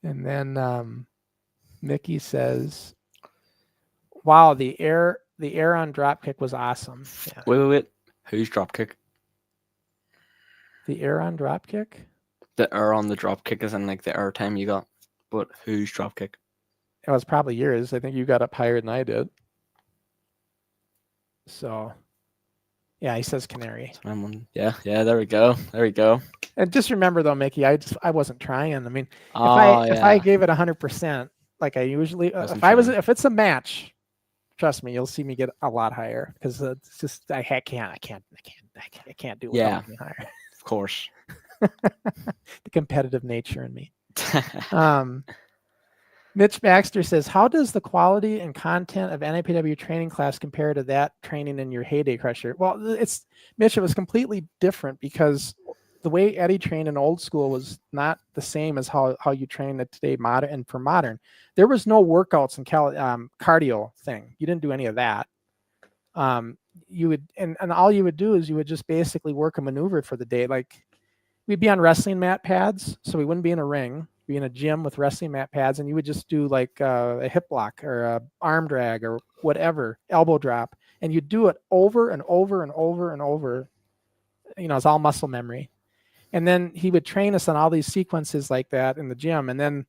And then Mickey says, "Wow, the air on dropkick was awesome." Yeah. Wait. Who's dropkick? The air on dropkick? The air on the dropkick is in like the air time you got. But who's dropkick? It was probably yours. I think you got up higher than I did. So, yeah, he says Canary. Yeah, there we go. And just remember though, Mickey, I wasn't trying. I mean, if I gave it 100%, like I usually, if it's a match, trust me, you'll see me get a lot higher because it's just I can't do it any higher. Of course. The competitive nature in me. Mitch Baxter says, "How does the quality and content of NIPW training class compare to that training in your heyday, Crusher?" Well, Mitch, it was completely different because the way Eddie trained in old school was not the same as how you train it today, modern and for modern. There was no workouts and cardio thing. You didn't do any of that. You would and all you would do is you would just basically work a maneuver for the day. Like we'd be on wrestling mat pads, so we wouldn't be in a ring. Be in a gym with wrestling mat pads, and you would just do like a hip lock or a arm drag or whatever, elbow drop, and you do it over and over and over and over. It's all muscle memory. And then he would train us on all these sequences like that in the gym. And then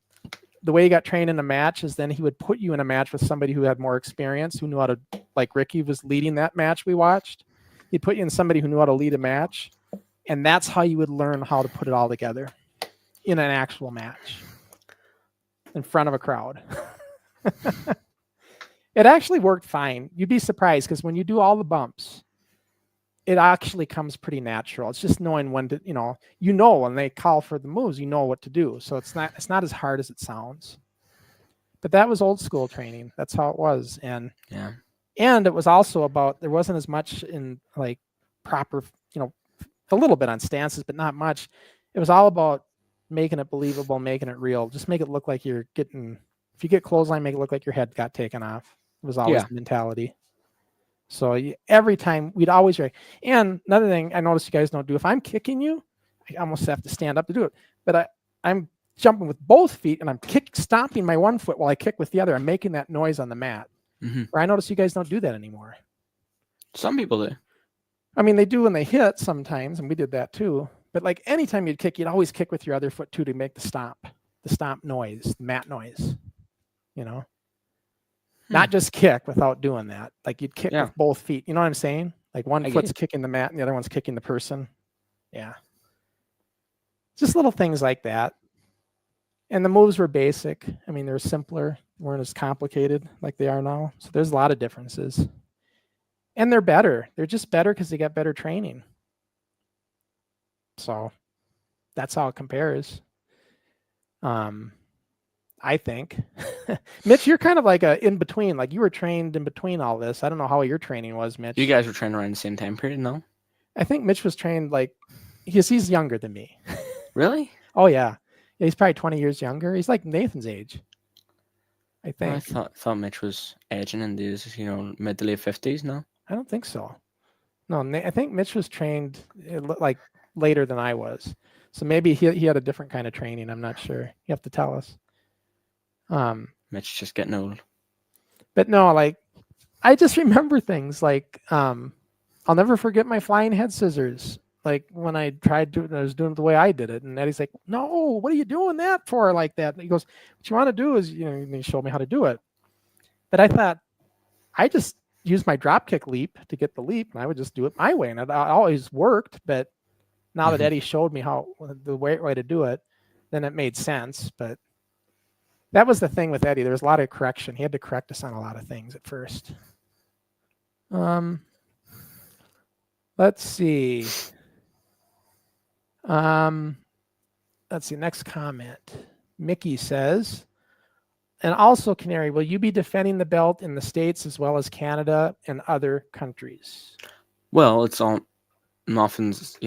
the way he got trained in a match is then he would put you in a match with somebody who had more experience, who knew how to, like Ricky was leading that match we watched. He'd put you in somebody who knew how to lead a match. And that's how you would learn how to put it all together in an actual match in front of a crowd. It actually worked fine. You'd be surprised because when you do all the bumps, it actually comes pretty natural. It's just knowing when to, when they call for the moves, you know what to do. So it's not as hard as it sounds. But that was old school training. That's how it was. And it was also about, there wasn't as much in like proper, a little bit on stances, but not much. It was all about making it believable, making it real. Just make it look like you're getting, if you get clothesline, make it look like your head got taken off. It was always the mentality. So every time we'd always react. And another thing I noticed you guys don't do, if I'm kicking you, I almost have to stand up to do it. But I'm jumping with both feet and I'm stomping my one foot while I kick with the other. I'm making that noise on the mat. Where I notice you guys don't do that anymore. Some people do. I mean, they do when they hit sometimes, and we did that too. But like anytime you'd kick, you'd always kick with your other foot too to make the stomp noise, the mat noise, Not just kick without doing that. Like you'd kick with both feet. You know what I'm saying? Like one foot's kicking the mat and the other one's kicking the person. Yeah. Just little things like that. And the moves were basic. I mean, they were simpler, weren't as complicated like they are now. So there's a lot of differences. And they're better. They're just better because they got better training. So that's how it compares. I think. Mitch, you're kind of like a in between. Like you were trained in between all this. I don't know how your training was, Mitch. You guys were training around the same time period, no? I think Mitch was trained like he's younger than me. Really? Oh yeah. He's probably 20 years younger. He's like Nathan's age. I think. I thought Mitch was edging in these, mid to late 50s, no? I don't think so. No, I think Mitch was trained like later than I was. So maybe he had a different kind of training. I'm not sure. You have to tell us. Mitch just getting old. But no, like I just remember things like I'll never forget my flying head scissors. Like when I was doing it the way I did it, and Eddie's like, "No, what are you doing that for?" Like that. And he goes, "What you want to do is, and he showed me how to do it." But I thought I just used my drop kick leap to get the leap, and I would just do it my way, and it always worked. But now that Eddie showed me how the way to do it, then it made sense. But that was the thing with Eddie. There was a lot of correction. He had to correct us on a lot of things at first. Let's see. Next comment. Mickey says, and also Canary, will you be defending the belt in the States as well as Canada and other countries? Well, nothing's,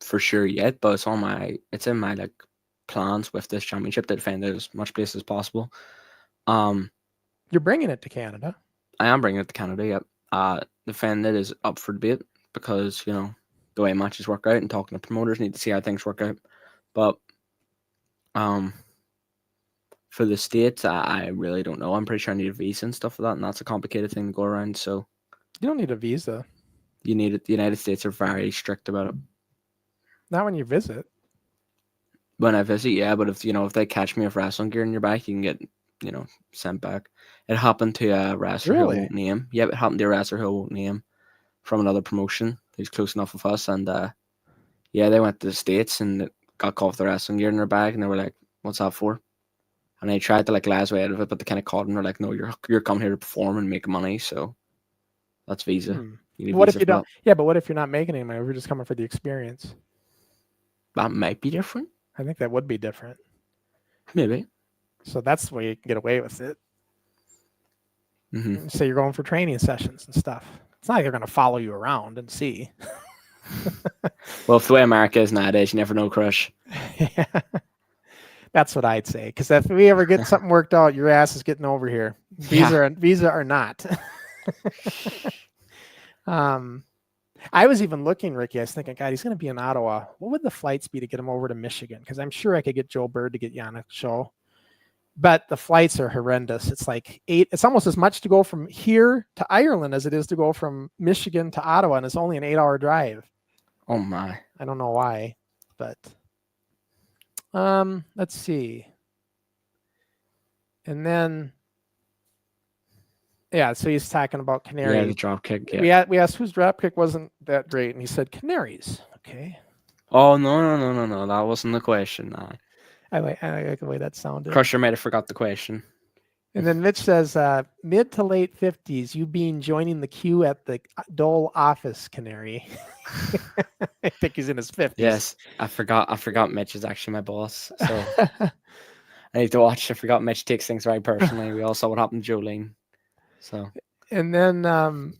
for sure yet, but it's in my like plans with this championship to defend it as much place as possible. You're bringing it to Canada. I am bringing it to Canada, yep. Defend it is up for debate because, the way matches work out and talking to promoters need to see how things work out. But for the States, I really don't know. I'm pretty sure I need a visa and stuff like that, and that's a complicated thing to go around. So you don't need a visa. You need it. The United States are very strict about it. Not when you visit. When I visit, yeah, but if they catch me with wrestling gear in your back, you can get sent back. It happened to a wrestler who I won't name. Yeah, it happened to a wrestler who I won't name from another promotion. He's close enough with us, and they went to the States and got caught with the wrestling gear in their bag, and they were like, "What's that for?" And they tried to lie his way out of it, but they kind of caught him. They're like, "No, you're coming here to perform and make money, so that's visa." What if you don't? Yeah, but what if you're not making any money? We're just coming for the experience. That might be different. I think that would be different. Maybe. So that's the way you can get away with it. Mm-hmm. So you're going for training sessions and stuff. It's not like they're going to follow you around and see. Well, if the way America is nowadays, you never know, Crush. Yeah. That's what I'd say. Because if we ever get something worked out, your ass is getting over here. Visa or not. I was even looking, Ricky. I was thinking, God, he's going to be in Ottawa. What would the flights be to get him over to Michigan? Because I'm sure I could get Joe Bird to get you on a show. But the flights are horrendous. It's like it's almost as much to go from here to Ireland as it is to go from Michigan to Ottawa, and it's only an 8-hour drive. Oh my! I don't know why, but let's see. And then, yeah, so he's talking about Canary. Yeah, the drop kick. Yeah. We asked whose drop kick wasn't that great, and he said Canary's. Okay. Oh no! That wasn't the question. Nah. I like the way that sounded. Crusher might have forgot the question. And then Mitch says, mid to late 50s, you being joining the queue at the Dole office, Canary. I think he's in his 50s. Yes, I forgot Mitch is actually my boss. So I need to watch. I forgot Mitch takes things very personally. We all saw what happened to Jolene. So. And then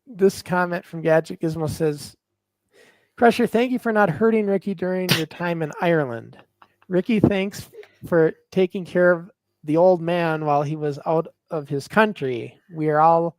this comment from Gadget Gizmo says, Crusher, thank you for not hurting Ricky during your time in Ireland. Ricky, thanks for taking care of the old man while he was out of his country. We are all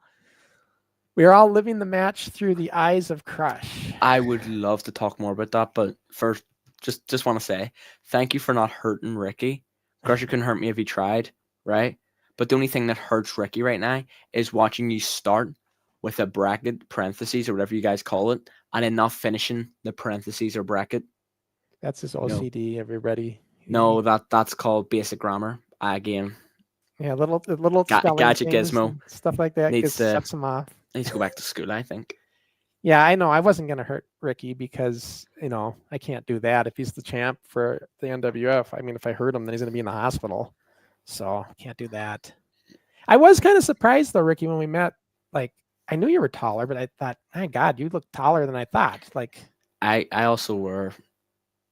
living the match through the eyes of Crush. I would love to talk more about that, but first, just want to say thank you for not hurting Ricky. Crusher couldn't hurt me if he tried, right? But the only thing that hurts Ricky right now is watching you start with a bracket, parentheses, or whatever you guys call it, and then not finishing the parentheses or bracket. That's his OCD, everybody. No, that's called basic grammar. Again. Yeah, little Gadget Gizmo. Stuff like that sets him off. Needs to go back to school, I think. Yeah, I know. I wasn't going to hurt Ricky because, I can't do that. If he's the champ for the NWF, I mean, if I hurt him, then he's going to be in the hospital. So I can't do that. I was kind of surprised, though, Ricky, when we met. Like, I knew you were taller, but I thought, my God, you look taller than I thought. Like, I also wear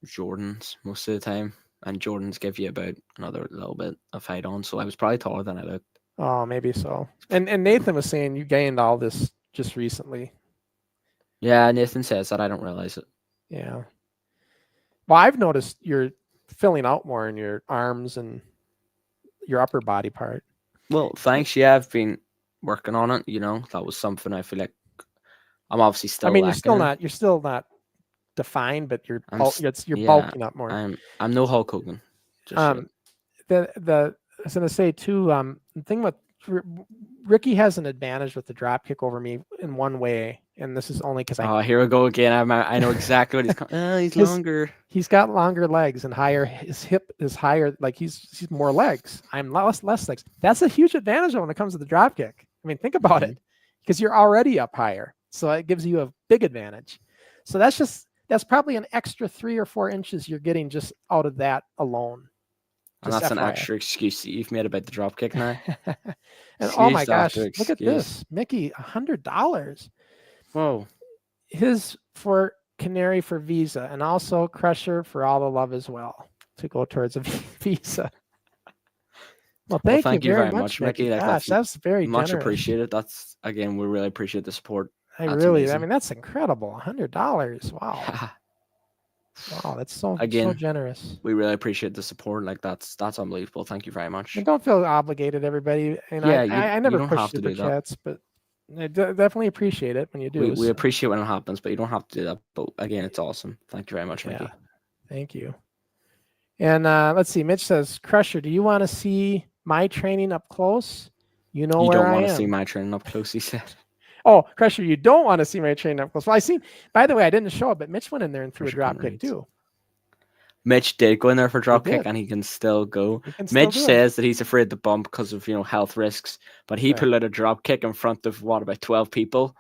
Jordans most of the time, and Jordans give you about another little bit of height on. So I was probably taller than I looked. Oh, maybe so. And Nathan was saying you gained all this just recently. Yeah, Nathan says that. I don't realize it. Yeah. Well, I've noticed you're filling out more in your arms and your upper body part. Well, thanks. Yeah, I've been working on it. You know, that was something I feel like I'm obviously still. I mean, lacking you're still not defined, but you're yeah, bulking up more. I'm no Hulk Hogan. Just yet. I was gonna say too. The thing with Ricky has an advantage with the drop kick over me in one way, and this is only because Oh, here we go again. I know exactly what he's longer. He's got longer legs and higher. His hip is higher. Like he's more legs. I'm less legs. That's a huge advantage when it comes to the drop kick. I mean, think about it, because you're already up higher, so it gives you a big advantage. So that's probably an extra 3 or 4 inches you're getting just out of that alone. And that's an extra excuse that you've made about the drop kick now. And oh my gosh, look at this. Mickey, $100. Whoa. His for Canary for Visa, and also Crusher for all the love as well to go towards a Visa. Well, thank you very much, Mickey. Gosh, that's very much generous. Appreciated. That's, again, we really appreciate the support. I mean, that's incredible. $100. Wow. Wow, that's so generous. We really appreciate the support. Like that's unbelievable. Thank you very much. And don't feel obligated, everybody. And I never push super chats, but I definitely appreciate it when you do. We appreciate when it happens, but you don't have to do that. But again, it's awesome. Thank you very much, Mickey. Yeah, thank you. And let's see. Mitch says, Crusher, do you want to see my training up close? You know where I am. You don't want to see my training up close, he said. Oh, Crusher, you don't want to see my training up close. Well, by the way, I didn't show it, but Mitch went in there and threw a drop kick too. Mitch did go in there for drop kick, and he can still go. Mitch says that he's afraid to bump because of health risks, but he pulled out a drop kick in front of about 12 people,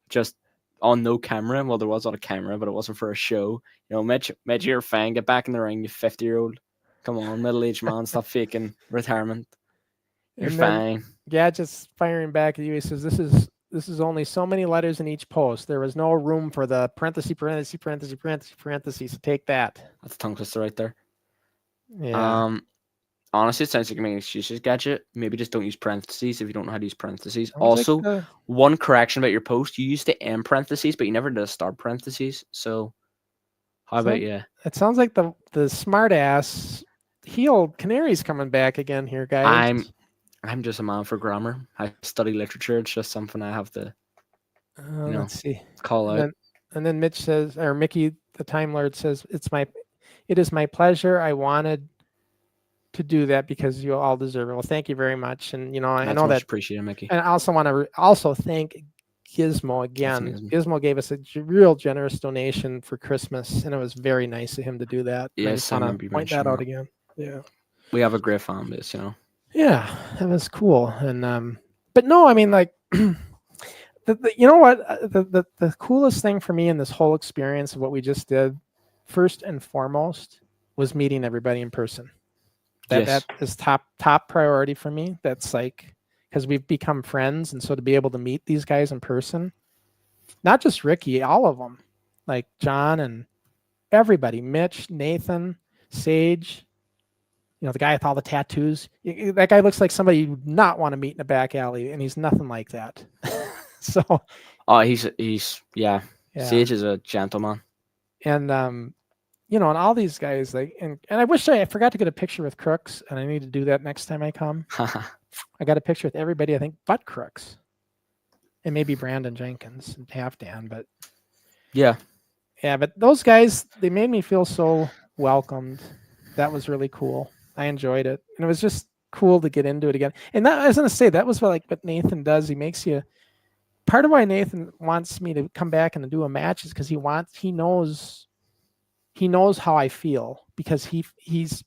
just on no camera. Well, there was on a camera, but it wasn't for a show. Mitch, you're fine. Get back in the ring, you 50-year-old. Come on, middle-aged man, stop faking retirement. You're fine. Yeah, just firing back at you. He says this is only so many letters in each post. There was no room for the parenthesis. So take that. That's a tongue twister right there. Yeah. Honestly, it sounds like an excuses gadget. Maybe just don't use parentheses if you don't know how to use parentheses. Also, one correction about your post: you used the end parentheses, but you never did a start parentheses. So, how about you? It sounds like the smart ass heel Canary's coming back again here, guys. I'm just a man for grammar. I study literature. It's just something I have to, let's see, call out. And then Mitch says, or Mickey, the Time Lord says, it is my pleasure. I wanted to do that because you all deserve it. Well, thank you very much. And I know that appreciate it, Mickey. And I also want to thank Gizmo again. Gizmo gave us a real generous donation for Christmas, and it was very nice of him to do that. Yes, I want to point that out again. Yeah, we have a great fan base, Yeah, that was cool. And but no, I mean, like, you know what? The coolest thing for me in this whole experience of what we just did, first and foremost, was meeting everybody in person. That is top priority for me. That's like, because we've become friends, and so to be able to meet these guys in person, not just Ricky, all of them, like John and everybody, Mitch, Nathan, Sage. The guy with all the tattoos, that guy looks like somebody you would not want to meet in a back alley, and he's nothing like that. So, he's Sage is a gentleman. And, and all these guys, and I wish I forgot to get a picture with Crooks, and I need to do that next time I come. I got a picture with everybody, I think, but Crooks. And maybe Brandon Jenkins and Half Dan, but. Yeah, but those guys, they made me feel so welcomed. That was really cool. I enjoyed it. And it was just cool to get into it again. And I was going to say, that was what Nathan does. He makes you, part of why Nathan wants me to come back and do a match is because he knows how I feel, because he's,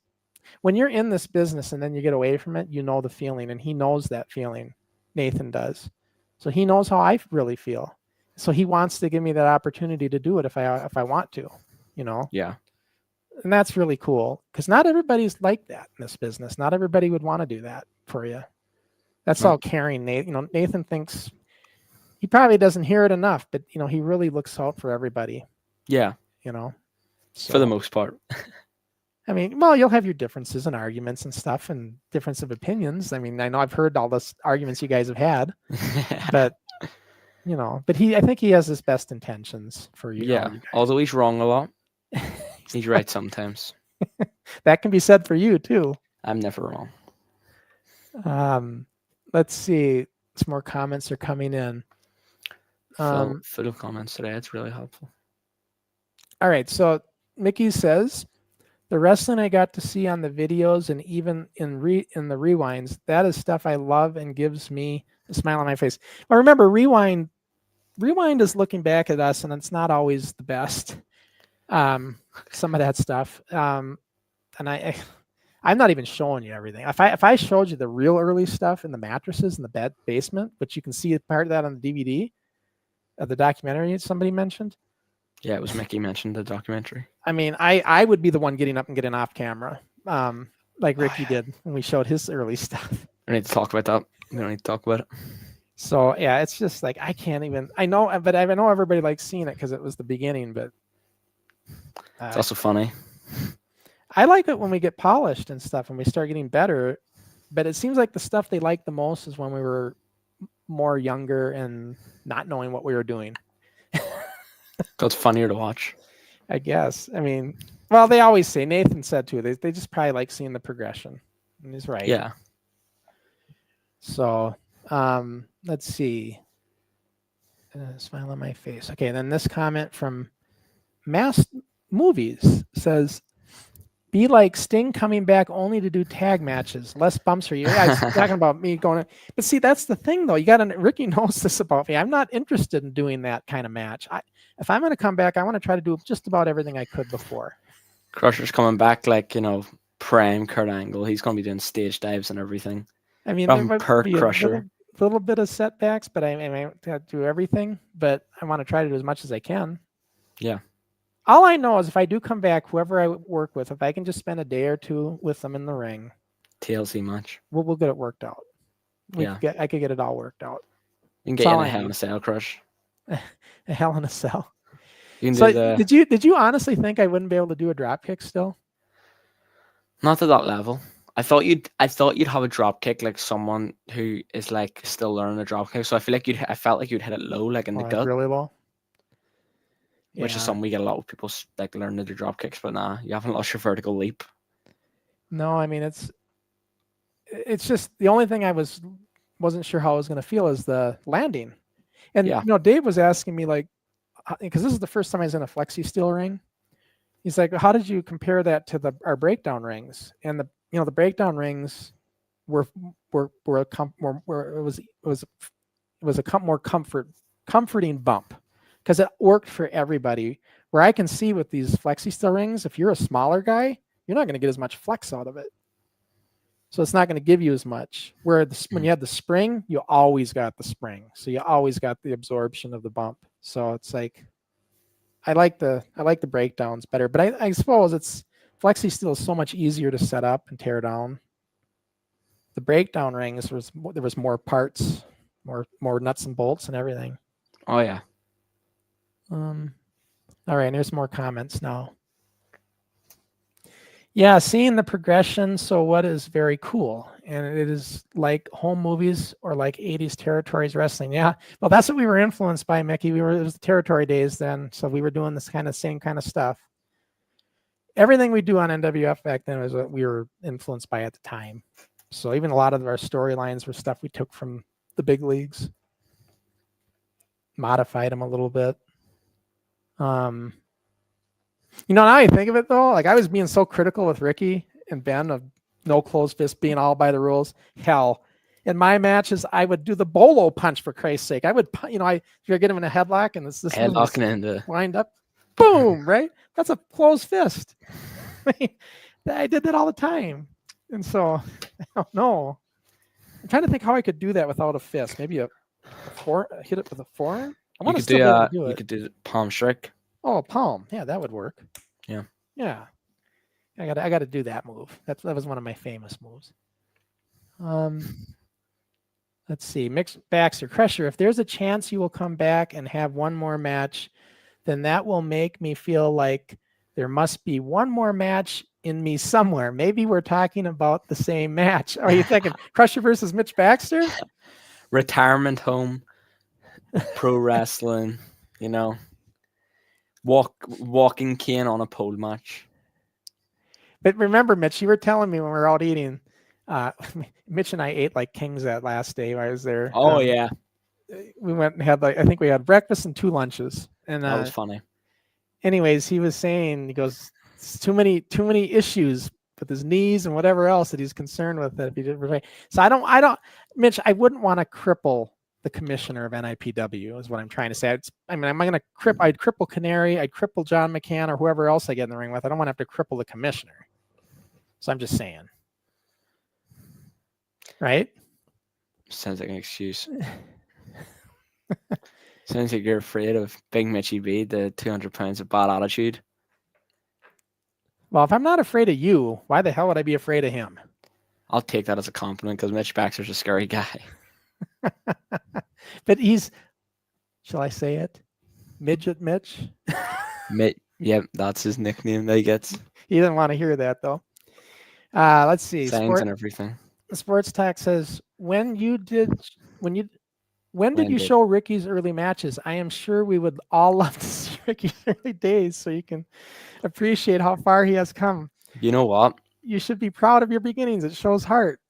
when you're in this business and then you get away from it, the feeling, and he knows that feeling. Nathan does. So he knows how I really feel. So he wants to give me that opportunity to do it if I want to, Yeah. And that's really cool, because not everybody's like that in this business. Not everybody would want to do that for you. That's all caring. Nathan thinks, he probably doesn't hear it enough, but he really looks out for everybody. Yeah. you know. For the So, most part. I mean, well, you'll have your differences and arguments and stuff and difference of opinions. I mean, I know I've heard all this arguments you guys have had, but you know, but I think he has his best intentions for you. Yeah. All you Although he's wrong a lot, guys. he's right sometimes. That can be said for you too. I'm never wrong. Let's see. Some more comments are coming in. Full of comments today. It's really helpful. All right. So Mickey says, the wrestling I got to see on the videos and even in the rewinds, that is stuff I love and gives me a smile on my face. But remember, rewind is looking back at us, and it's not always the best. Some of that stuff. And I'm not even showing you everything. If I showed you the real early stuff in the mattresses in the basement, which you can see part of that on the DVD of the documentary somebody mentioned. Yeah, it was Mickey mentioned the documentary. I mean, I would be the one getting up and getting off camera, like Ricky did when we showed his early stuff. We need to talk about that. We don't need to talk about it. So yeah, it's just like I can't even. I know everybody likes seeing it because it was the beginning, but It's also funny. I like it when we get polished and stuff and we start getting better. But it seems like the stuff they like the most is when we were more younger and not knowing what we were doing. So it's funnier to watch. I guess. I mean, well, they always say, Nathan said too, they just probably like seeing the progression. And he's right. Yeah. So let's see. Smile on my face. Okay, and then this comment from Mass Movies says, be like Sting coming back only to do tag matches, less bumps for you. Yeah, I was talking about me going, but see, that's the thing though. Ricky knows this about me. I'm not interested in doing that kind of match. If I'm going to come back, I want to try to do just about everything I could before. Crusher's coming back like, prime Kurt Angle. He's going to be doing stage dives and everything. I mean, From there might Kurt be Crusher. a little bit of setbacks, but I have to do everything, but I want to try to do as much as I can. Yeah. All I know is if I do come back, whoever I work with, if I can just spend a day or two with them in the ring, TLC match. we'll get it worked out. I could get it all worked out. You can get in a Hell in a Cell, Crush. A Hell in a Cell. You can So did you honestly think I wouldn't be able to do a drop kick still? Not to that level. I thought you'd have a drop kick like someone who is like still learning a drop kick. So I felt like you'd hit it low, like in the gut. Really low. Which is something we get a lot of people like learning to do drop kicks, but nah, you haven't lost your vertical leap. No, I mean it's just the only thing I wasn't sure how I was going to feel is the landing. And Dave was asking me like, because this is the first time I was in a flexi steel ring. He's like, how did you compare that to our breakdown rings? And the breakdown rings were a more comforting bump because it worked for everybody. Where I can see with these flexi steel rings, if you're a smaller guy, you're not going to get as much flex out of it. So it's not going to give you as much. Where when you had the spring, you always got the spring. So you always got the absorption of the bump. So it's like, I like the breakdowns better, but I suppose it's flexi steel is so much easier to set up and tear down. The breakdown rings there was more parts, more nuts and bolts and everything. Oh yeah. All right, here's more comments now. Yeah, seeing the progression, so what is very cool. And it is like home movies or like 80s territories wrestling. Yeah, well, that's what we were influenced by, Mickey. It was the territory days then. So we were doing this same kind of stuff. Everything we do on NWF back then was what we were influenced by at the time. So even a lot of our storylines were stuff we took from the big leagues. Modified them a little bit. Now I think of it though, like I was being so critical with Ricky and Ben of no closed fist being all by the rules. Hell, in my matches, I would do the bolo punch for Christ's sake. I would, if you're getting him in a headlock and this headlocking into wind up, boom, right? That's a closed fist. I did that all the time, and so I don't know. I'm trying to think how I could do that without a fist. Maybe hit it with a forearm. I want to still be able to do it. You could do palm strike. Oh, palm. Yeah, that would work. Yeah. Yeah. I got to do that move. That was one of my famous moves. Let's see. Mixed Baxter Crusher. If there's a chance you will come back and have one more match then that will make me feel like there must be one more match in me somewhere. Maybe we're talking about the same match. Are you thinking Crusher versus Mitch Baxter? Retirement home, pro wrestling, walking cane on a pole match. But remember, Mitch, you were telling me when we were out eating, Mitch and I ate like kings that last day I was there. Oh, yeah. We went and had I think we had breakfast and 2 lunches. And That was funny. anyways, he was saying, he goes, it's too many issues with his knees and whatever else that he's concerned with that if he didn't. So I don't, Mitch, I wouldn't want to cripple the commissioner of NIPW is what I'm trying to say. I'm going to I'd cripple Canary, I'd cripple John McCann or whoever else I get in the ring with. I don't want to have to cripple the commissioner. So I'm just saying. Right? Sounds like an excuse. Sounds like you're afraid of Big Mitchy B, the 200 pounds of bad attitude. Well, if I'm not afraid of you, why the hell would I be afraid of him? I'll take that as a compliment because Mitch Baxter's a scary guy. But he's, shall I say it? Midget Mitch? Yep, that's his nickname that he gets. He didn't want to hear that, though. Let's see. Signs and everything. Sports Talk says, when did you show Ricky's early matches? I am sure we would all love to see Ricky's early days so you can appreciate how far he has come. You know what? You should be proud of your beginnings. It shows heart.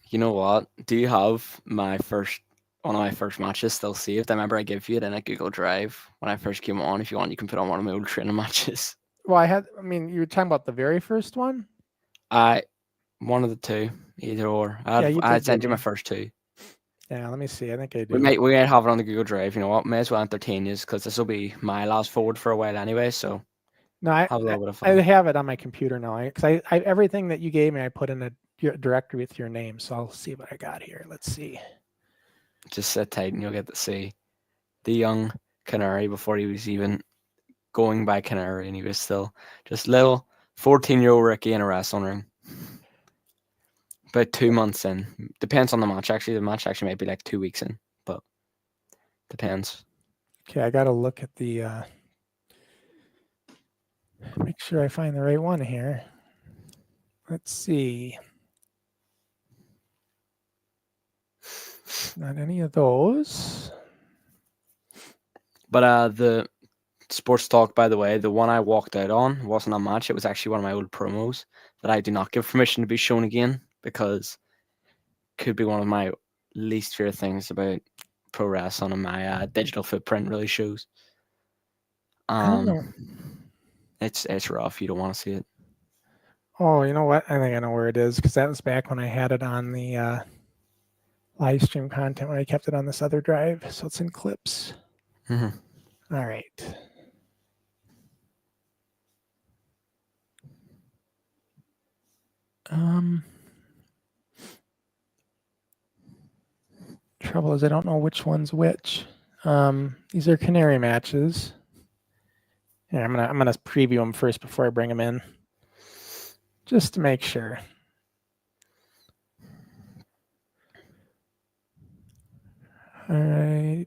You know what? Do you have one of my first matches still saved? I remember I gave you it in a Google Drive when I first came on. If you want, you can put on one of my old training matches. Well, you were talking about the very first one? One of the two, either or. I sent you my first 2. Yeah, let me see. I think I do. We might have it on the Google Drive. You know what? May as well entertain you because this will be my last forward for a while anyway. So no, I have a little bit of fun. I have it on my computer now. Because I everything that you gave me, I put in a directory with your name. So I'll see what I got here. Let's see. Just sit tight and you'll get to see the young Canary before he was even going by Canary, and he was still just little 14-year-old Ricky in a wrestling ring. About 2 months in. Depends on the match, actually. The match actually might be like 2 weeks in, but depends. Okay, I got to look at the... make sure I find the right one here. Let's see. Not any of those. But the Sports Talk, by the way, the one I walked out on wasn't a match. It was actually one of my old promos that I do not give permission to be shown again because it could be one of my least favorite things about pro wrestling, and my digital footprint really shows. It's rough. You don't want to see it. Oh, you know what? I think I know where it is because that was back when I had it on the live stream content when I kept it on this other drive. So it's in clips. Mm-hmm. All right. Trouble is I don't know which one's which. These are Canary matches. Yeah, I'm gonna preview them first before I bring them in, just to make sure. All right.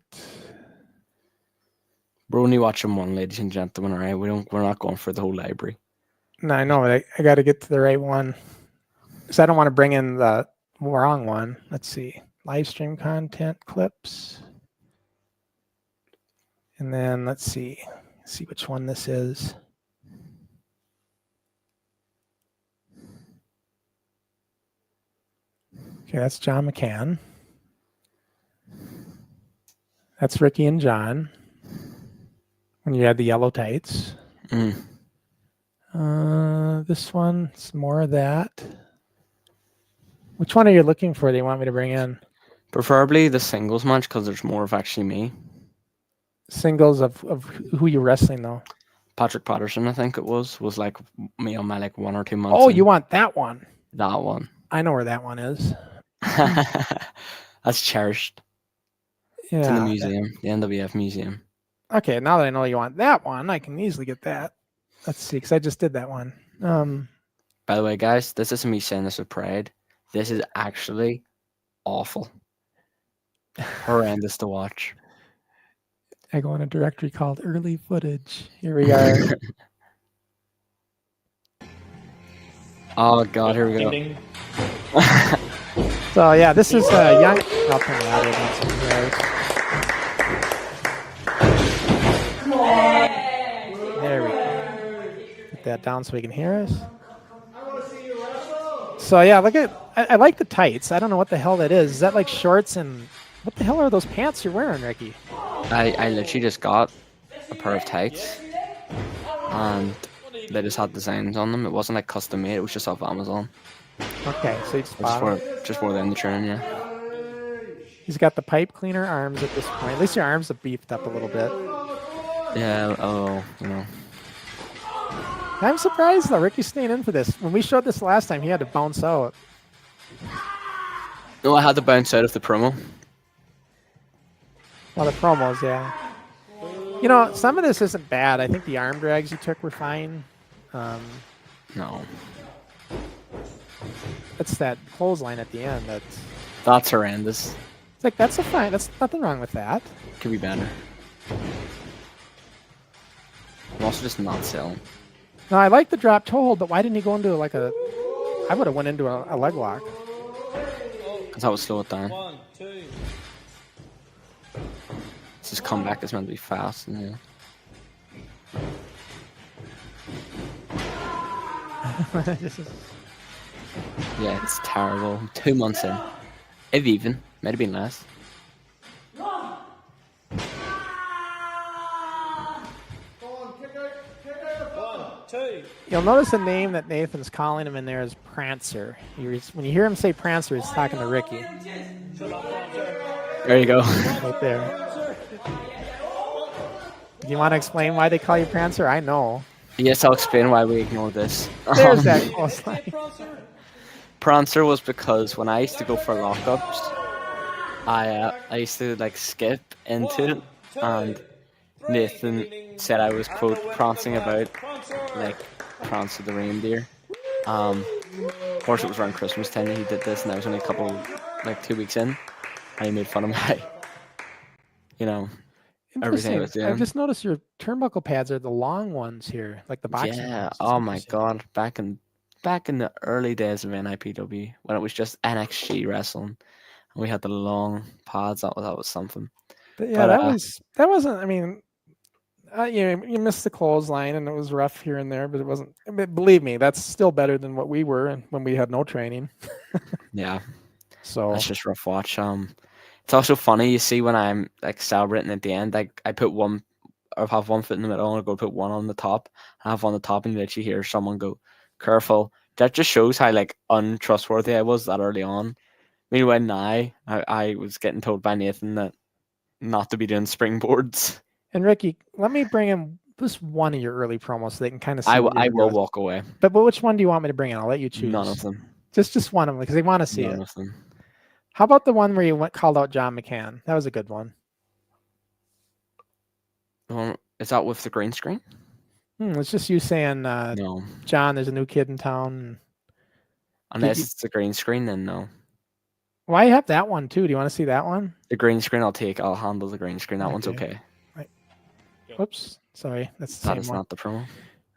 We're only watching one, ladies and gentlemen. All right, we're not going for the whole library. No, I know, but I got to get to the right one, because I don't want to bring in the wrong one. Let's see, live stream content clips, and then let's see which one this is. Okay, that's John McCann. That's Ricky and John. When you had the yellow tights. This one, it's more of that. Which one are you looking for that you want me to bring in? Preferably the singles match because there's more of actually me. Singles of who you're wrestling though? Patrick Patterson, I think it was like me on my like 1 or 2 months. Oh, you want that one? That one. I know where that one is. That's cherished. Yeah. It's in the museum, the NWF museum. Okay, now that I know you want that one, I can easily get that. Let's see, because I just did that one. By the way, guys, this isn't me saying this with pride. This is actually awful. Horrendous to watch. I go in a directory called early footage. Here we are. Oh god, here we go. Ding, ding. So yeah, this is young. I'll turn the audio down some here. There we go. Put that down so we can hear us. So yeah, look at. I like the tights. I don't know what the hell that is. Is that like shorts and what the hell are those pants you're wearing, Ricky? I literally just got a pair of tights, and they just had designs on them. It wasn't like custom made. It was just off Amazon. Okay, so you just I bought 'em. just wore them in the training, yeah. He's got the pipe cleaner arms at this point. At least your arms have beefed up a little bit. Yeah. Oh, you know. I'm surprised though. Ricky's staying in for this. When we showed this last time, he had to bounce out. No, I had to bounce out of the promo. Well, the promos, yeah. You know, some of this isn't bad. I think the arm drags you took were fine. No, It's that clothesline at the end that's. that's horrendous. It's like that's a fine. That's nothing wrong with that. Could be better. I'm also just not selling. No, I like the drop toe hold, but why didn't he go into like a? I would have went into a leg lock. Cause that would slow it down. 1, 2. This comeback is meant to be fast, and yeah. This is- Yeah, it's terrible. 2 months in, if even, might have been less. You'll notice the name that Nathan's calling him in there is Prancer. When you hear him say Prancer, he's talking to Ricky. There you go. Right there. Do you want to explain why they call you Prancer? I know. Yes, I'll explain why we ignore this. There's that clothesline. Prancer was because when I used to go for lockups, I used to like skip into it, and Nathan said I was quote prancing about like Prancer the reindeer. Of course, it was around Christmas time that he did this, and I was only a couple, like 2 weeks in, and he made fun of my, you know, everything I was Interesting. doing. I've just noticed your turnbuckle pads are the long ones here, like the boxing Yeah. ones. It's Oh my interesting. God. Back in the early days of NIPW, when it was just NXG wrestling, and we had the long pads. That was something. But yeah, But, that wasn't. I mean, you missed the clothesline, and it was rough here and there, but it wasn't. I mean, believe me, that's still better than what we were when we had no training. Yeah, So that's just rough watch. It's also funny. You see when I'm like celebrating at the end, like I put one, or have one foot in the middle, and I go put one on the top. I have on the top, and you literally hear someone go, "Careful." That just shows how like untrustworthy I was that early on. Meanwhile, now I was getting told by Nathan that not to be doing springboards. and Ricky, let me bring in just one of your early promos so they can kind of see. I what will you're doing. walk away. But which one do you want me to bring in? I'll let you choose. None of them. Just one of them because they want to see None it. of them. How about the one where you called out John McCann? That was a good one. Is that with the green screen? It's just you saying, No. John, there's a new kid in town. Unless you- it's the green screen, then no. Why you have that one too? Do you want to see that one? The green screen I'll take. I'll handle the green screen. That one's Okay. okay. Whoops, sorry, that's the That same is one. not the promo.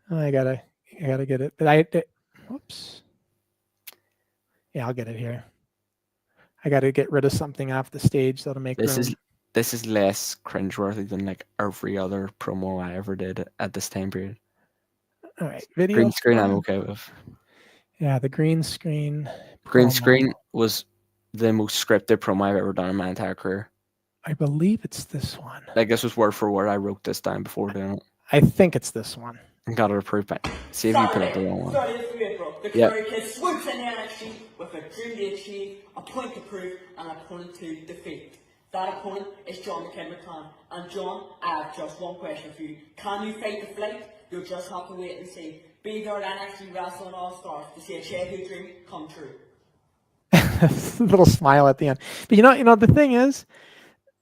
I gotta get it. But whoops. Yeah, I'll get it here. I gotta get rid of something off the stage that'll make This room. this is less cringeworthy than like every other promo I ever did at this time period. All right, video. Green screen I'm fun. okay with. Yeah, the green screen. Green promo. screen was the most scripted promo I've ever done in my entire career. I believe it's this one. Like this was word for word. I wrote this down before doing it I think it's this one. and got it approved by. See if you put up the wrong one. Saturday, 3 April, the Yep. Canary Kid swoops in the NXT with a dream to achieve, a point to prove, and an opponent to defeat. That opponent is John McCann. And John, I have just one question for you. Can you fight the flight? You'll just have to wait and see. Be there at NXT Wrestling All Stars to see a childhood dream come true. Little smile at the end. But you know the thing is,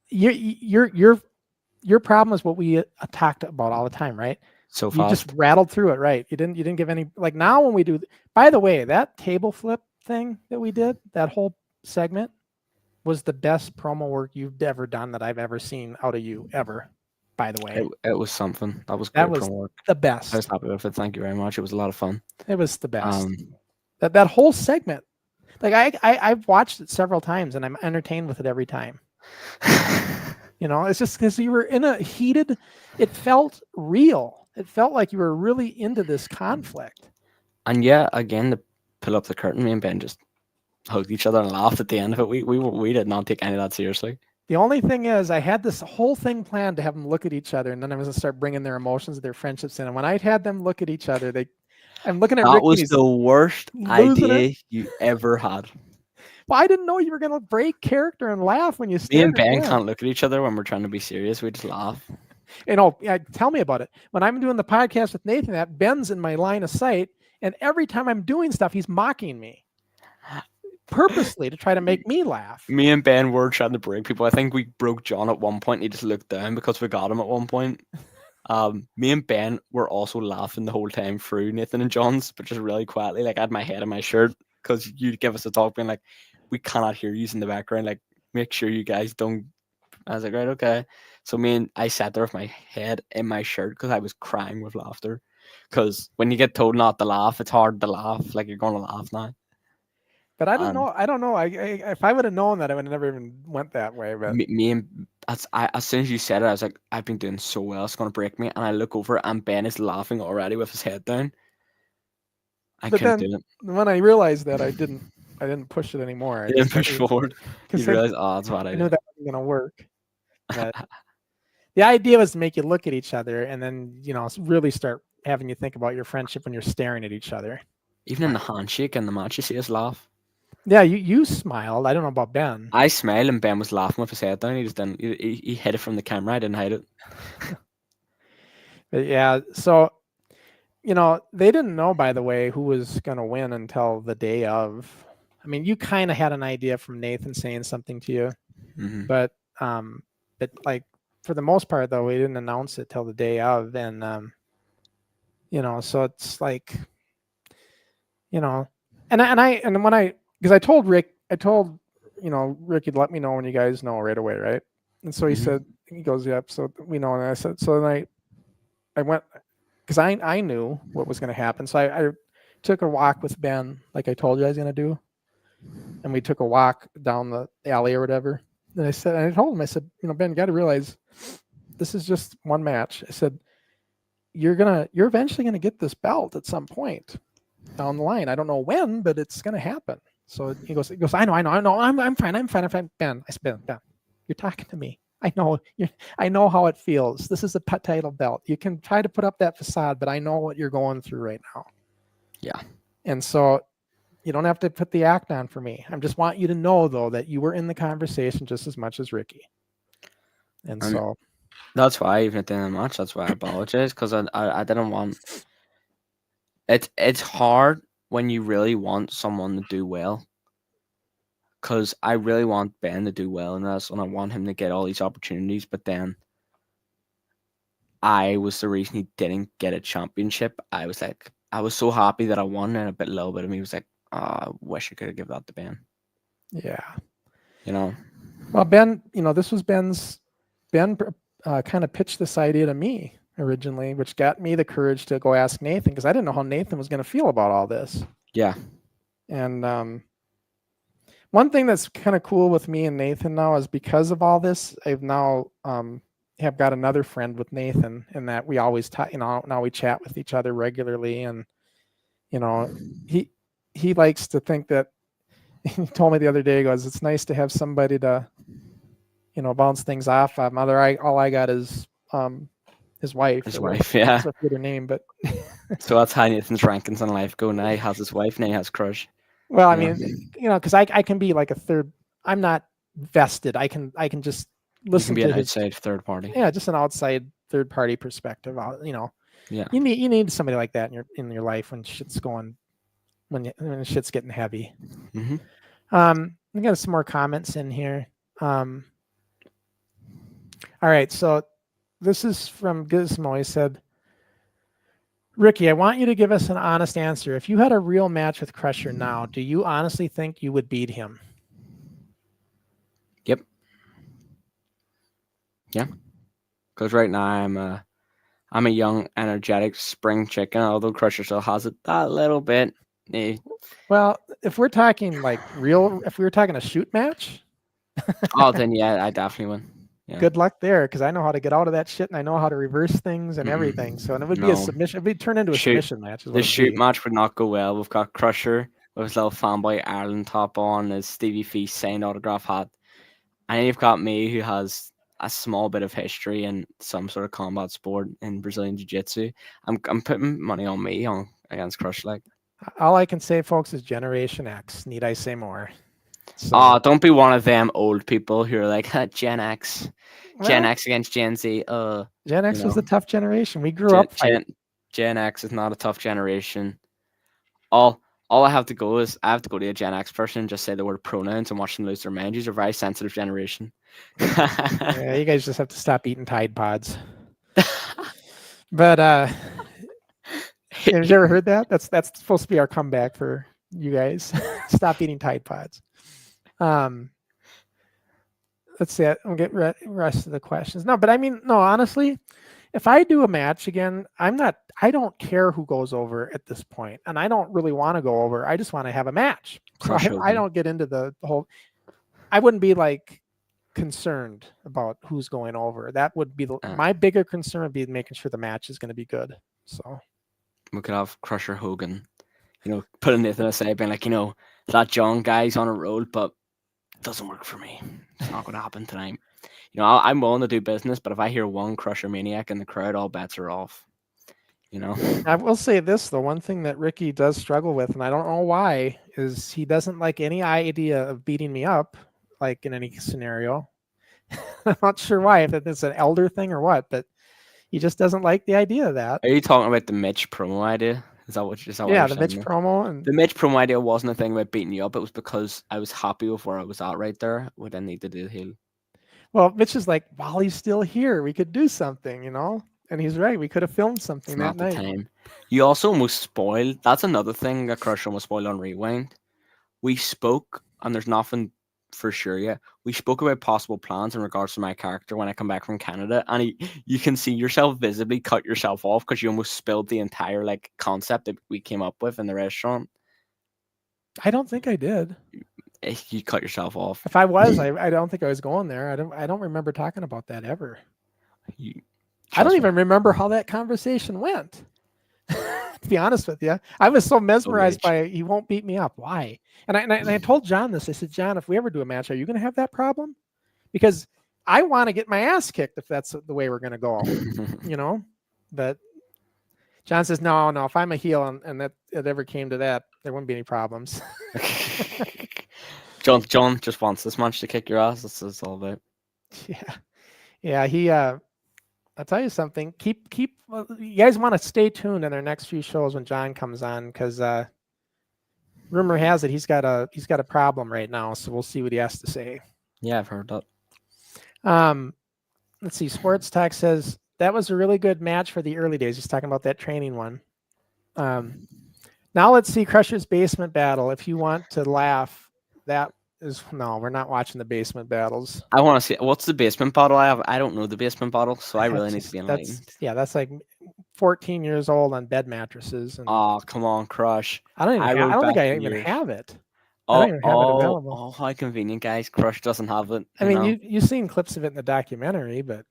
your problem is what we talked about all the time, right? So You fast. just rattled through it, right? You didn't give any, like, now when we do. By the way, that table flip thing that we did, that whole segment, was the best promo work you've ever done that I've ever seen out of you ever. by the way. It was something. That was That great was promo work. the I was best. happy with it. Thank you very much. It was a lot of fun. It was the best. Um, That whole segment, like I've watched it several times and I'm entertained with it every time. You know, it's just because you were in a heated. It felt real. It felt like you were really into this conflict. and yeah, again, to pull up the curtain, me and Ben just hugged each other and laughed at the end of it. We did not take any of that seriously. The only thing is, I had this whole thing planned to have them look at each other, and then I was gonna start bringing their emotions, their friendships in. And when I had them look at each other, I'm looking at That Ricky. was And he's the worst losing idea you ever had. well, I didn't know you were gonna break character and laugh when you Me stared and Ben at Ben. can't look at each other when we're trying to be serious. We just laugh. You know, tell me about it. When I'm doing the podcast with Nathan, that Ben's in my line of sight, and every time I'm doing stuff, he's mocking me purposely to try to make me laugh. Me and Ben were trying to break people. I think we broke John at one point. And he just looked down because we got him at one point. Me and Ben were also laughing the whole time through Nathan and John's, but just really quietly. Like I had my head in my shirt because you'd give us a talk, being like, "We cannot hear you in the background. Like, make sure you guys don't." I was like, "Right, okay." So I sat there with my head in my shirt because I was crying with laughter. Because when you get told not to laugh, it's hard to laugh. Like you're going to laugh now. But I don't know. I don't know. If I would have known that, I would have never even went that way. But Me and as soon as you said it, I was like, I've been doing so well, it's gonna break me. And I look over and Ben is laughing already with his head down. I But couldn't then do it. when I realized that, I didn't push it anymore. I You didn't just- push forward. You because realize, oh, that's what I I knew did. that wasn't gonna work. But the idea was to make you look at each other and then really start having you think about your friendship when you're staring at each other. Even in the handshake and the match, you see us laugh. Yeah, you smiled. I don't know about Ben. I smiled and Ben was laughing with his head down. He just didn't. He hid it from the camera. I didn't hide it. But yeah, so they didn't know, by the way, who was gonna win until the day of. I mean, you kind of had an idea from Nathan saying something to you, Mhm. but like for the most part, though, we didn't announce it till the day of, and so it's like, and when because I told Rick, Rick, you'd let me know when you guys know right away, right? And so he Mhm. said, he goes, yep. So we know, and I said, so then I went because I knew what was going to happen. So I took a walk with Ben, like I told you I was going to do, and we took a walk down the alley or whatever. And I told him, I said, Ben, you got to realize this is just one match. I said, you're eventually gonna get this belt at some point down the line. I don't know when, but it's gonna happen. So he goes, I know, I'm fine. Ben, I said, Ben, you're talking to me. I know how it feels. This is a title belt. You can try to put up that facade, but I know what you're going through right now. Yeah. And so you don't have to put the act on for me. I just want you to know, though, that you were in the conversation just as much as Ricky. And so that's why, even at the end of the match, that's why I apologize, because I didn't want it's hard when you really want someone to do well, because I really want Ben to do well in this, and I want him to get all these opportunities, but then I was the reason he didn't get a championship. I was like, I was so happy that I won, and a little bit of me was like, oh, I wish I could have given that to Ben. Yeah. Well, Ben, this was Ben kind of pitched this idea to me originally, which got me the courage to go ask Nathan, because I didn't know how Nathan was going to feel about all this. Yeah. And one thing that's kind of cool with me and Nathan now is because of all this, I've now have got another friend with Nathan, in that we always now we chat with each other regularly, and he likes to think that he told me the other day, he goes, it's nice to have somebody to bounce things off of. All I got is his wife. His wife, yeah. I forget her name, but so that's how Nathan's rankings in life go. Now he has his wife, now he has Crush. Well, I mean, because I can be like a third. I'm not vested. I can just listen you can be to an outside third party. Yeah, just an outside third party perspective. Yeah. You need somebody like that in your life when shit's going, when shit's getting heavy. Mm-hmm. We got some more comments in here. All right, so this is from Gizmo. He said, Ricky, I want you to give us an honest answer. If you had a real match with Crusher now, do you honestly think you would beat him? Yep. Yeah. Because right now I'm a young, energetic spring chicken. Although Crusher still has it that little bit. Eh. Well, if we're talking like if we were talking a shoot match, Oh, then yeah, I definitely win. Yeah. good luck there, because I know how to get out of that shit and I know how to reverse things and Mm-mm. everything. So, and it would be a No. submission. It would turn into a Shoot. submission match. Is what The it'd shoot be. match would not go well. We've got Crusher with his little fanboy Ireland top on, his Stevie Feast signed autograph hat. And then you've got me, who has a small bit of history in some sort of combat sport in Brazilian Jiu-Jitsu. I'm putting money on me against Crush. Like, All I can say, folks, is Generation X. Need I say more? So, oh, don't be one of them old people who are like Gen X, Gen well, X against Gen Z. Gen X you was know. the tough generation. We grew up fighting. Gen X is not a tough generation. All I have to go is I have to go to a Gen X person and just say the word pronouns and watch them lose their mind. You're a very sensitive generation. Yeah, you guys just have to stop eating Tide Pods. But have you ever heard that? That's supposed to be our comeback for you guys. Stop eating Tide Pods. Let's see. We'll get rest of the questions. No, but I mean, no, honestly, if I do a match again, I don't care who goes over at this point, and I don't really want to go over. I just want to have a match. So I don't get into the whole. I wouldn't be like concerned about who's going over. That would be my bigger concern would be making sure the match is going to be good. So we could have Crusher Hogan, putting Nathan aside, being like, that John guy's on a roll, but it doesn't work for me. It's not going to happen tonight. I'm willing to do business, but if I hear one Crusher Maniac in the crowd, all bets are off. I will say this, the one thing that Ricky does struggle with, and I don't know why, is he doesn't like any idea of beating me up, like in any scenario. I'm not sure why, if it's an elder thing or what, but he just doesn't like the idea of that. Are you talking about the Mitch promo idea? Is that what you're saying? Yeah, the Mitch promo. And the Mitch promo idea wasn't a thing about beating you up. It was because I was happy with where I was at right there. We didn't need to do the heel. Well, Mitch is like, while he's still here, we could do something, And he's right. We could have filmed something that night. Time. You also almost spoiled. That's another thing that Crusher almost spoiled on Rewind. We spoke, and there's nothing for sure yet. We spoke about possible plans in regards to my character when I come back from Canada, and you can see yourself visibly cut yourself off because you almost spilled the entire concept that we came up with in the restaurant. I don't think I did. You cut yourself off. If I was, I don't think I was going there. I don't remember talking about that ever. I don't even remember how that conversation went. To be honest with you, I was so mesmerized by he won't beat me up. Why? And I told John this. I said, John, if we ever do a match, are you going to have that problem? Because I want to get my ass kicked if that's the way we're going to go. But John says, no. If I'm a heel and that it ever came to that, there wouldn't be any problems. John just wants this match to kick your ass. That's what it's all about. Yeah. He. I'll tell you something. Keep. You guys want to stay tuned in our next few shows when John comes on, because rumor has it he's got a problem right now. So we'll see what he has to say. Yeah, I've heard that. Let's see. Sports Talk says that was a really good match for the early days. He's talking about that training one. Now let's see Crusher's basement battle. If you want to laugh, we're not watching the basement battles. I want to see what's the basement battle. I don't know the basement battle, so I really need to be enlightened. That's like 14 years old on bed mattresses. And oh, come on, Crush! I don't think I even have it. I don't even have it available. Oh, how convenient, guys! Crush doesn't have it. I mean, you've seen clips of it in the documentary, but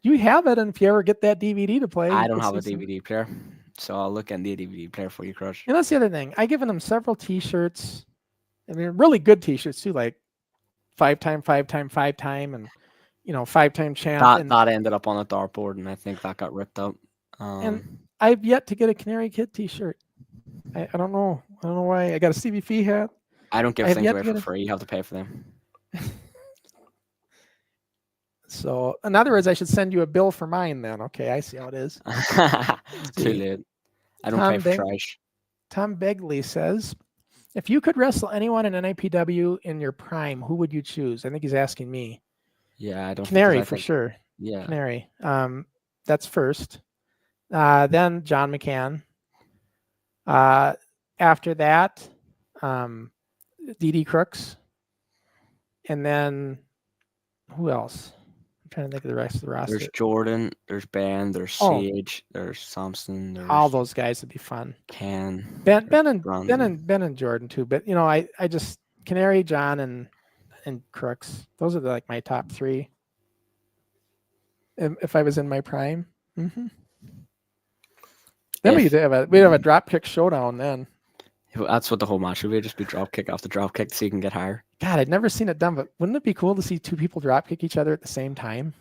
you have it, and if you ever get that DVD to play, I don't have a DVD player, so I'll look into a DVD player for you, Crush. And that's the other thing. I've given him several T-shirts. I mean, really good T-shirts too, like 5-time, and 5-time champ. That ended up on a dartboard, and I think that got ripped out. And I've yet to get a Canary Kid T-shirt. I don't know. I don't know why. I got a Stevie Fee hat. I don't give things away for free. You have to pay for them. So, in other words, I should send you a bill for mine then. Okay, I see how it is. Too late. I don't pay for trash. Tom Begley says, if you could wrestle anyone in NIPW in your prime, who would you choose? I think he's asking me. Yeah, I don't. Canary for sure. Yeah, Canary. That's first. Then John McCann. After that, D.D. Crooks. And then who else? I'm trying to think of the rest of the roster. There's Jordan, there's Ben, there's Oh. Sage, there's Samson, there's All those guys would be fun. Ken. Ben Brandon. and Jordan too. But I just Canary, John, and Crooks. Those are like my top 3. If I was in my prime. Mm-hmm. Then we'd have a dropkick showdown then. That's what the whole match would be. Just be dropkick after dropkick so you can get higher. God, I'd never seen it done, but wouldn't it be cool to see 2 people dropkick each other at the same time?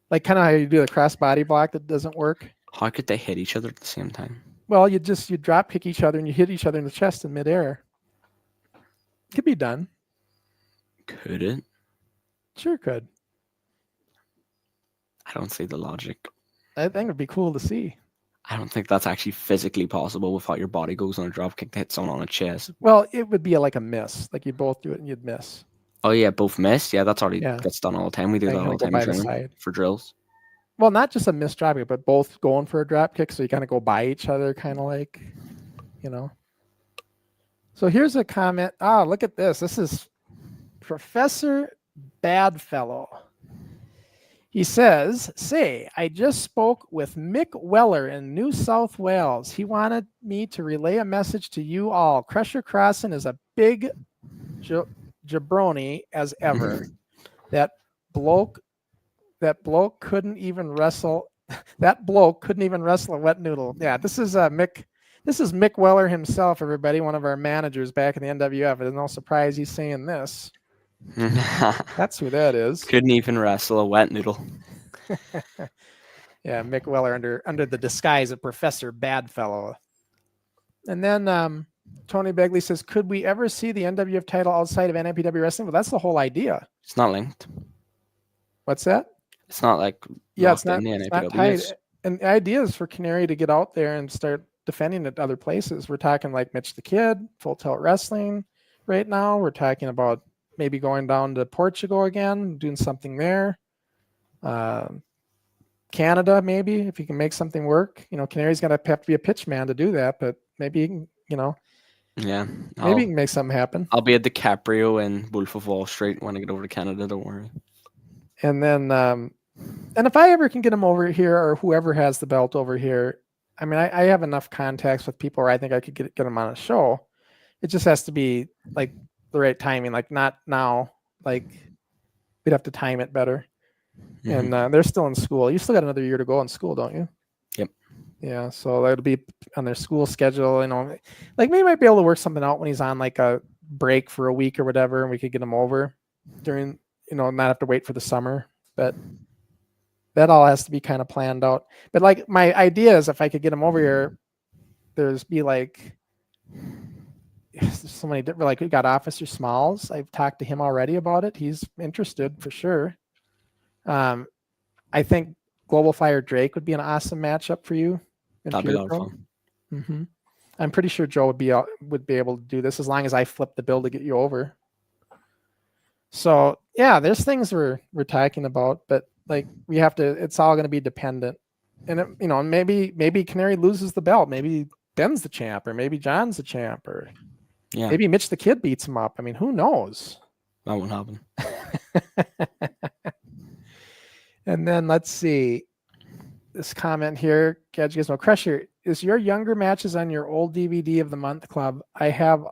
Like kind of how you do the cross body block that doesn't work. How could they hit each other at the same time? Well, you drop kick each other and you hit each other in the chest in midair. Could be done. Could it? Sure could. I don't see the logic. I think it'd be cool to see. I don't think that's actually physically possible with how your body goes on a dropkick to hit someone on a chest. Well, it would be like a miss. Like you both do it and you'd miss. Oh yeah, both miss. Yeah, that's already Yeah. gets done all the time. We do And that all he'll the go time by in the training side. for drills. Well, not just a miss drop kick, but both going for a drop kick, so you kind of go by each other, kind of like, So here's a comment. Look at this. This is Professor Badfellow. He says, I just spoke with Mick Weller in New South Wales. He wanted me to relay a message to you all. Crusher Crossen is a big jabroni as ever. That bloke couldn't even wrestle. That bloke couldn't even wrestle a wet noodle. Yeah, this is Mick. This is Mick Weller himself, everybody, one of our managers back in the NWF. It's no surprise he's saying this. That's who that is. Couldn't even wrestle a wet noodle. Yeah, Mick Weller under the disguise of Professor Badfellow. And then Tony Begley says, could we ever see the NWF title outside of NIPW wrestling? Well, that's the whole idea. It's not linked. What's that? It's not like It's not NIPW. tied. And the idea is for Canary to get out there and start defending at other places. We're talking like Mitch the Kid, Full Tilt Wrestling right now. We're talking about maybe going down to Portugal again, doing something there. Canada, maybe, if you can make something work. Canary's going to have to be a pitch man to do that, but maybe he can, Yeah. maybe he can make something happen. I'll be at DiCaprio and Wolf of Wall Street when I get over to Canada, don't worry. And then, and if I ever can get him over here, or whoever has the belt over here, I mean, I have enough contacts with people where I think I could get him on a show. It just has to be like the right timing, like not now. Like we'd have to time it better. Mm-hmm. And they're still in school. You still got another year to go in school, don't you? Yep. Yeah, so that'll be on their school schedule. Like we might be able to work something out when he's on like a break for a week or whatever, and we could get him over during, not have to wait for the summer. But that all has to be kind of planned out. But like my idea is if I could get him over here, there's so many different, like we got Officer Smalls. I've talked to him already about it. He's interested for sure. I think Global Fire Drake would be an awesome matchup for you. That'd be a lot of fun. Mm-hmm. I'm pretty sure Joe would be able to do this as long as I flip the bill to get you over. So yeah, there's things we're talking about, but like we have to. It's all going to be dependent, and maybe Canary loses the belt, maybe Ben's the champ, or maybe John's the champ, or maybe Mitch the Kid beats him up. I mean, who knows? That won't happen. And then let's see this comment here. Crusher, is your younger matches on your old DVD of the month club? I have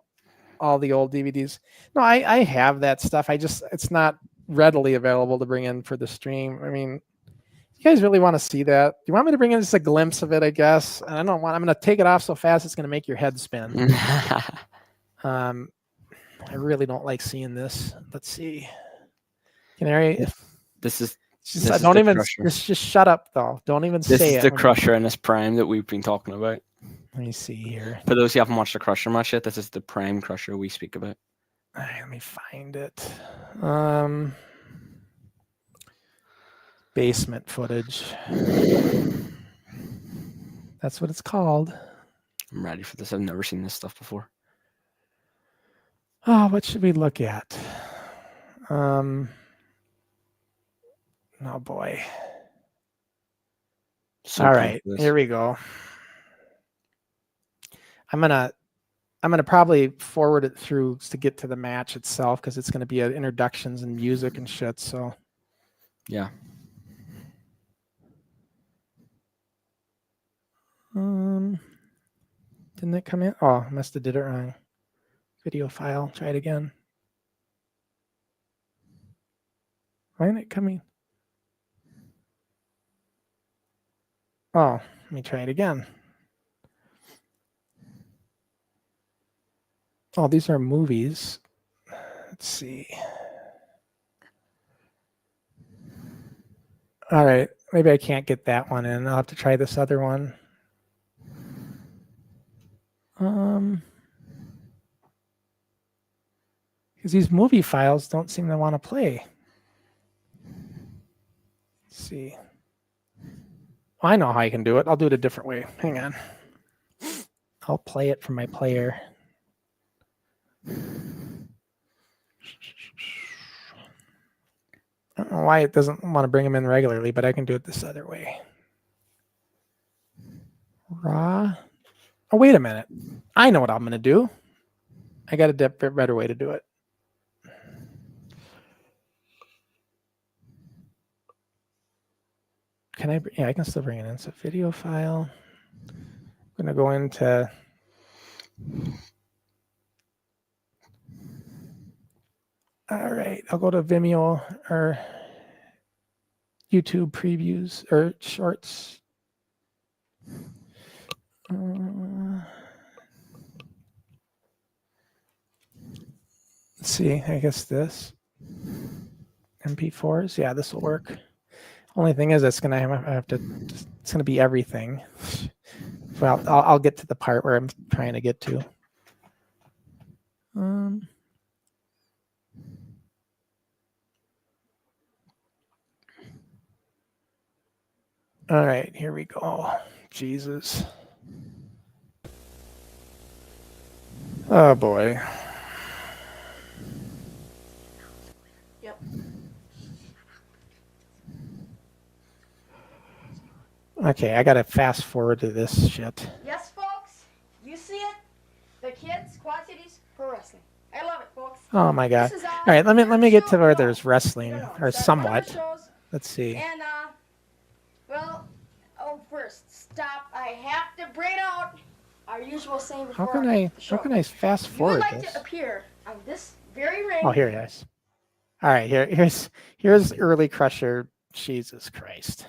all the old DVDs. No, I have that stuff. It's not readily available to bring in for the stream. I mean, you guys really want to see that? Do you want me to bring in just a glimpse of it, I guess? And I'm going to take it off so fast it's going to make your head spin. I really don't like seeing this. Let's see. Canary. Just shut up though. Don't even say it. This is the Crusher in his prime that we've been talking about. Let me see here. For those who haven't watched the Crusher match yet, this is the prime Crusher we speak about. All right, let me find it. Basement footage. That's what it's called. I'm ready for this. I've never seen this stuff before. Oh, what should we look at? Oh boy. All right, here we go. I'm gonna probably forward it through to get to the match itself because it's gonna be introductions and music and shit. So Yeah. Didn't it come in? Oh, I must have did it wrong. Video file. Try it again. Why isn't it coming? Oh, let me try it again. Oh, these are movies. Let's see. All right. Maybe I can't get that one in. I'll have to try this other one. Because these movie files don't seem to want to play. Let's see. Well, I know how I can do it. I'll do it a different way. Hang on. I'll play it from my player. I don't know why it doesn't want to bring them in regularly, but I can do it this other way. Raw. Oh, wait a minute. I know what I'm going to do. I got a better way to do it. Can I? Yeah, I can still bring it in. It's a video file. I'm going to go into. All right, I'll go to Vimeo or YouTube previews or shorts. Let's see, I guess this. MP4s, yeah, this will work. Only thing is, it's gonna have to. It's gonna be everything. Well, I'll get to the part where I'm trying to get to. All right, here we go. Jesus. Oh boy. Yep. Okay, I gotta fast forward to this shit. Yes, folks. You see it? The kids, Quad Cities Pro Wrestling. I love it, folks. Oh my god. This is, All right, let me get to where there's wrestling No, or sorry, somewhat. one of the shows, Let's see. and first, stop. I have to bring out our usual saying before How can I fast You would forward like this? to appear on this very ring. Oh, here it is. All right, here's early Crusher. Jesus Christ.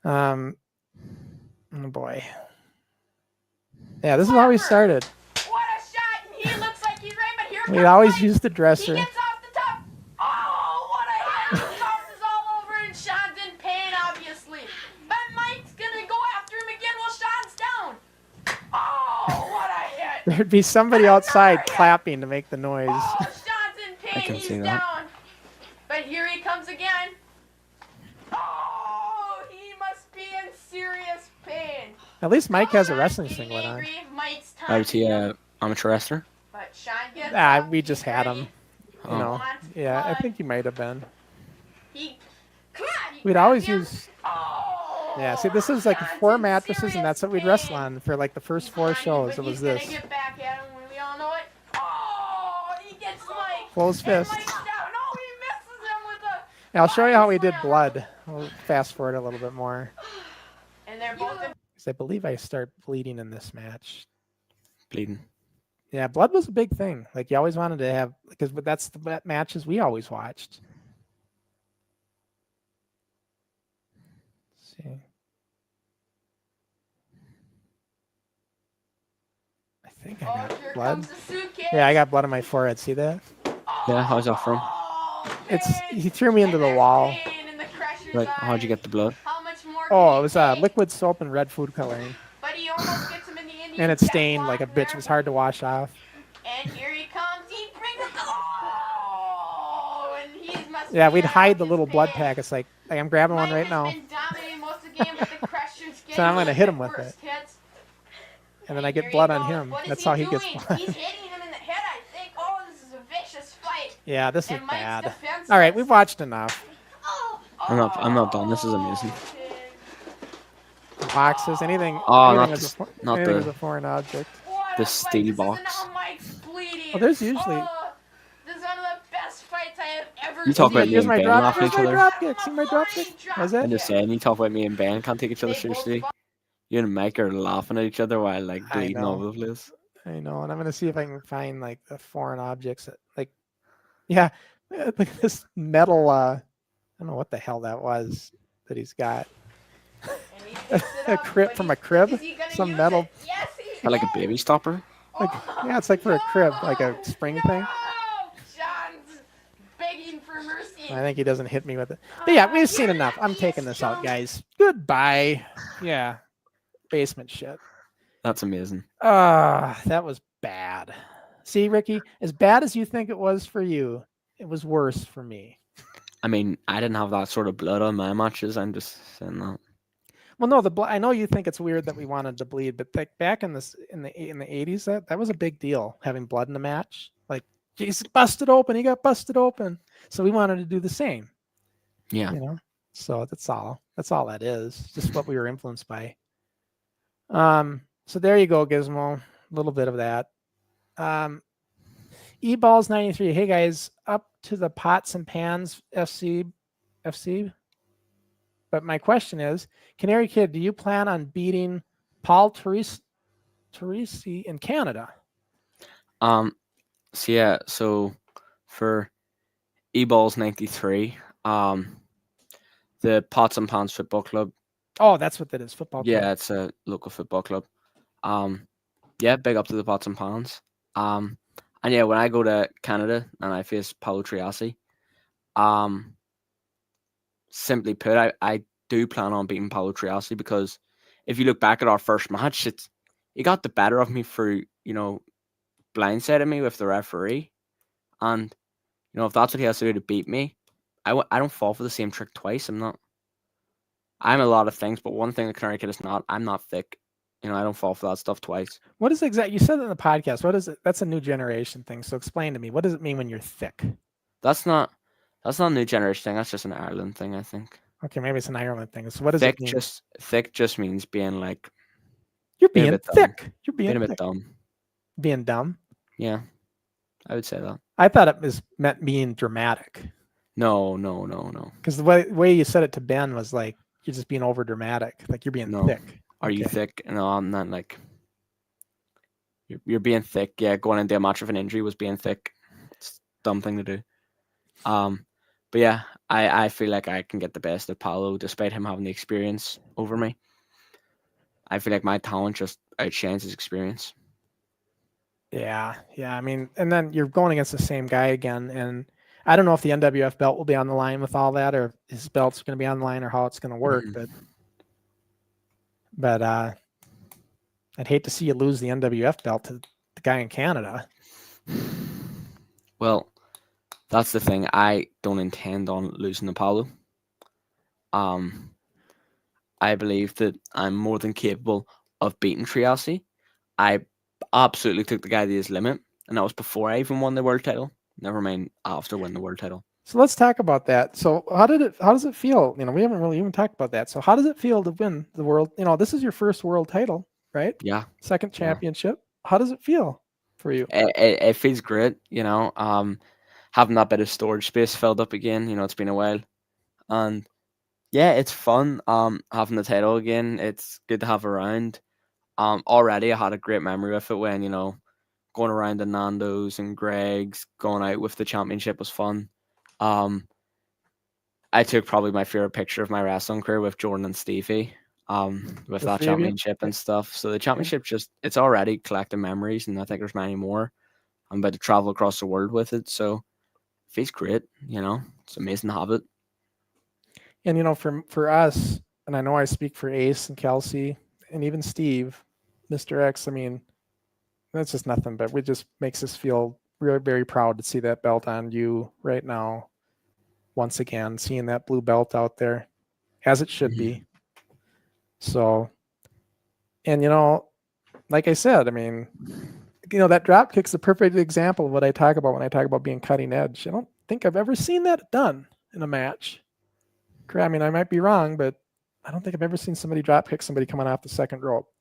Oh boy. Yeah, this is how we started. What a shot! And he looks like he's right, but here We comes always Mike. use the He dresser. gets off the top. Oh, what a hit! He bounces all over, and Sean's in pain, obviously. But Mike's gonna go after him again while Sean's down. Oh, what a hit! There'd be somebody outside clapping to make the noise. Oh, Sean's in pain. can He's see that. down. But here he comes again. Oh, he must be in serious pain. At least Mike has a Sean's wrestling getting singlet on. angry. Mike's Why was he taunting him, amateur wrestler? but Sean gets up. We just He's had ready. him. Oh. You know. Wants Yeah, I blood. think he might have been. Come on, he We'd grabs always him. use. Oh, Yeah, see, this is like Sean's 4 in mattresses, and serious that's what we'd pain. wrestle on for like the first 4 But shows. It was he's this. gonna get back at him when we all know it. Oh, he gets Mike. Closed And fist. Mike's down. No, he misses him with a. Yeah, I'll show you how we did slam. blood. We'll fast forward a little bit more. And they're both in 'Cause I believe I start bleeding in this match. Bleeding. Yeah, blood was a big thing. Like you always wanted to have, because that's the matches we always watched. Let's see. I think I Oh, got here blood. comes the suitcase. Yeah, I got blood on my forehead. See that? Yeah, how's that from? Oh, He threw me into and the there's wall. pain in the Crusher's Like, how'd you get the blood? How much more Oh, can it he was take? liquid soap and red food coloring, But he almost gets him in the Indian and it stained like a death bitch. It lock was hard to wash off. there. And here he comes. He brings it. Oh, and he must Yeah, be we'd out hide of the his little blood pain. packets. Like I'm grabbing one Mike right has now, been dominating most of the game, but the Crusher's So I'm gonna hit him with worst hits. and then I Here get he blood on goes. him. What is That's he how he gets doing? blood. He's hitting him in the head, I think. Oh, this is a vicious fight. Yeah, this is And Mike's bad. defenseless. All right, we've watched enough. I'm not done. This is amazing. Boxes, anything. Oh, anything not is the- a, not anything the- is a foreign object. What The a steel fight. This is box. now Mike's bleeding. Well, there's usually- Oh, this is one of the best fights I have ever You talk about me Here's and my Ben drop. laughing Here's at my each other. drop kick. See my drop kick? Was I'm it? just saying, you talk about me and Ben can't take each other seriously. You and Mike are laughing at each other while like I bleeding all know. over the place. I know, and I'm gonna see if I can find like the foreign objects that, like, yeah, look at this metal. I don't know what the hell that was that he's got. A crib from a crib, some metal. Yes, he Or like a is. baby stopper. Like, yeah, it's like for a crib, like a spring thing. No! John's begging for mercy. I think he doesn't hit me with it. But yeah, we've seen enough. I'm taking this out, guys. Goodbye. Yeah, basement shit. That's amazing. That was bad. See, Ricky, as bad as you think it was for you, it was worse for me. I mean, I didn't have that sort of blood on my matches. I'm just saying that. Well, no, I know you think it's weird that we wanted to bleed, but like back in the 80s, that was a big deal, having blood in the match. Like, he's busted open. He got busted open. So we wanted to do the same. Yeah. You know. So that's all. That's all that is. Just what we were influenced by. So there you go, Gizmo. A little bit of that. E-Balls 93. Hey guys, up to the Pots and Pans FC. But my question is, Canary Kid, do you plan on beating Paul Teresi in Canada? So yeah, so for E-Balls 93, the Pots and Pans Football Club. Oh, that's what that is. Football club. Yeah, it's a local football club. Yeah, big up to the Pots and Pans. And yeah, when I go to Canada and I face Paulo Triassi, simply put, I do plan on beating Paulo Triassi, because if you look back at our first match, he got the better of me for, blindsiding me with the referee. And, if that's what he has to do to beat me, I don't fall for the same trick twice. I'm a lot of things, but one thing the Canary Kid is not, I'm not thick. I don't fall for that stuff twice. What is exactly? You said it in the podcast. What is it? That's a new generation thing. So explain to me. What does it mean when you're thick? That's not a new generation thing. That's just an Ireland thing, I think. Okay, maybe it's an Ireland thing. So what does Thick it mean? thick just means being like You're being a being bit dumb. thick. You're being a bit thick. dumb. Being dumb. Yeah, I would say that. I thought it meant being dramatic. No. Because the way you said it to Ben was like you're just being over dramatic. Like you're being No. thick. Are you Okay. thick? No, I'm not. Like you're being thick. Yeah, going into a match with an injury was being thick. It's a dumb thing to do. But yeah, I feel like I can get the best of Paulo despite him having the experience over me. I feel like my talent just outshines his experience. Yeah. I mean, and then you're going against the same guy again, and I don't know if the NWF belt will be on the line with all that, or his belt's going to be on the line, or how it's going to work. But I'd hate to see you lose the NWF belt to the guy in Canada. Well, that's the thing. I don't intend on losing to Paulo. I believe that I'm more than capable of beating Triassi. I absolutely took the guy to his limit, and that was before I even won the world title. Never mind after winning the world title. So let's talk about that. So how does it feel? We haven't really even talked about that. So how does it feel to win the world? This is your first world title, right? Yeah. Second championship. Yeah. How does it feel for you? It feels great, having that bit of storage space filled up again. It's been a while, and yeah, it's fun. Having the title again, it's good to have around. Already I had a great memory with it when going around to Nando's and Greg's, going out with the championship was fun. I took probably my favorite picture of my wrestling career with Jordan and Stevie. With that championship and stuff. So the championship it's already collecting memories, and I think there's many more. I'm about to travel across the world with it, so it feels great. It's amazing to have it. And for us, and I know I speak for Ace and Kelsey and even Steve, Mr. X. I mean, that's just nothing but it just makes us feel really very proud to see that belt on you right now. Once again, seeing that blue belt out there, as it should be. So, and like I said, I mean, that drop kick's the perfect example of what I talk about when I talk about being cutting edge. I don't think I've ever seen that done in a match. I mean, I might be wrong, but I don't think I've ever seen somebody drop kick somebody coming off the second rope.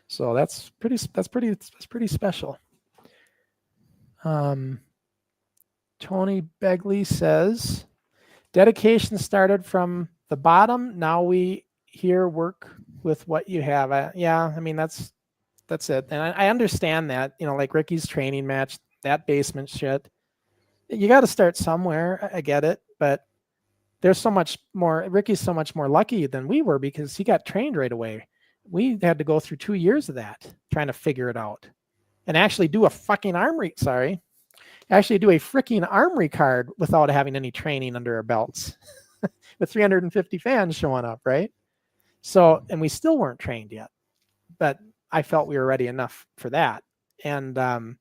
So that's pretty special. Tony Begley says, dedication started from the bottom. Now we here work with what you have. Yeah, I mean, that's it. And I understand that, like Ricky's training match, that basement shit, you got to start somewhere. I get it, but there's so much more. Ricky's so much more lucky than we were because he got trained right away. We had to go through 2 years of that, trying to figure it out and actually do a fucking actually do a freaking armory card without having any training under our belts with 350 fans showing up. Right. So, and we still weren't trained yet, but I felt we were ready enough for that. And, but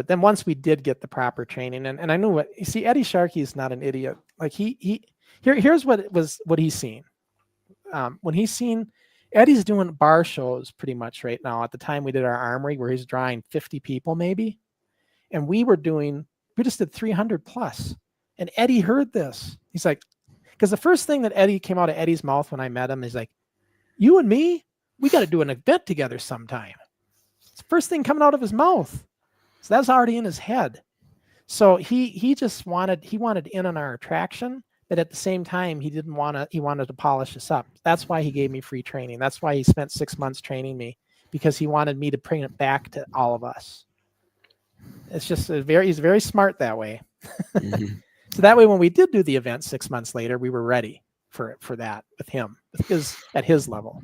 then once we did get the proper training and I knew what, you see, Eddie Sharkey is not an idiot. Like here's what he's seen. When he's seen, Eddie's doing bar shows pretty much right now. At the time we did our armory where he's drawing 50 people maybe. And we just did 300 plus. And Eddie heard this. He's like, because the first thing that Eddie came out of Eddie's mouth when I met him is like, you and me, we got to do an event together sometime. It's the first thing coming out of his mouth. So that's already in his head. So he wanted in on our attraction, but at the same time, he wanted to polish us up. That's why he gave me free training. That's why he spent 6 months training me, because he wanted me to bring it back to all of us. It's just he's very smart that way. Mm-hmm. So that way, when we did do the event 6 months later, we were ready for that with him, at his level,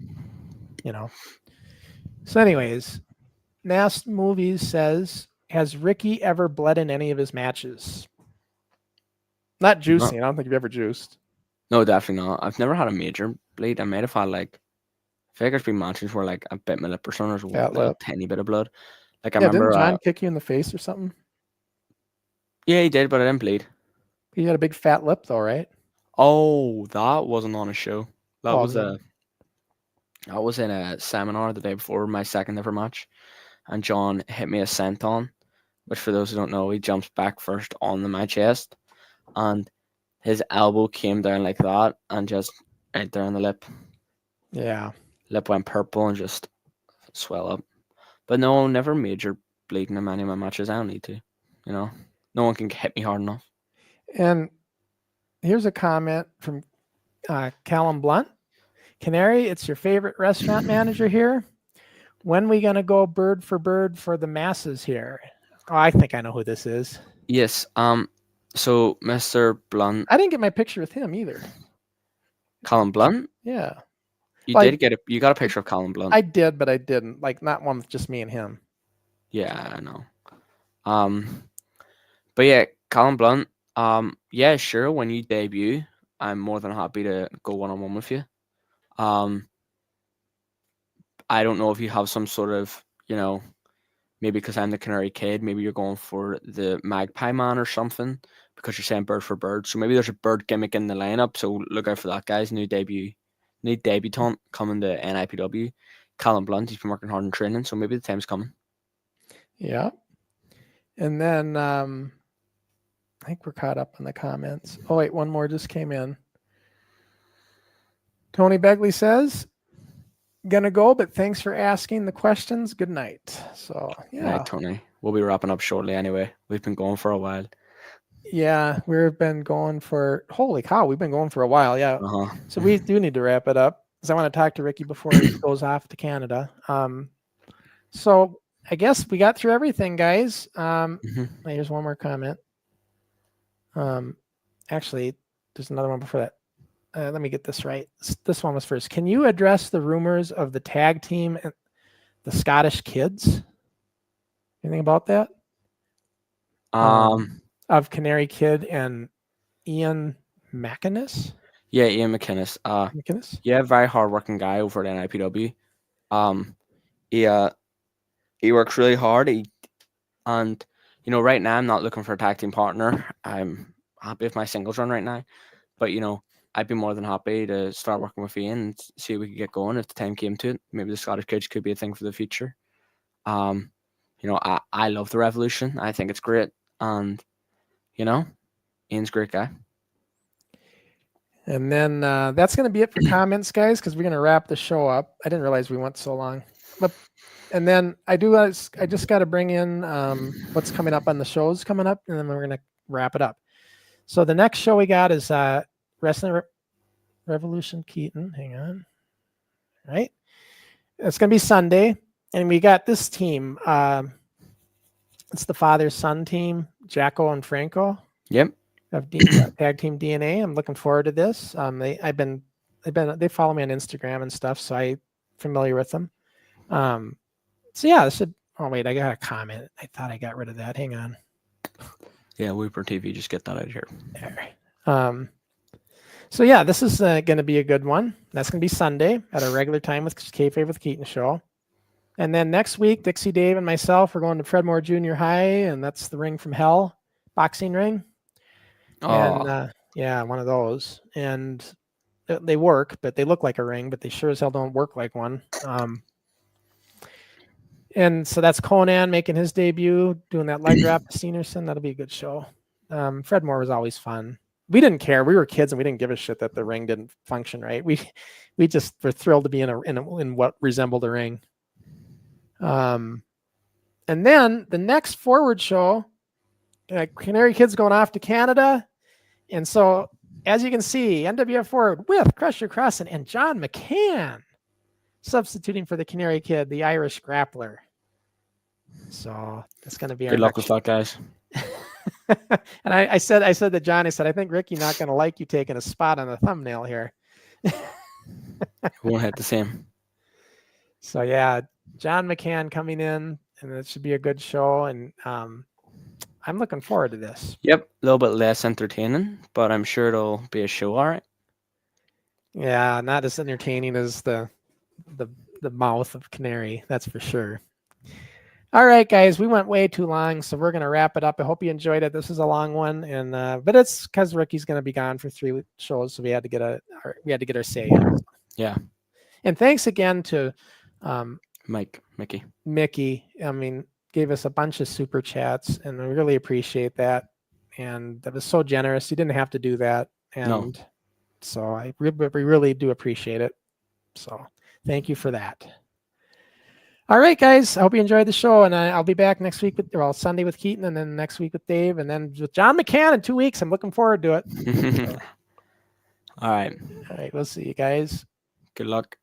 So anyways, Nast Movies says, has Ricky ever bled in any of his matches? Not juicing. No. I don't think you've ever juiced. No, definitely not. I've never had a major bleed. I might have had I feel like there's been matches where I bit my lip or something, or a tiny bit of blood. I remember. Didn't John kick you in the face or something? Yeah, he did, but I didn't bleed. He had a big fat lip though, right? Oh, that wasn't on a show. That was in a seminar the day before my second ever match, and John hit me a senton, which for those who don't know, he jumps back first on my chest, and his elbow came down like that, and just right there on the lip. Yeah. Lip went purple and just swell up. But no, never major bleeding in any of my matches. I don't need to. No one can hit me hard enough. And here's a comment from Callum Blunt. Canary, it's your favorite restaurant manager here. When we going to go bird for the masses here? Oh, I think I know who this is. Yes. So Mr. Blunt. I didn't get my picture with him either. Callum Blunt? Yeah. You got a picture of Callum Blunt. I did, but I didn't. Not one with just me and him. Yeah, I know. But yeah, Callum Blunt. Yeah, sure. When you debut, I'm more than happy to go one-on-one with you. I don't know if you have some sort of, maybe because I'm the Canary Kid, maybe you're going for the Magpie Man or something because you're saying bird for bird. So maybe there's a bird gimmick in the lineup. So look out for that, guys. New debutant coming to NIPW. Callum Blunt, he's been working hard in training, so maybe the time's coming. Yeah. And then I think we're caught up on the comments. Oh, wait, one more just came in. Tony Begley says, gonna go, but thanks for asking the questions. Good night. So, yeah. Good night, Tony. We'll be wrapping up shortly anyway. We've been going for a while. Yeah, we've been going for, holy cow, we've been going for a while. Yeah. Uh-huh. So we do need to wrap it up because I want to talk to Ricky before he goes off to Canada. So I guess we got through everything, guys. Here's one more comment. Actually, there's another one before that. Let me get this right. This one was first. Can you address the rumors of the tag team and the Scottish Kids? Anything about that? Of Canary Kid and Ian McInnes? Yeah, Ian McInnes. McInnes? Yeah, very hardworking guy over at NIPW. He works really hard. And right now I'm not looking for a tag team partner. I'm happy with my singles run right now. But I'd be more than happy to start working with Ian and see if we could get going if the time came to it. Maybe the Scottish Kids could be a thing for the future. I love the Revolution. I think it's great. And, Ian's a great guy. And then that's going to be it for comments, guys, because we're going to wrap the show up. I didn't realize we went so long. And then I just got to bring in what's coming up on the shows coming up, and then we're gonna wrap it up. So the next show we got is Wrestling Revolution Keaton. Hang on, right? It's gonna be Sunday, and we got this team. It's the father-son team, Jacko and Franco. Yep. Of Tag Team DNA. I'm looking forward to this. They follow me on Instagram and stuff, so I'm familiar with them. So yeah, this should. Oh wait, I got a comment. I thought I got rid of that. Hang on. Yeah, Whooper TV. Just get that out of here. There. So yeah, this is going to be a good one. That's going to be Sunday at a regular time with Kayfabe with Keaton show. And then next week, Dixie Dave and myself are going to Fred Moore Junior High, and that's the Ring from Hell boxing ring. And yeah, one of those. And they work, but they look like a ring, but they sure as hell don't work like one. And so that's Conan making his debut, doing that leg drop to Stenerson. That'll be a good show. Fred Moore was always fun. We didn't care. We were kids and we didn't give a shit that the ring didn't function right. We just were thrilled to be in what resembled a ring. And then the next Forward show, Canary Kid's going off to Canada. And so, as you can see, NWF Forward with Crusher, Crossen, and John McCann substituting for the Canary Kid, the Irish grappler. So that's going to be good luck with that, guys. And I said to John, I think Ricky not going to like you taking a spot on the thumbnail here. Won't hit the same. So yeah, John McCann coming in, and it should be a good show. And I'm looking forward to this. Yep, a little bit less entertaining, but I'm sure it'll be a show, all right. Yeah, not as entertaining as the mouth of Canary, that's for sure. All right, guys, we went way too long, so we're gonna wrap it up. I hope you enjoyed it. This is a long one, and but it's because Ricky's gonna be gone for 3 shows, so we had to get our say in. Yeah. And thanks again to Mickey. I mean, gave us a bunch of super chats, and I really appreciate that. And that was so generous. You didn't have to do that, and so we really do appreciate it. So thank you for that. All right, guys. I hope you enjoyed the show, and I'll be back next week Sunday with Keaton, and then next week with Dave, and then with John McCann in 2 weeks. I'm looking forward to it. All right. All right. We'll see you guys. Good luck.